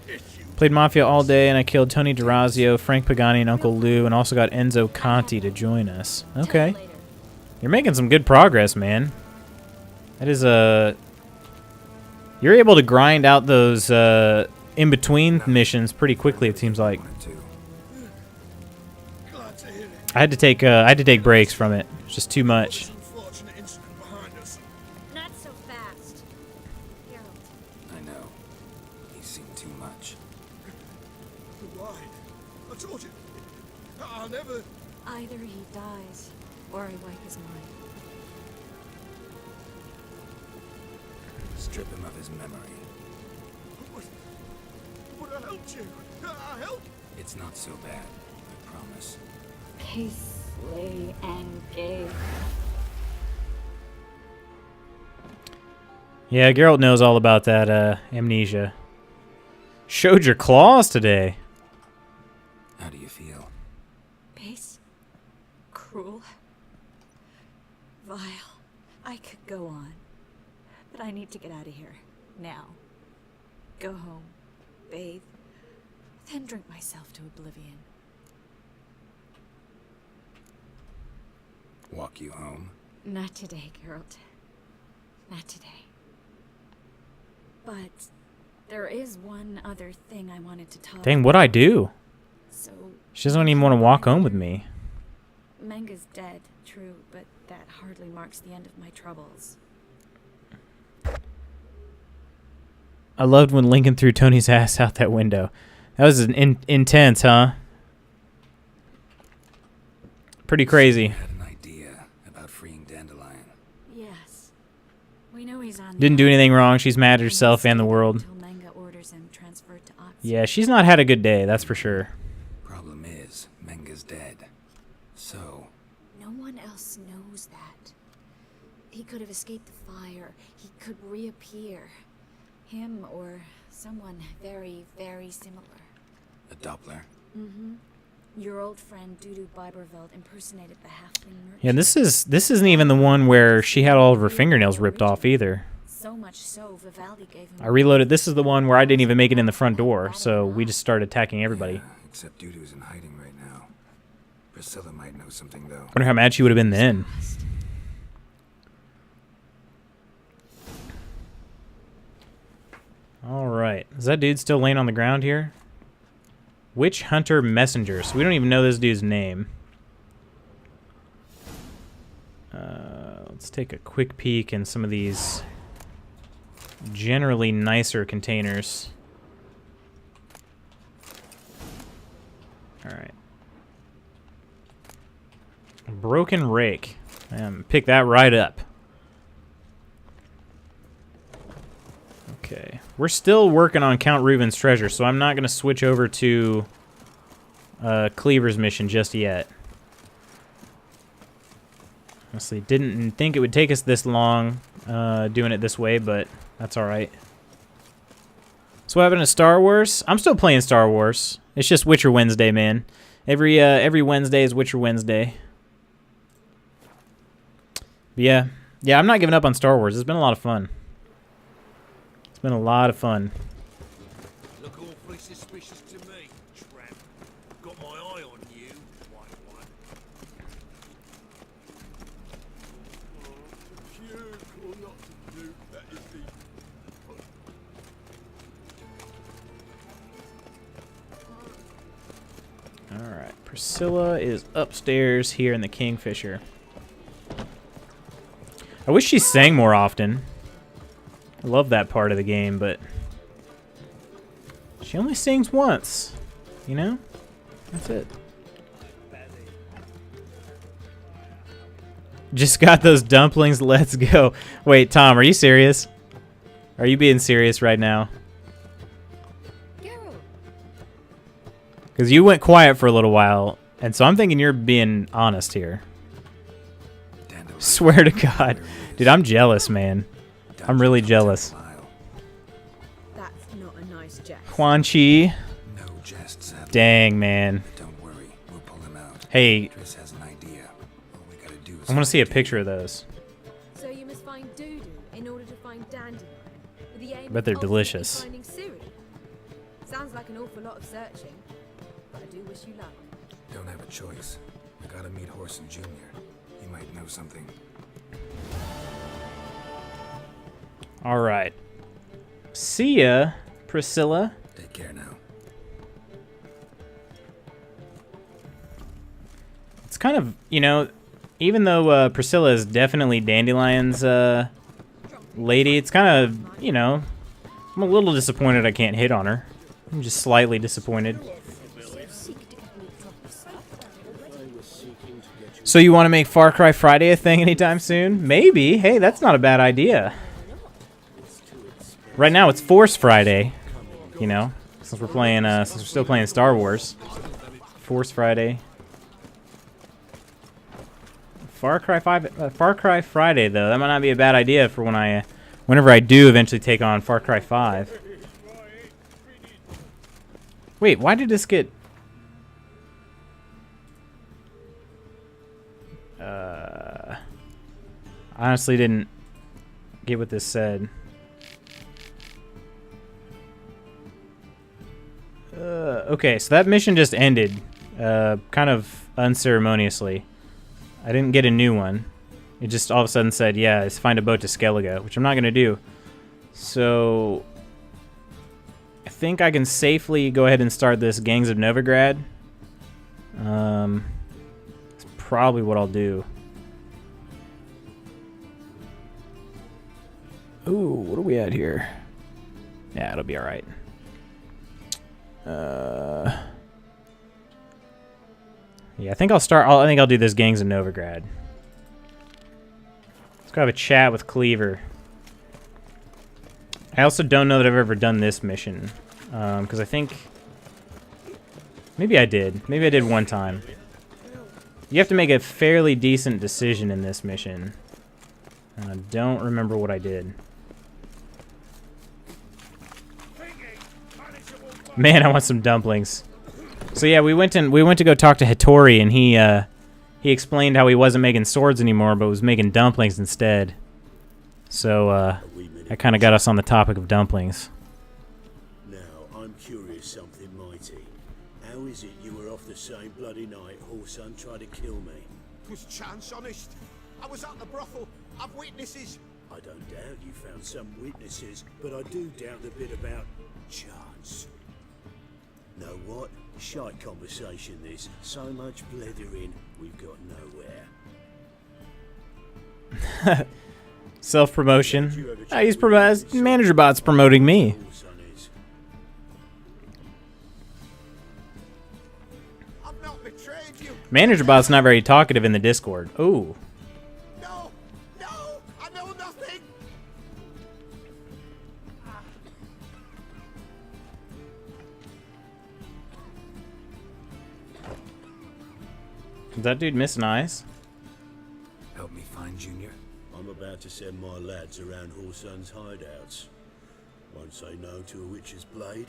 If you Played Mafia all day, and I killed Tony DeRazio, Frank Pagani, and Uncle Lou, and also got Enzo Conti to join us. Okay. You're making some good progress, man. That is a... You're able to grind out those in-between missions pretty quickly, it seems like. glad to hear it. I had to take breaks from it. It's just too much. Unfortunate incident behind us. Not so fast. Geralt. I know. He's seen too much. Why? I told you. I'll never. Either he dies, or I wipe his mind. Strip him of his memory. But I helped you. I helped. It's not so bad, I promise. Case, lay, and gay. Yeah, Geralt knows all about that amnesia. Showed your claws today. How do you feel? Base. Cruel. Vile. I could go on. But I need to get out of here. Now. Go home. Bathe. Then drink myself to oblivion. Walk you home? Not today, Geralt. Not today. But there is one other thing I wanted to talk Dang, what'd I do? So She doesn't even want to walk home with me. Menga's dead, true, but that hardly marks the end of my troubles. I loved when Lincoln threw Tony's ass out that window. That was intense, huh? Pretty crazy. Had an idea about freeing Dandelion. Yes. We know he's on Didn't do anything wrong. She's mad at herself and the world. until Menga orders him transferred to Oxford. Yeah, she's not had a good day, that's for sure. Problem is, Menga's dead. So, No one else knows that. He could have escaped the fire. He could reappear. Him or someone very, very similar. a Doppler. Mm-hmm. Your old friend Dudu Biberveld impersonated the halfling merchant. Yeah, this isn't even the one where she had all of her fingernails ripped off either. So much so, Vivaldi gave him... I reloaded. This is the one where I didn't even make it in the front door, so we just started attacking everybody. Yeah, except Dudu's in hiding right now. Priscilla might know something, though. Wonder how mad she would have been then. Alright. Is that dude still laying on the ground here? Witch Hunter Messenger. So we don't even know this dude's name. Let's take a quick peek in some of these generally nicer containers. Alright. Broken Rake. Pick that right up. Okay. We're still working on Count Reuven's treasure, so I'm not going to switch over to Cleaver's mission just yet. Honestly, didn't think it would take us this long doing it this way, but that's alright. So what happened to Star Wars? I'm still playing Star Wars. It's just Witcher Wednesday, man. Every Wednesday is Witcher Wednesday. But yeah, I'm not giving up on Star Wars. It's been a lot of fun. It's been a lot of fun. Look awfully suspicious to me, tramp. Got my eye on you, white one. Alright, Priscilla is upstairs here in the Kingfisher. I wish she sang more often. I love that part of the game, but she only sings once, you know? That's it. Just got those dumplings, let's go. Wait, Tom, are you serious? Are you being serious right now? Because you went quiet for a little while, and so I'm thinking you're being honest here. Swear to God. Dude, I'm jealous, man. I'm really jealous. That's not a nice jest. Quan Chi. No jests. Dang, man. Don't worry, we'll pull him out. Hey, Triss has an idea. All we gotta do is I want to see a picture of those. So you must find Doodoo in order to find Dandelion, with the aim Bet they're of delicious. ultimately finding Ciri. Sounds like an awful lot of searching, but I do wish you luck. Don't have a choice. I gotta meet Horson Jr. He might know something. All right. See ya, Priscilla. Take care now. It's kind of, you know, even though Priscilla is definitely Dandelion's lady, it's kind of, you know, I'm a little disappointed I can't hit on her. I'm just slightly disappointed. So you want to make Far Cry Friday a thing anytime soon? Maybe. Hey, that's not a bad idea. Right now it's Force Friday, you know, since we're playing, since we're still playing Star Wars. Force Friday. Far Cry Friday though, that might not be a bad idea for when whenever I do eventually take on Far Cry 5. Wait, why did this get? I honestly didn't get what this said. Okay, so that mission just ended, kind of unceremoniously. I didn't get a new one. It just all of a sudden said, yeah, it's find a boat to Skellige, which I'm not going to do. So I think I can safely go ahead and start this Gangs of Novigrad. It's probably what I'll do. Ooh, what are we at here? Yeah, it'll be alright. Yeah, I think I'll start. I think I'll do this Gangs of Novigrad. Let's go have a chat with Cleaver. I also don't know that I've ever done this mission, because I think maybe I did. Maybe I did one time. You have to make a fairly decent decision in this mission, and I don't remember what I did. Man, I want some dumplings. So yeah, we went to go talk to Hattori, and he explained how he wasn't making swords anymore, but was making dumplings instead. So that kind of got us on the topic of dumplings. Now, I'm curious something, Mighty. How is it you were off the same bloody night Horson tried to kill me? 'Twas chance, honest. I was at the brothel. I've witnesses. I don't doubt you found some witnesses, but I do doubt the bit about chance. Know what? Shite conversation this. So much blethering, we've got nowhere. Self-promotion. He's Manager Bot's promoting me. I've not betrayed you. Manager Bot's not very talkative in the Discord. Ooh. No, I know nothing. Is that dude missing eyes? Help me find Junior? I'm about to send my lads around Horsun's hideouts. Won't say no to a witch's blade.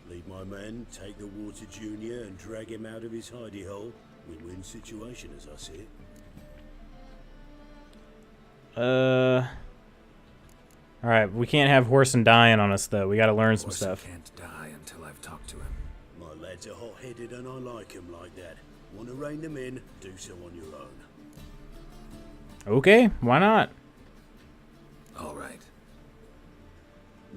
Lead my men, take the water Junior and drag him out of his hidey hole. Win-win situation as I see it. Alright, we can't have Horson dying on us though. We gotta learn some stuff. Can't die until I've talked to him. My lads are hot-headed and I like 'em like that. Want to rein them in, do so on your own. Okay, why not? All right.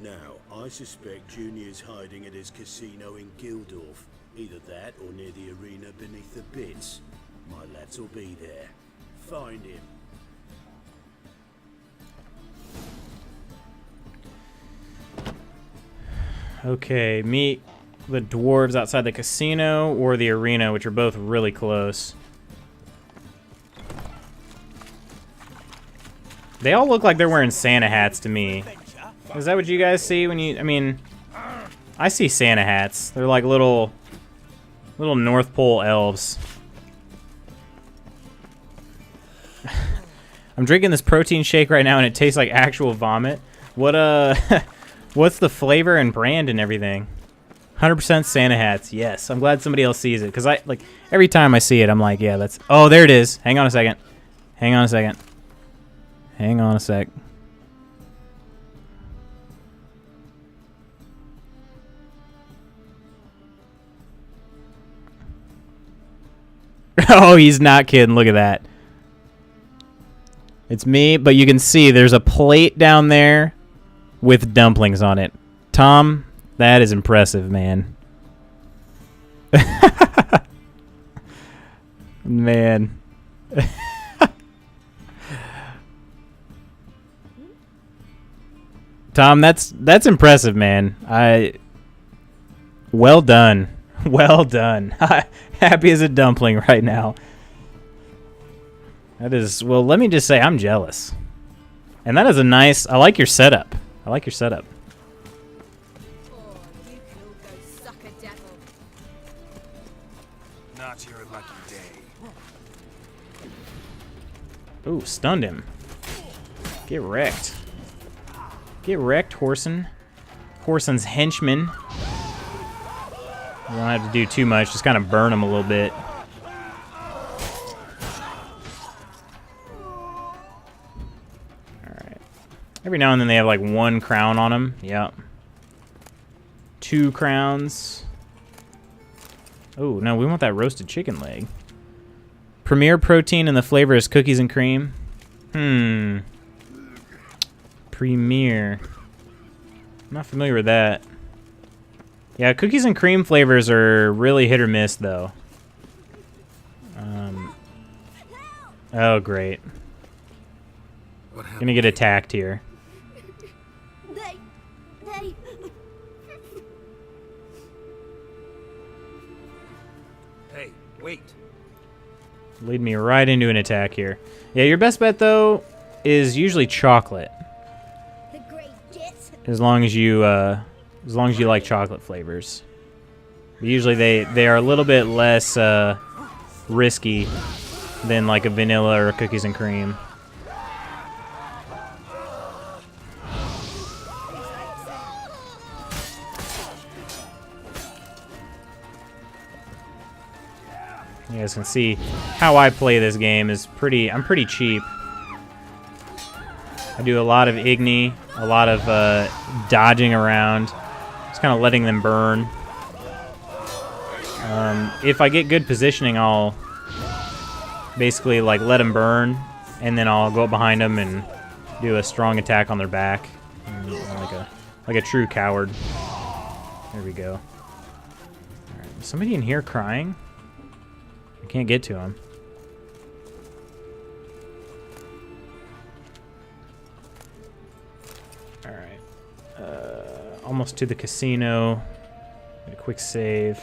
Now, I suspect Junior's hiding at his casino in Gildorf. Either that or near the arena beneath the bits. My lads will be there. Find him. Okay, meet the dwarves outside the casino or the arena, which are both really close. They all look like they're wearing Santa hats to me. Is that what you guys see when you... I mean, I see Santa hats. They're like little North Pole elves. I'm drinking this protein shake right now and it tastes like actual vomit. What, what's the flavor and brand and everything? 100% Santa hats. Yes, I'm glad somebody else sees it. Because every time I see it, I'm like, yeah, that's... Oh, there it is. Hang on a second. Hang on a second. Hang on a sec. Oh, he's not kidding. Look at that. It's me, but you can see there's a plate down there with dumplings on it. Tom, that is impressive, man. Man. Tom, that's impressive, man. Well done. Well done. Happy as a dumpling right now. That is, well, let me just say I'm jealous. And that is a nice, I like your setup. I like your setup. Oh, you can all go suck a devil. Not your lucky day. Ooh, stunned him. Get wrecked. Get wrecked, Horson. Horson's henchman. You don't have to do too much, just kind of burn him a little bit. Alright. Every now and then they have like 1 crown on them. Yep. 2 crowns. Oh, no, we want that roasted chicken leg. Premier protein and the flavor is cookies and cream. Premier. I'm not familiar with that. Yeah, cookies and cream flavors are really hit or miss, though. Oh, great. Gonna get attacked here. They... Hey, wait. Lead me right into an attack here. Yeah, your best bet, though, is usually chocolate. The great gits. As long as you like chocolate flavors. But usually they are a little bit less risky than like a vanilla or a cookies and cream. You guys can see how I play this game is I'm pretty cheap. I do a lot of igni, a lot of dodging around, just kind of letting them burn. If I get good positioning, I'll basically like let them burn, and then I'll go up behind them and do a strong attack on their back, like a true coward. There we go. All right, is somebody in here crying? I can't get to him. Alright. Almost to the casino. Get a quick save.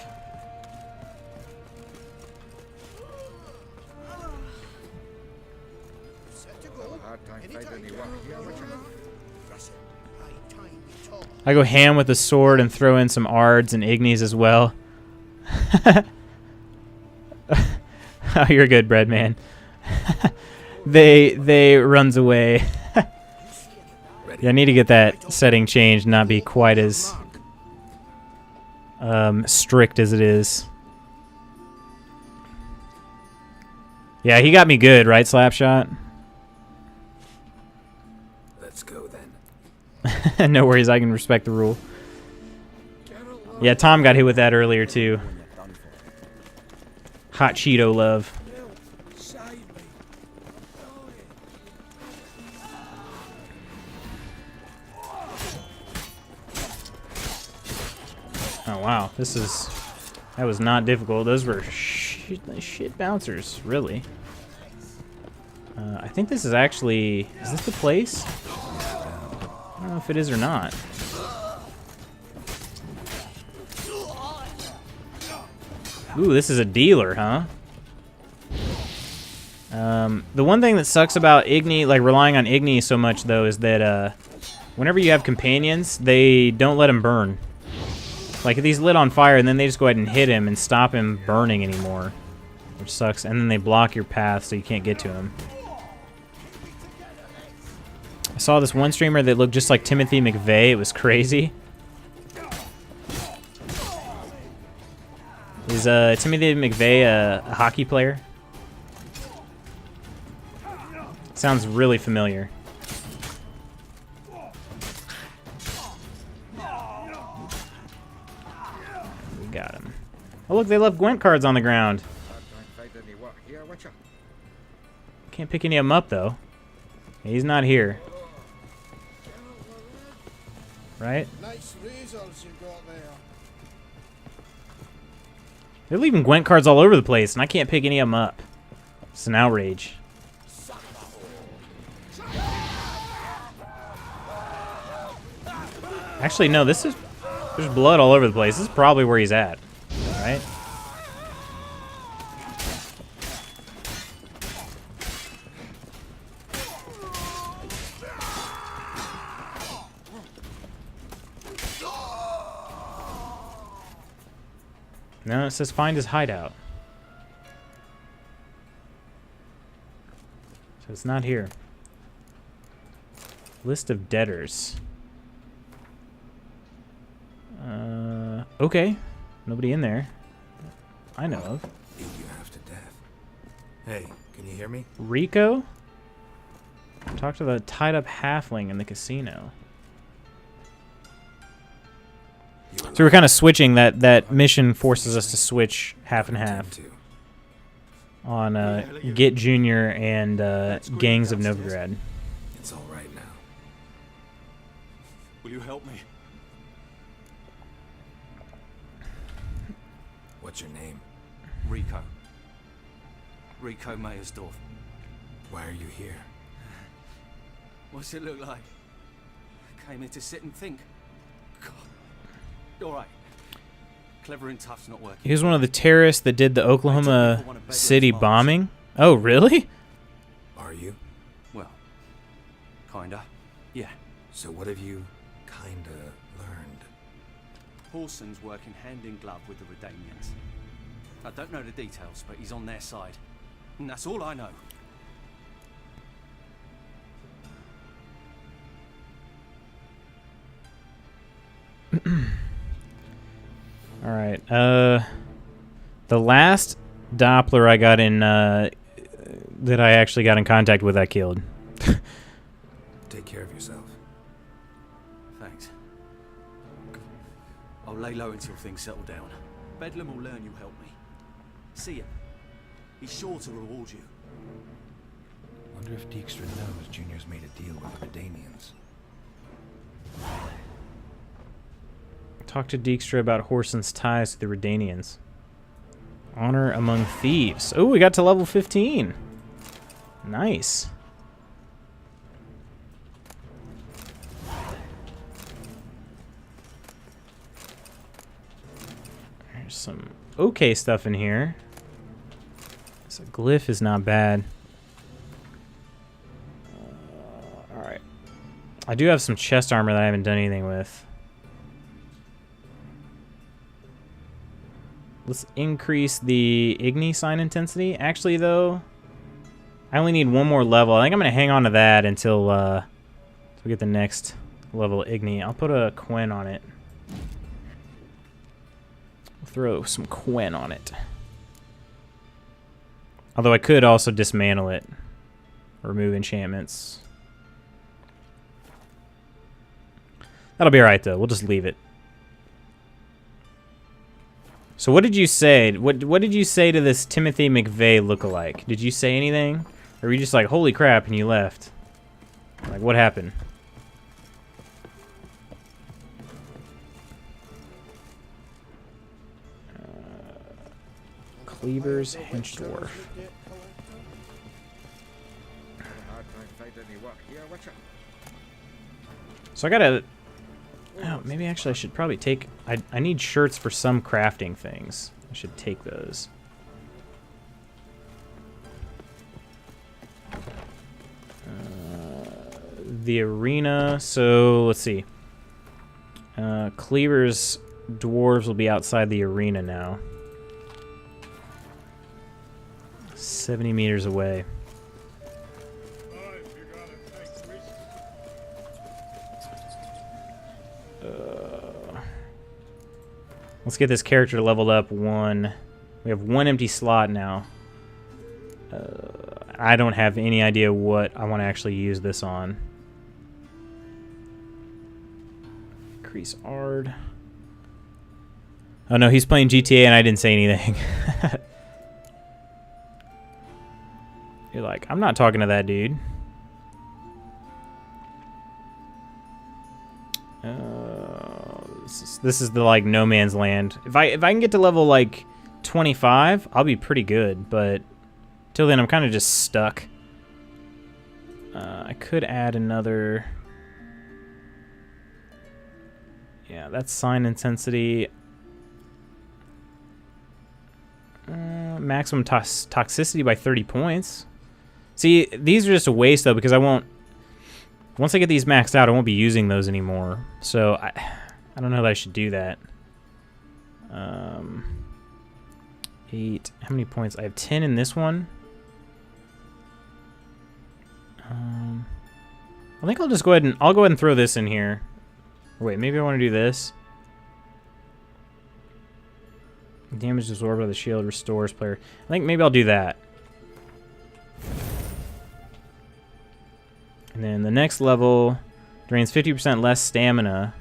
I go ham with the sword and throw in some ards and ignis as well. Oh, you're good, bread man. They runs away. Yeah, I need to get that setting changed, not be quite as strict as it is. Yeah, he got me good, right, Slapshot? Let's go then. No worries, I can respect the rule. Yeah, Tom got hit with that earlier too. Hot Cheeto love. Oh wow, that was not difficult. Those were shit bouncers, really. I think this is actually, is this the place? I don't know if it is or not. Ooh, this is a dealer, huh? The one thing that sucks about Igni, like relying on Igni so much though, is that whenever you have companions, they don't let him burn. Like if he's lit on fire and then they just go ahead and hit him and stop him burning anymore, which sucks. And then they block your path so you can't get to him. I saw this one streamer that looked just like Timothy McVeigh. It was crazy. Is Timothy McVeigh a hockey player? Sounds really familiar. We got him. Oh look, they left Gwent cards on the ground. Can't pick any of them up though. He's not here. Right? Nice razors you got there. They're leaving Gwent cards all over the place, and I can't pick any of them up. It's an outrage. Actually, no, there's blood all over the place. This is probably where he's at, right? No, it says find his hideout. So it's not here. List of debtors. Okay. Nobody in there. I know of. Beat you half to death. Hey, can you hear me? Rico? Talk to the tied up halfling in the casino. So we're kind of switching. That mission forces us to switch half and half on Git Junior and Gangs of Novigrad. It's all right now. Will you help me? What's your name? Rico. Rico Mayersdorf. Why are you here? What's it look like? Came here to sit and think. God. All right. Clever and tough's not working. He was one of the terrorists that did the Oklahoma City bombing. Oh, really? Are you? Well, kinda. Yeah. So what have you kinda learned? Horson's working hand in glove with the Redanians. I don't know the details, but he's on their side. And that's all I know. All right. The last Doppler I got in that I actually got in contact with, I killed. Take care of yourself. Thanks. I'll lay low until things settle down. Bedlam will learn you help me. See him. He's sure to reward you. Wonder if Dijkstra knows Junior's made a deal with the Redanians. Talk to Dijkstra about Horson's ties to the Redanians. Honor among thieves. Oh, we got to level 15. Nice. There's some okay stuff in here. So glyph is not bad. Alright. I do have some chest armor that I haven't done anything with. Let's increase the Igni sign intensity. Actually, though, I only need one more level. I think I'm going to hang on to that until we get the next level of Igni. I'll put a Quen on it. Throw some Quen on it. Although I could also dismantle it. Remove enchantments. That'll be alright, though. We'll just leave it. So what did you say? What did you say to this Timothy McVeigh lookalike? Did you say anything? Or were you just like, holy crap, and you left? Like, what happened? Cleaver's Hench Dwarf. So I gotta... Oh, maybe actually I should probably take... I need shirts for some crafting things. I should take those. The arena... So, let's see. Cleaver's dwarves will be outside the arena now. 70 meters away. Let's get this character leveled up one. We have one empty slot now. I don't have any idea what I want to actually use this on. Increase Ard. Oh no, he's playing GTA and I didn't say anything. You're like, I'm not talking to that dude. This is the like no man's land. If I can get to level like 25, I'll be pretty good. But till then, I'm kind of just stuck. I could add another. Yeah, that's sign intensity. Maximum toxicity by 30 points. See, these are just a waste though because I won't. Once I get these maxed out, I won't be using those anymore. So I don't know that I should do that. 8. How many points? I have 10 in this one. I think I'll just go ahead and throw this in here. Wait, maybe I want to do this. Damage absorbed by the shield restores player. I think maybe I'll do that. And then the next level drains 50% less stamina.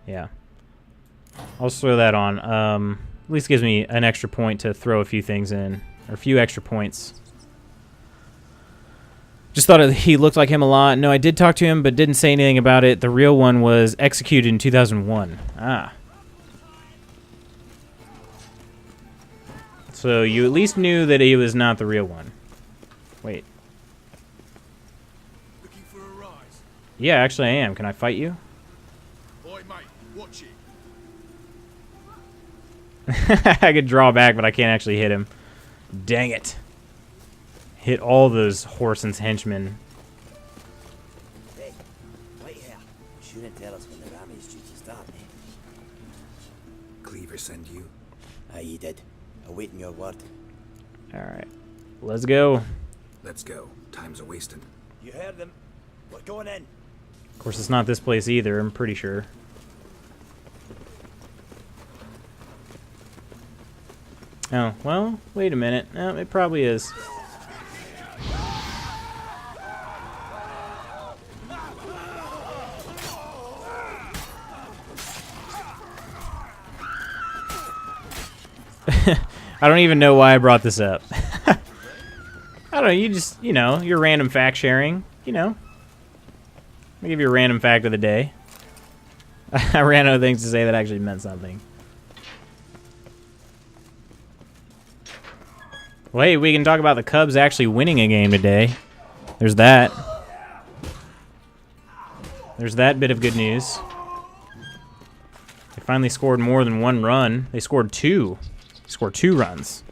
Yeah. I'll just throw that on. At least gives me an extra point to throw a few things in. Or a few extra points. Just thought he looked like him a lot. No, I did talk to him, but didn't say anything about it. The real one was executed in 2001. Ah. So you at least knew that he was not the real one. Wait. Looking for a rise? Yeah, actually I am. Can I fight you? Boy, mate, watch it. I could draw back, but I can't actually hit him. Dang it. Hit all those Whoreson's henchmen. Hey, wait here. Shouldn't tell us when the Rammy's due to start, eh? Cleaver send you? Aye, he did. Awaiting your word. Alright. Let's go. Let's go. Time's a-wasting. You heard them. We're going in. Of course, it's not this place either, I'm pretty sure. Oh, well, wait a minute. No, it probably is. I don't even know why I brought this up. I don't know, you just, you know, your random fact sharing, you know. I'll give you a random fact of the day. I ran out of things to say that actually meant something. Well, hey, we can talk about the Cubs actually winning a game today. There's that. There's that bit of good news. They finally scored more than one run. They scored 2. Scored 2 runs.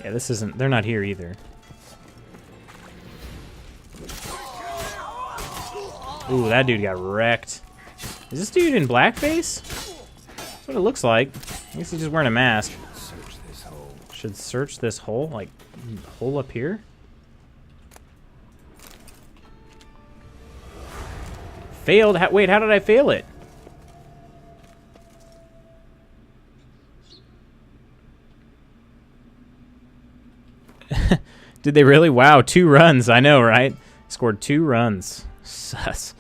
Yeah, this isn't... They're not here either. Ooh, that dude got wrecked. Is this dude in blackface? That's what it looks like. I guess he's just wearing a mask. Search this hole. Should search this hole? Like, hole up here? Failed? Wait, how did I fail it? Did they really? Wow, 2 runs. I know, right? Scored 2 runs. Sus.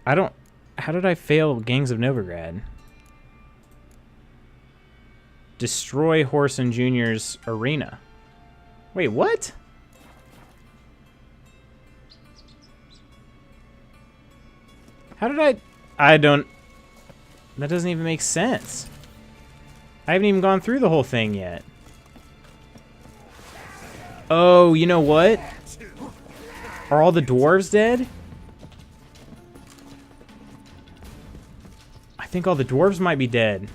I don't... How did I fail Gangs of Novigrad? Destroy Horson Jr.'s arena. Wait, what? How did I don't... That doesn't even make sense. I haven't even gone through the whole thing yet. Oh, you know what? Are all the dwarves dead? I think all the dwarves might be dead.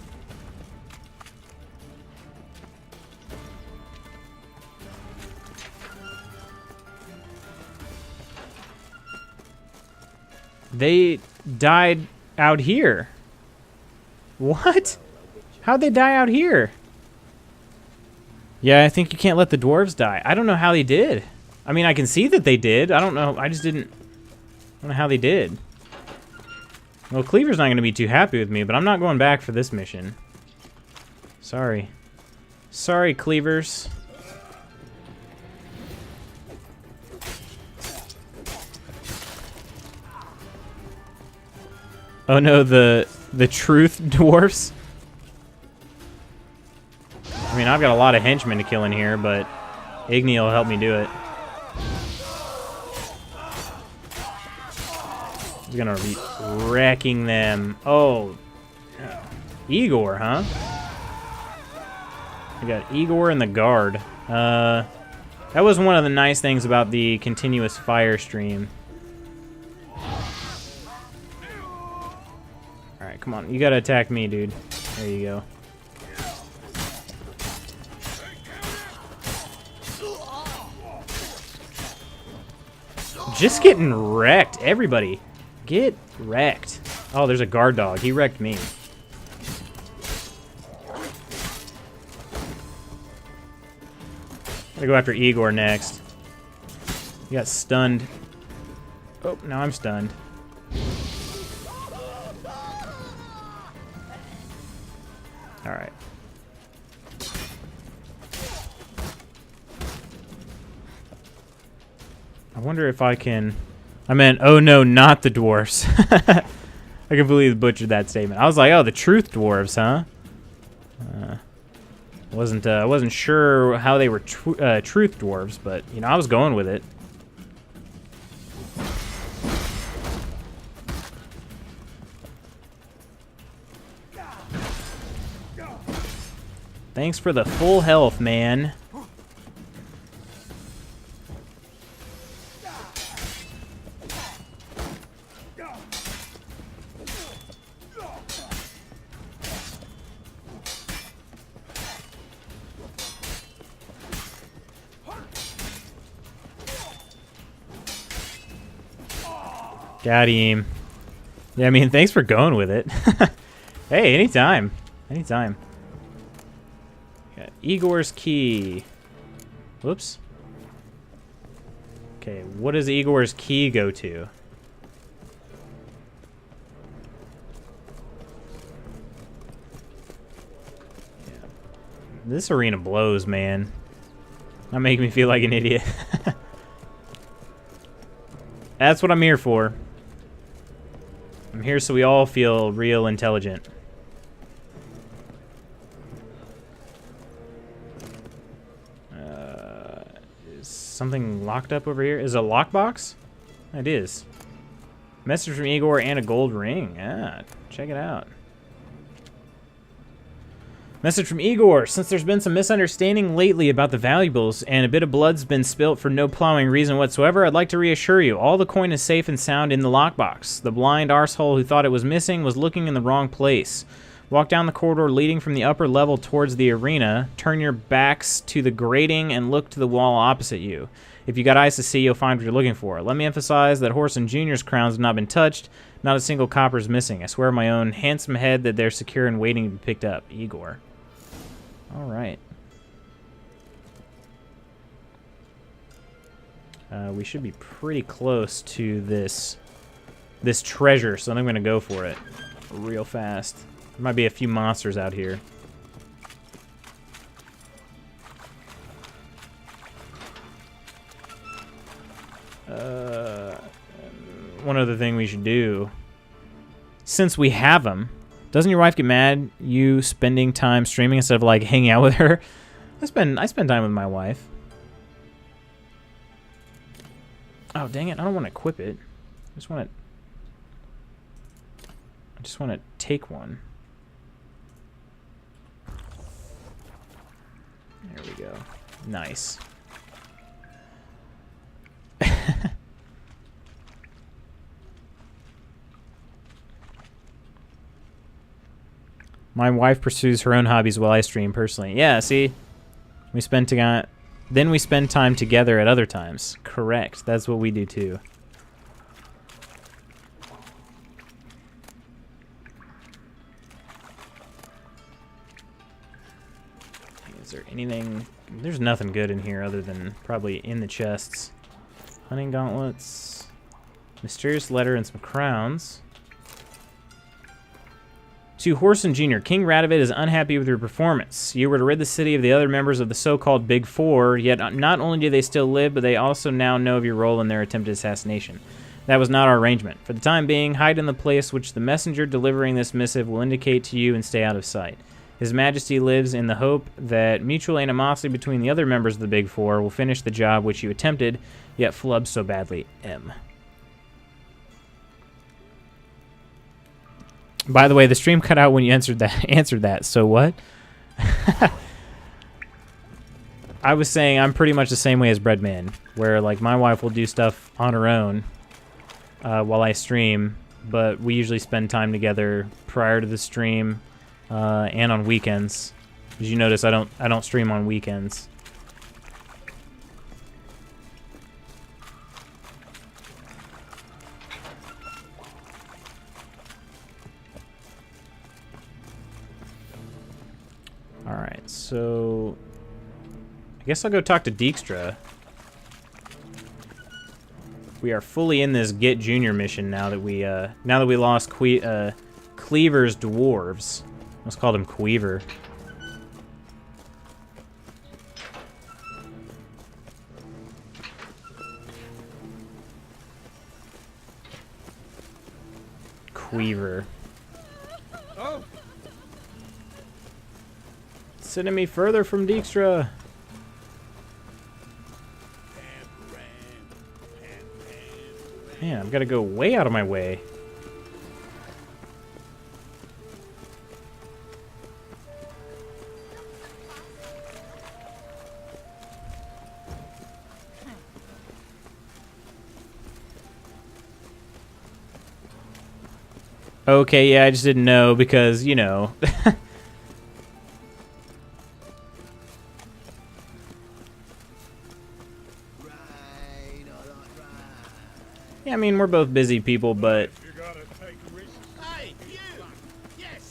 They died out here. What? How'd they die out here? Yeah, I think you can't let the dwarves die. I don't know how they did. I mean, I can see that they did. I don't know. I just didn't... I don't know how they did. Well, Cleaver's not going to be too happy with me, but I'm not going back for this mission. Sorry. Sorry, Cleavers. Oh no, the truth dwarfs? I mean, I've got a lot of henchmen to kill in here, but Igni will help me do it. He's gonna be wrecking them. Oh, Igor, huh? We got Igor and the guard. That was one of the nice things about the continuous fire stream. Alright, come on. You gotta attack me, dude. There you go. Just getting wrecked. Everybody. Get wrecked. Oh, there's a guard dog. He wrecked me. Gotta go after Igor next. He got stunned. Oh, now I'm stunned. Alright. I wonder if I can... I meant, oh no, not the dwarfs. I completely butchered that statement. I was like, oh, the truth dwarves, huh? I wasn't sure how they were truth dwarves, but, you know, I was going with it. Thanks for the full health, man. Got him. Yeah, I mean, thanks for going with it. Hey, anytime. Anytime. Got Igor's key. Whoops. Okay, what does Igor's key go to? Yeah. This arena blows, man. Not making me feel like an idiot. That's what I'm here for. I'm here so we all feel real intelligent. Is something locked up over here? Is it a lockbox? It is. Message from Igor and a gold ring. Ah, check it out. Message from Igor. Since there's been some misunderstanding lately about the valuables and a bit of blood's been spilt for no plowing reason whatsoever, I'd like to reassure you, all the coin is safe and sound in the lockbox. The blind arsehole who thought it was missing was looking in the wrong place. Walk down the corridor leading from the upper level towards the arena, turn your backs to the grating and look to the wall opposite you. If you got eyes to see, you'll find what you're looking for. Let me emphasize that Horson Jr.'s crowns have not been touched. Not a single copper's missing. I swear on my own handsome head that they're secure and waiting to be picked up. Igor. All right. We should be pretty close to this treasure, so I'm going to go for it real fast. There might be a few monsters out here. One other thing we should do, since we have them, doesn't your wife get mad you spending time streaming instead of like hanging out with her? I spend time with my wife. Oh dang it! I don't want to equip it. I just want to take one. There we go. Nice. My wife pursues her own hobbies while I stream personally. Yeah, see? We spend then we spend time together at other times. Correct. That's what we do too. Is there anything? There's nothing good in here other than probably in the chests. Hunting gauntlets, mysterious letter, and some crowns. To Whoreson Jr., King Radovid is unhappy with your performance. You were to rid the city of the other members of the so-called Big Four, yet not only do they still live, but they also now know of your role in their attempted assassination. That was not our arrangement. For the time being, hide in the place which the messenger delivering this missive will indicate to you and stay out of sight. His Majesty lives in the hope that mutual animosity between the other members of the Big Four will finish the job which you attempted, yet flubbed so badly. M. By the way, the stream cut out when you answered that. So what? I was saying I'm pretty much the same way as Breadman, where like my wife will do stuff on her own while I stream, but we usually spend time together prior to the stream and on weekends. As you notice, I don't stream on weekends. Alright, so I guess I'll go talk to Dijkstra. We are fully in this Get Junior mission now that we lost Cleaver's dwarves. Let's call them Queever. Queever. Oh. Sending me further from Dijkstra. Man, I've got to go way out of my way. Okay, yeah, I just didn't know because, you know. Yeah, I mean, we're both busy people, but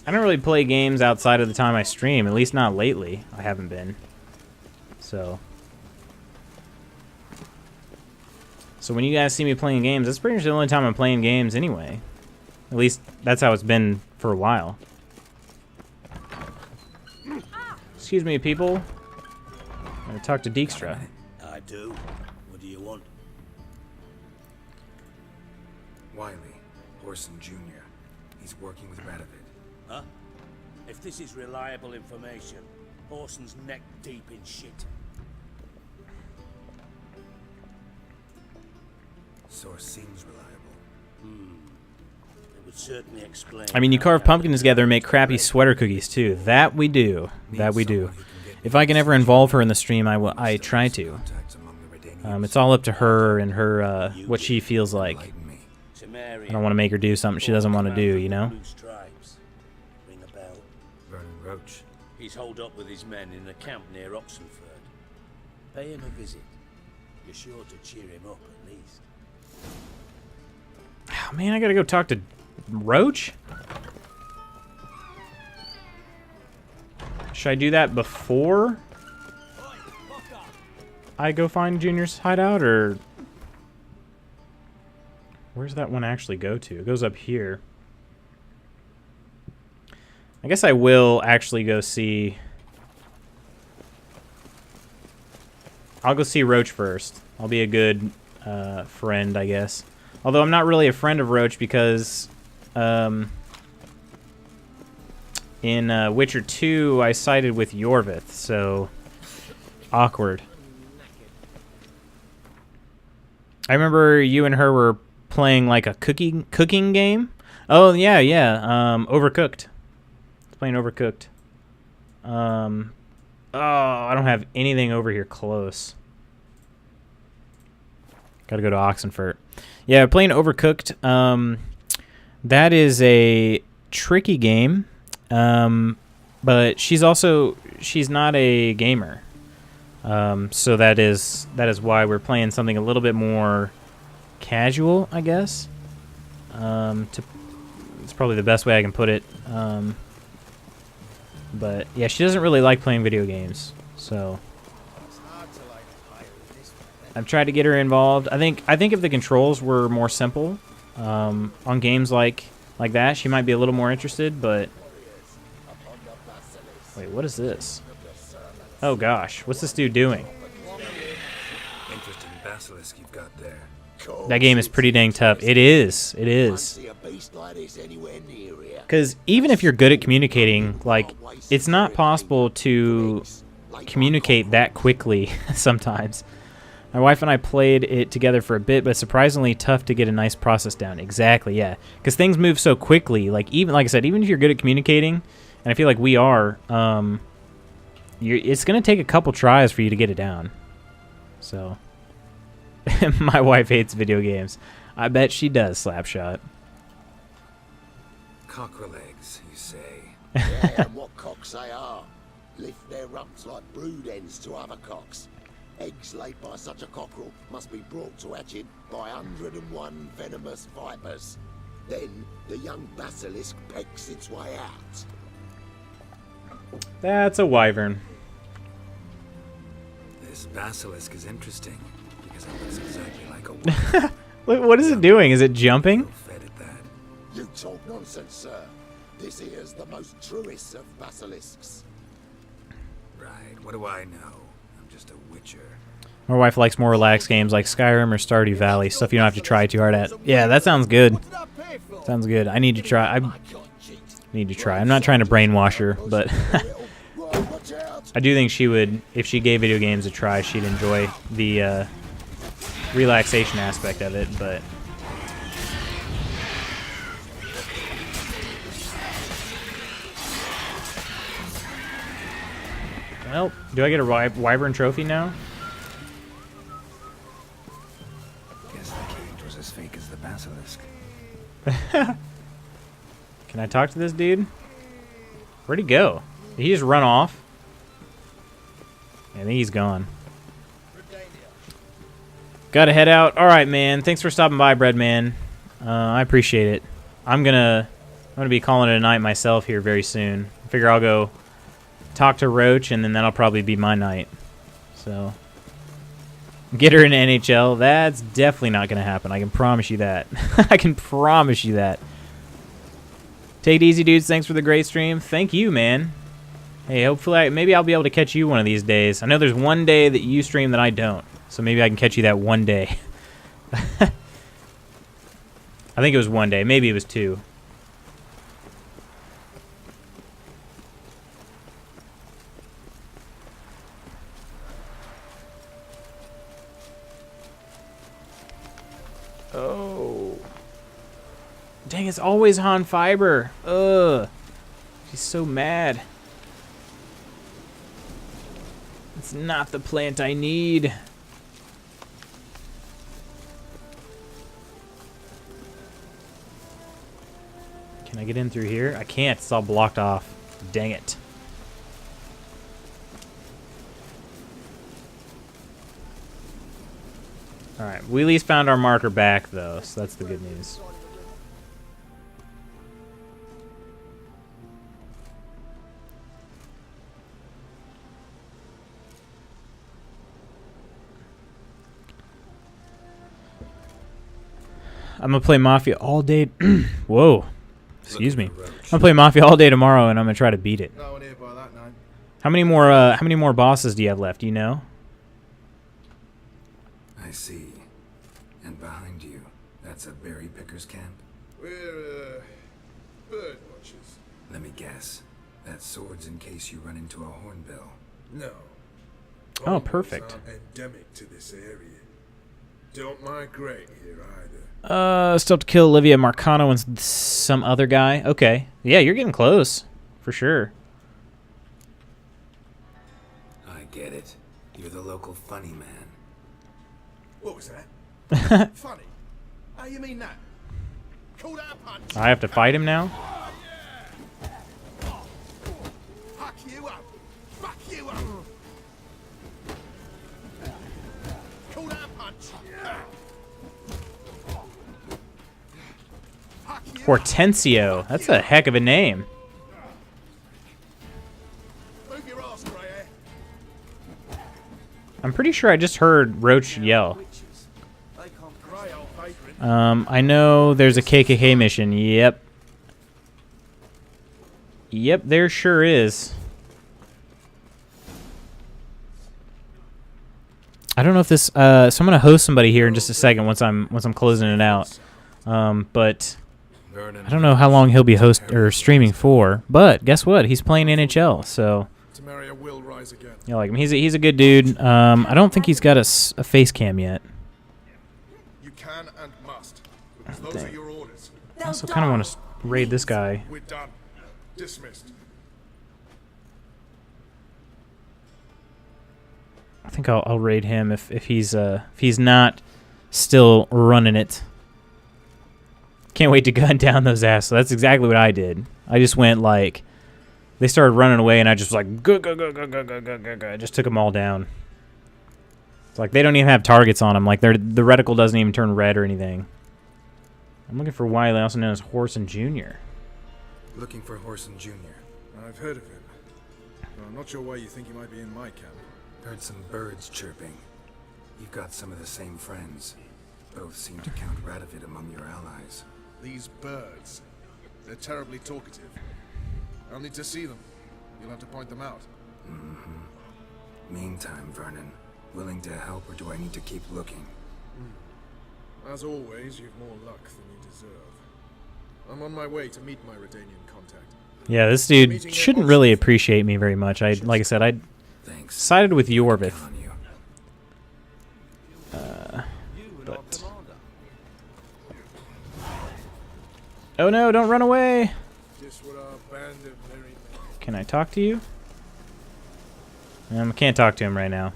I don't really play games outside of the time I stream, at least not lately. I haven't been. So when you guys see me playing games, that's pretty much the only time I'm playing games anyway. At least that's how it's been for a while. Excuse me, people. I'm gonna talk to Dijkstra. I do. What do you want? Wiley, Whoreson Jr. He's working with Radovid. Huh? If this is reliable information, Whoreson's neck deep in shit. Source seems reliable. It would certainly explain. I mean, you carve pumpkins together and make crappy sweater cookies too. That we do. That we do. If I can ever involve her in the stream, I try to. It's all up to her and her what she feels like. I don't want to make her do something she doesn't want to do, you know? Ring a bell. Vernon Roach. He's holed up with his men in a camp near Oxenford. Pay him a visit. You're sure to cheer him up at least. Oh, man, I gotta go talk to Roach? Should I do that before I go find Junior's hideout, or where's that one actually go to? It goes up here. I guess I will actually go see... I'll go see Roach first. I'll be a good friend, I guess. Although I'm not really a friend of Roach because in Witcher 2 I sided with Yorvith, so awkward. I remember you and her were playing like a cooking game. Oh yeah, Overcooked. Playing Overcooked. Oh, I don't have anything over here close. Gotta go to Oxenfurt. Yeah, playing Overcooked. That is a tricky game. But she's not a gamer. So that is why we're playing something a little bit more casual, I guess. It's probably the best way I can put it. But yeah, she doesn't really like playing video games, so I've tried to get her involved. I think if the controls were more simple on games like that, she might be a little more interested. But wait, what is this? Oh gosh, what's this dude doing? Interesting basilisk you've got there. That game is pretty dang tough. It is. It is. Because even if you're good at communicating, like, it's not possible to communicate that quickly sometimes. My wife and I played it together for a bit, but surprisingly tough to get a nice process down. Exactly, yeah. Because things move so quickly. Like I said, even if you're good at communicating, and I feel like we are, it's going to take a couple tries for you to get it down. So, my wife hates video games. I bet she does, Slapshot. Cockerel eggs, you say? Yeah, and what cocks they are. Lift their rumps like brood hens to other cocks. Eggs laid by such a cockerel must be brought to hatching by 101 venomous vipers. Then the young basilisk pecks its way out. That's a wyvern. This basilisk is interesting because it looks exactly like a wyvern. What is it doing? Is it jumping? You talk nonsense, sir. This here's the most truest of basilisks. Right, what do I know? I'm just a witcher. My wife likes more relaxed games like Skyrim or Stardew Valley, stuff you don't have to try too hard at. Yeah, that sounds good. Sounds good. I need to try. I'm not trying to brainwash her, but I do think she would, if she gave video games a try, she'd enjoy the relaxation aspect of it, but... Well, do I get a wyvern trophy now? Guess the cage was as fake as the basilisk. Can I talk to this dude? Where'd he go? Did he just run off? I think he's gone. Gotta head out. Alright, man. Thanks for stopping by, Breadman. I appreciate it. I'm gonna be calling it a night myself here very soon. I figure I'll go talk to Roach, and then that'll probably be my night. So, get her in NHL. That's definitely not going to happen. I can promise you that. I can promise you that. Take it easy, dudes. Thanks for the great stream. Thank you, man. Hey, hopefully, maybe I'll be able to catch you one of these days. I know there's one day that you stream that I don't, so maybe I can catch you that one day. I think it was one day. Maybe it was two. Oh. Dang, it's always Han Fiber. Ugh. She's so mad. It's not the plant I need. Can I get in through here? I can't. It's all blocked off. Dang it. Alright, we at least found our marker back, though, so that's the good news. I'm gonna play Mafia all day. Whoa, excuse me. I'm gonna play Mafia all day tomorrow, and I'm gonna try to beat it. No one here by that name. How many more bosses do you have left? Do you know? I see. And behind you, that's a berry picker's camp? We're, bird watchers. Let me guess. That sword's in case you run into a hornbill. No. Oh, Hornbills perfect. aren't endemic to this area. Don't migrate here either. Still have to kill Olivia Marcano and some other guy. Okay. Yeah, you're getting close. For sure. I get it. You're the local funny man. What was that? Funny. How you mean that? Call that a punch. I have to fight him now? Fuck you up. Fuck you up. Call that a punch. Fuck you up. Hortensio. That's a heck of a name. Move your ass, grey hair. I'm pretty sure I just heard Roach yell. Grey old vagrant. I know there's a KKK mission. Yep. Yep, there sure is. I don't know if this so I'm gonna host somebody here in just a second once I'm closing it out. But I don't know how long he'll be streaming for. But guess what? He's playing NHL, so Tamaria will rise again. you like him. He's a good dude. I don't think he's got a face cam yet. You can and must. Because those are your orders. I also kind of want to raid this guy. We're done. Dismissed. I think I'll raid him if he's not still running it. Can't wait to gun down those asses. So that's exactly what I did. I just went like, they started running away, and I just was like, go. I just took them all down. It's like they don't even have targets on them. Like the reticle doesn't even turn red or anything. I'm looking for Wiley, also known as Horson Jr. Looking for Horson Jr. I've heard of him. But I'm not sure why you think he might be in my camp. Heard some birds chirping. You've got some of the same friends. Both seem to count Radovid among your allies. These birds. They're terribly talkative. I'll need to see them. You'll have to point them out. Meantime, Vernon, willing to help, or do I need to keep looking? As always, you've more luck than you deserve. I'm on my way to meet my Redanian contact. Yeah, this dude shouldn't really appreciate me very much. Like I said, I sided with Yorvith. But oh no! Don't run away. Just what our band of merry men. Can I talk to you? I can't talk to him right now.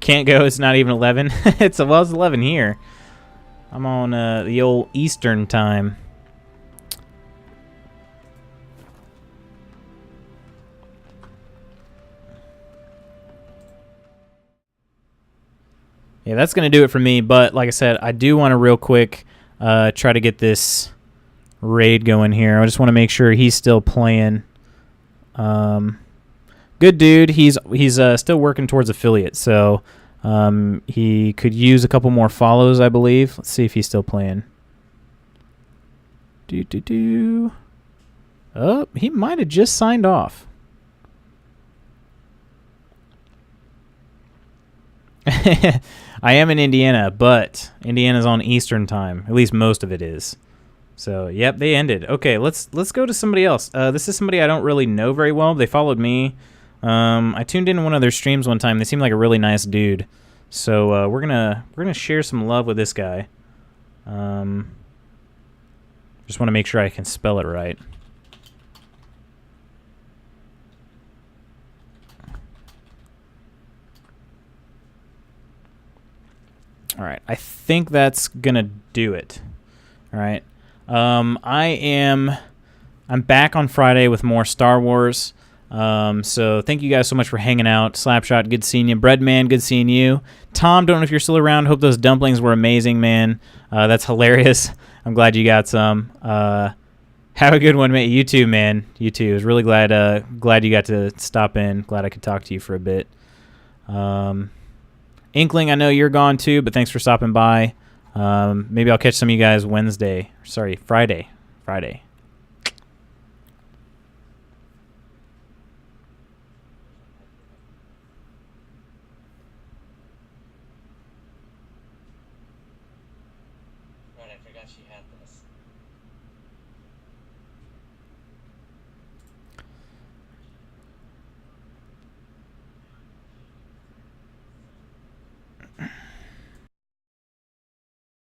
Can't go. It's not even 11. It's 11 here. I'm on the old Eastern time. Yeah, that's going to do it for me. But like I said, I do want to real quick try to get this raid going here. I just want to make sure he's still playing. Good dude. He's still working towards affiliate, so he could use a couple more follows, I believe. Let's see if he's still playing. Oh, he might have just signed off. I am in Indiana, but Indiana's on Eastern time. At least most of it is. So, yep, they ended. Okay, let's go to somebody else. This is somebody I don't really know very well. They followed me. I tuned in one of their streams one time. They seemed like a really nice dude. So we're gonna share some love with this guy. Just want to make sure I can spell it right. All right, I think that's gonna do it. All right, I'm back on Friday with more Star Wars. So thank you guys so much for hanging out. Slapshot, good seeing you. Breadman, good seeing you. Tom, don't know if you're still around. Hope those dumplings were amazing, man. That's hilarious. I'm glad you got some. Have a good one, mate. You too, man. You too. I was really glad you got to stop in. Glad I could talk to you for a bit. Inkling, I know you're gone too, but thanks for stopping by. Maybe I'll catch some of you guys Friday. Right, I forgot she had this.